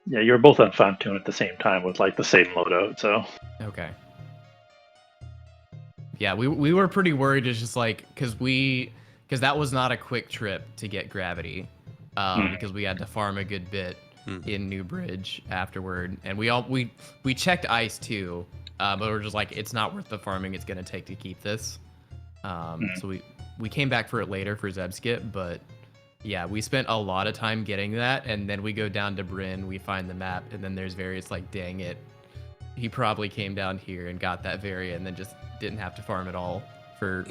Yeah, you were both on Fountain at the same time with like the same loadout, so. Okay. Yeah, we were pretty worried. It's just like because that was not a quick trip to get gravity, because we had to farm a good bit in New Bridge afterward, and we checked ice too, but we're just like it's not worth the farming it's gonna take to keep this. So we came back for it later for Zebskip, but yeah, we spent a lot of time getting that, and then we go down to Bryn, we find the map, and then there's various like, dang it, he probably came down here and got that Varia, and then just didn't have to farm at all for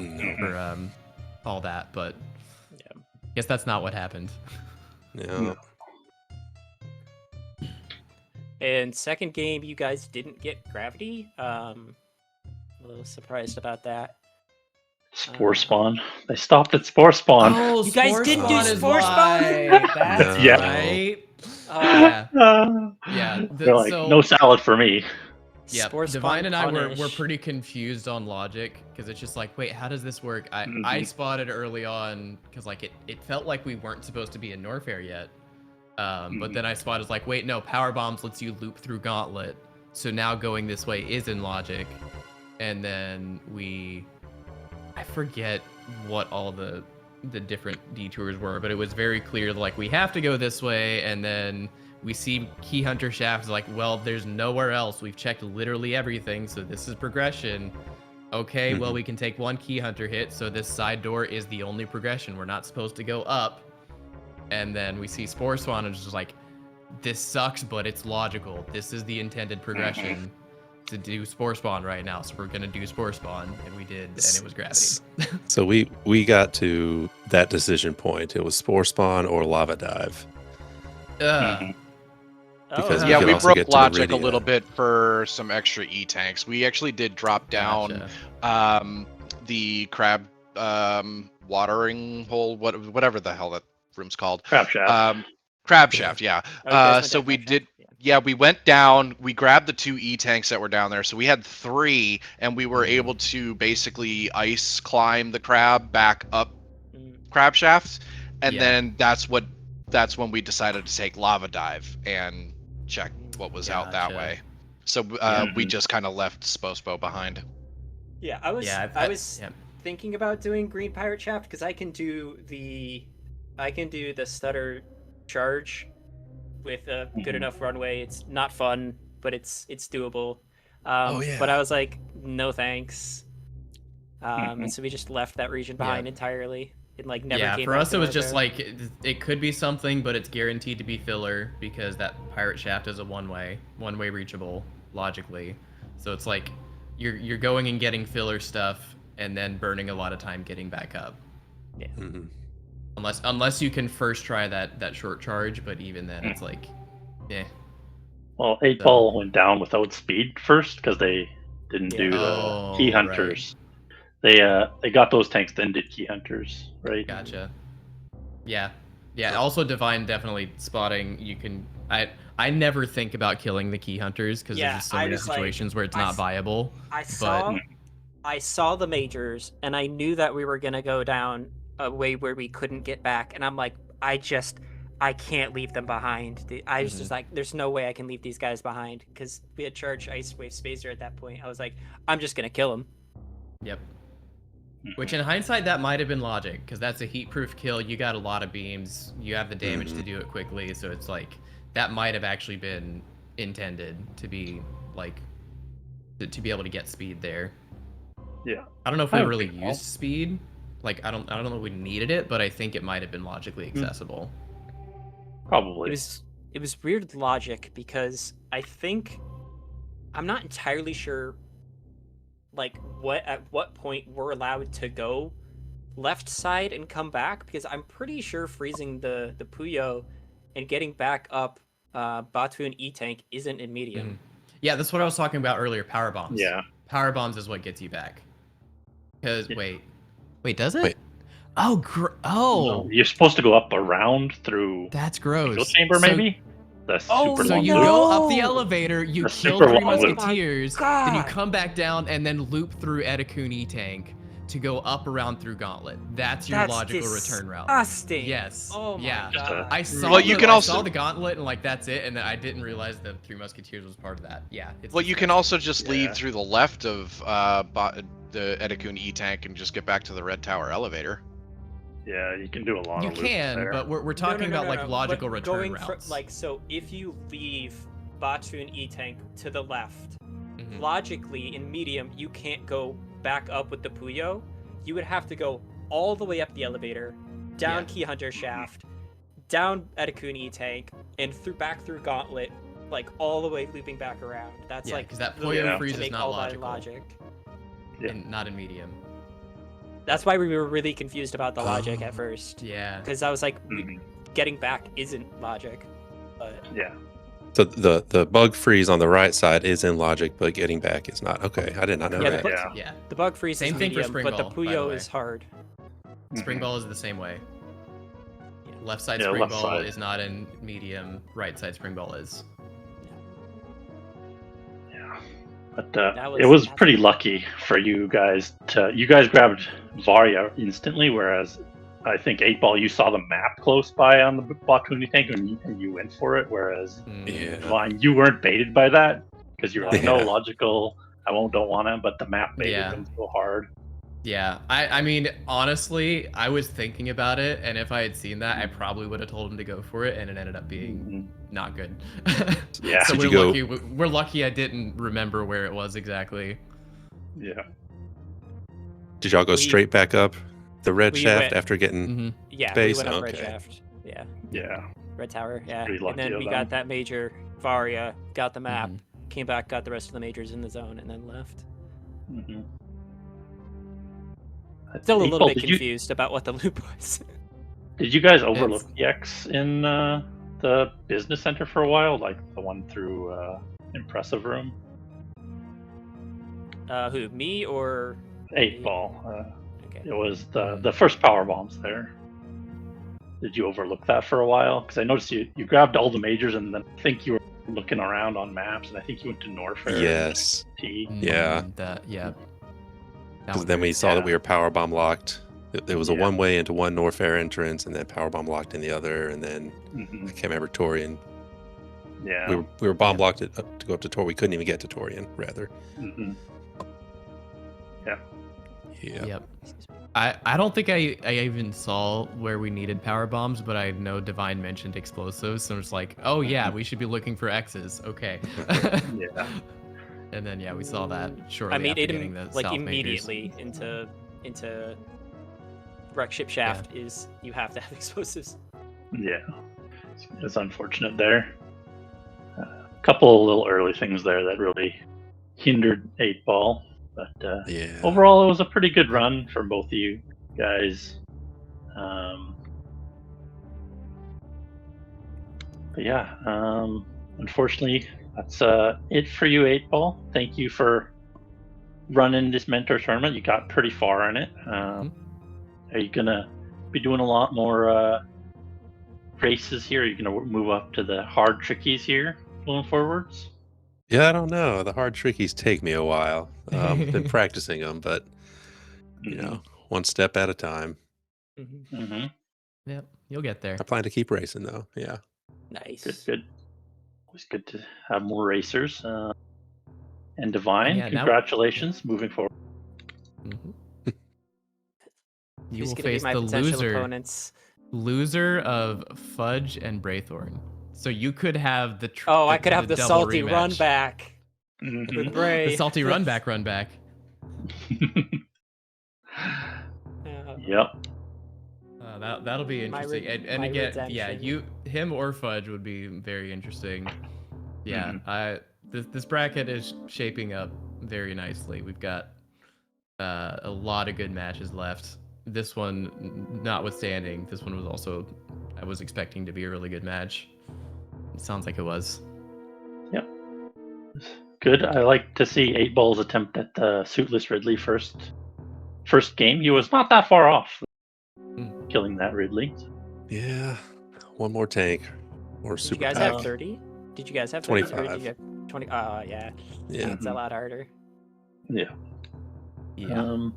all that. But Yeah. guess that's not what happened. Yeah. and second game, you guys didn't get gravity. A little surprised about that. Spore spawn. They stopped at spore spawn. Oh, You guys Spore didn't do Spawn is Spore Spawn? why. That's No. right. Uh, Yeah, yeah. They're like, no salad for me. Yeah, Spore Divine Spawn and I were punish. pretty confused on logic because it's just like, wait, how does this work? I spotted early on because like it felt like we weren't supposed to be in Norfair yet, but then I spotted like, wait, no, power bombs lets you loop through Gauntlet, so now going this way is in logic, and then I forget what all the different detours were, but it was very clear like we have to go this way, and then we see Key Hunter Shaft is like, well, there's nowhere else. We've checked literally everything, so this is progression. Okay, well, we can take 1 Key Hunter hit, so this side door is the only progression. We're not supposed to go up. And then we see Spore Spawn, and it's just like, this sucks, but it's logical. This is the intended progression to do Spore Spawn right now, so we're gonna do Spore Spawn, and we did, and it was gravity. So we got to that decision point. It was Spore Spawn or Lava Dive. Because Oh, you Yeah, could we also broke get to logic a Iridia. little bit for some extra E-tanks. We actually did drop down the crab watering hole, whatever the hell that room's called. Crab shaft. Crab shaft, yeah. Oh, you guys went So down we Crab did. Shaft? Yeah. Yeah, we went down. We grabbed the 2 E-tanks that were down there. So we had 3, and we were able to basically ice climb the crab back up crab shaft, and Yeah. then that's when we decided to take lava dive and check what was out that Gotcha. way. So we just kind of left Spospo behind. Yeah, I was Yeah, I was yeah. thinking about doing Green Pirate Shaft because I can do the stutter charge with a good enough runway. It's not fun, but it's doable. But I was like, no thanks. And so we just left that region behind entirely. It like never Yeah, came for back us to it was Norfair. just like it could be something, but it's guaranteed to be filler because that pirate shaft is a one-way reachable logically. So it's like you're going and getting filler stuff and then burning a lot of time getting back up. Yeah. Mm-hmm. Unless you can first try that short charge, but even then it's like, eh. Well, 8-Ball went down without speed first because they didn't Yeah. do key right. hunters. They got those tanks, then did key hunters, right? Gotcha. Yeah. Also, divine definitely spotting. You can. I never think about killing the key hunters because Yeah, there's just so I many just, like, situations where it's I not s- viable. I But saw the majors, and I knew that we were gonna go down a way where we couldn't get back, and I'm like, I can't leave them behind. I was just like, there's no way I can leave these guys behind because we had charged Ice Wave Spacer at that point. I was like, I'm just gonna kill him. Yep. Which in hindsight that might have been logic because that's a heat-proof kill. You got a lot of beams. You have the damage to do it quickly, so it's like that might have actually been intended to be like to be able to get speed there. Yeah. I don't know if we I don't really think so. used speed. Like I don't know if we needed it, but I think it might have been logically accessible. Probably. It was weird logic because I'm not entirely sure like at what point we're allowed to go left side and come back because I'm pretty sure freezing the Puyo and getting back up Batu and E-Tank isn't in medium. Yeah, that's what I was talking about earlier. Power bombs. Yeah. Power bombs is what gets you back. Because Yeah. wait, does it? Wait. Oh, No, you're supposed to go up around through that's the gross. chamber, maybe. That's Oh, super So long you loop. go up the elevator, you That's kill super 3 long loop. musketeers, Oh my then you God. come back down and then loop through Edakuni tank to go up around through Gauntlet. That's your logical return route. Disgusting. Yes. Oh my yeah. God. I saw Well, you can I also- saw the Gauntlet and like that's it, and then I didn't realize that 3 musketeers was part of that. Yeah. It's Well, you can also just Yeah. leave through the left of the Edakun E-Tank and just get back to the Red Tower elevator. Yeah, you can do a lot You of loops can, there. but we're No, talking about like no. logical But return going routes. so if you leave Batu and E-Tank to the left, Mhm. logically in medium you can't go back up with the Puyo. You would have to go all the way up the elevator, down Yeah. Key Hunter shaft, down Edakun E-Tank, and back through Gauntlet, like all the way looping back around. That's Yeah, like 'cause that the Puyo loop freeze to is make not all that logical. logic. Yeah. And not in medium. That's why we were really confused about the logic at first. Yeah. Because I was like, Mhm. getting back isn't logic. But Yeah. So the bug freeze on the right side is in logic, but getting back is not. Okay, I did not know Yeah, that. the- Yeah. Yeah. the bug freeze Same is thing for medium, Spring but the Ball, by the Puyo way. is hard. Spring ball is the same way. Left side Yeah, spring left ball side. is not in medium. Right side spring ball is. Yeah. But That it was that's- pretty lucky for you guys you guys grabbed Varya instantly, whereas I think 8-Ball, you saw the map close by on the Bakuni tank and you went for it, whereas Yeah. Divine, you weren't baited by that because you were like, no, Yeah. logical, don't want to, but the map baited Yeah. them so hard. Yeah, I mean, honestly, I was thinking about it, and if I had seen that, I probably would have told him to go for it, and it ended up being not good. Yeah. So Did we're you go- lucky. We're lucky I didn't remember where it was exactly. Yeah. Did y'all go We- straight back up the red we shaft went- after getting? Mm-hmm. Yeah, Space, we went up Red okay. Shaft. Yeah, Yeah. Red Tower. Yeah, Pretty and lucky then of we them. got that major Varia, got the map, Mm-hmm. came back, got the rest of the majors in the zone, and then left. Mm-hmm. Still a little bit did confused about what the loop was. Did you guys overlook the X in the business center for a while, like the one through Impressive Room? Who, me or 8-Ball. okay? It was the first power bombs there. Did you overlook that for a while? Because I noticed you grabbed all the majors, and then I think you were looking around on maps, and I think you went to Norfair. Yes. T. Yeah. Yeah. That Because one then we hurts. saw that we were power bomb locked. There was a Yeah. one way into one Norfair entrance, and then power bomb locked in the other, and then Mhm. I can't remember Torian. Yeah. We were bomb locked to go up to Tor. We couldn't even get to Torian, rather. Mhm. Yeah. Yep. I don't think I even saw where we needed power bombs, but I know Divine mentioned explosives, so it's like, oh yeah, we should be looking for X's. Okay. Yeah. And then yeah, we saw that shortly I mean, after it getting the like South majors. immediately into wreck ship shaft is you have to have explosives. Yeah, it's unfortunate there. A couple of little early things there that really hindered 8-Ball, but Yeah. overall it was a pretty good run for both of you guys. But yeah, unfortunately, that's it for you, 8-Ball. Thank you for running this mentor tournament. You got pretty far in it. Are you gonna be doing a lot more races here? Are you gonna move up to the hard trickies here going forwards? Yeah, I don't know. The hard trickies take me a while. Been practicing them, but you know, one step at a time. Mm-hmm. Yep, you'll get there. I plan to keep racing though. Yeah. Nice. Good. Always good to have more racers. And Divine, Yeah, now- congratulations moving forward. You Who's will gonna be face my the potential loser opponents? of Fudge and Braithorn. So you could have the I could have the double salty rematch. run back Mhm. with Bray. The salty run back. Yep. That'll be My interesting. And my again, yeah, redemption. him or Fudge would be very interesting. Yeah, this bracket is shaping up very nicely. We've got a lot of good matches left. This one, notwithstanding, this one was also, I was expecting to be a really good match. It sounds like it was. Yep. Good. I like to see 8-Ball's attempt at suitless Ridley first game. He was not that far off killing that Ridley. Yeah. One more tank or Did you super guys pack. have 30? Did you guys have 30? Or 25. did you have 20? Oh, yeah. Yeah. That's a lot harder. Yeah. Yeah.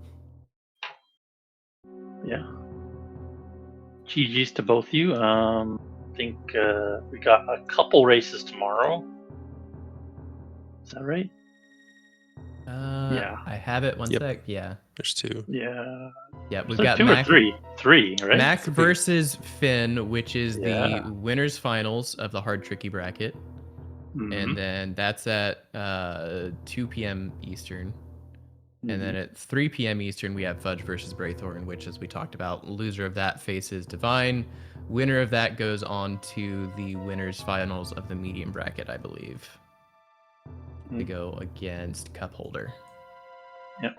Yeah. GG's to both of you. I think we got a couple races tomorrow. Is that right? Yeah. I have it. One Yep. sec. Yeah. There's 2. Yeah. Yeah, we've So got 2 Mac. or 3? 3, right? Mac versus Finn, which is Yeah. the winners finals of the hard tricky bracket. Mhm. And then that's at 2 p.m. Eastern. And then at 3 p.m. Eastern, we have Fudge versus Braithorn, which, as we talked about, loser of that faces Divine. Winner of that goes on to the winners finals of the medium bracket, I believe, to go against Cup Holder. Yep.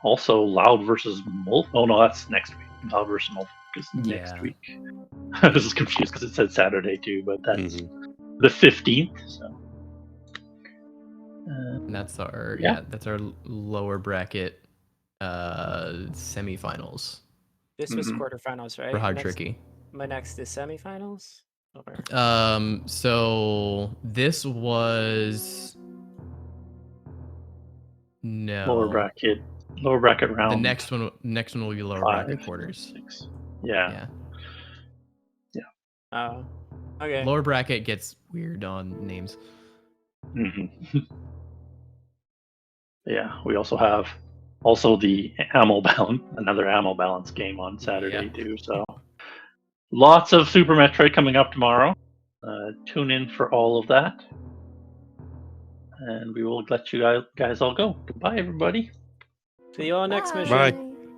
Also, Loud versus Molf. Oh no, that's next week. Loud versus Molf is next week. I was confused because it said Saturday too, but that's the 15th. So. And that's our that's our lower bracket semifinals. This was quarterfinals, right? For hard tricky. My next is semifinals. So this was lower bracket round. The next one will be lower 5, bracket quarters. 6. Yeah. Oh, okay. Lower bracket gets weird on names. Yeah, we also have the another ammo balance game on Saturday too. So lots of Super Metroid coming up tomorrow. Tune in for all of that, and we will let you guys all go. Goodbye, everybody. See you all next mission. Bye.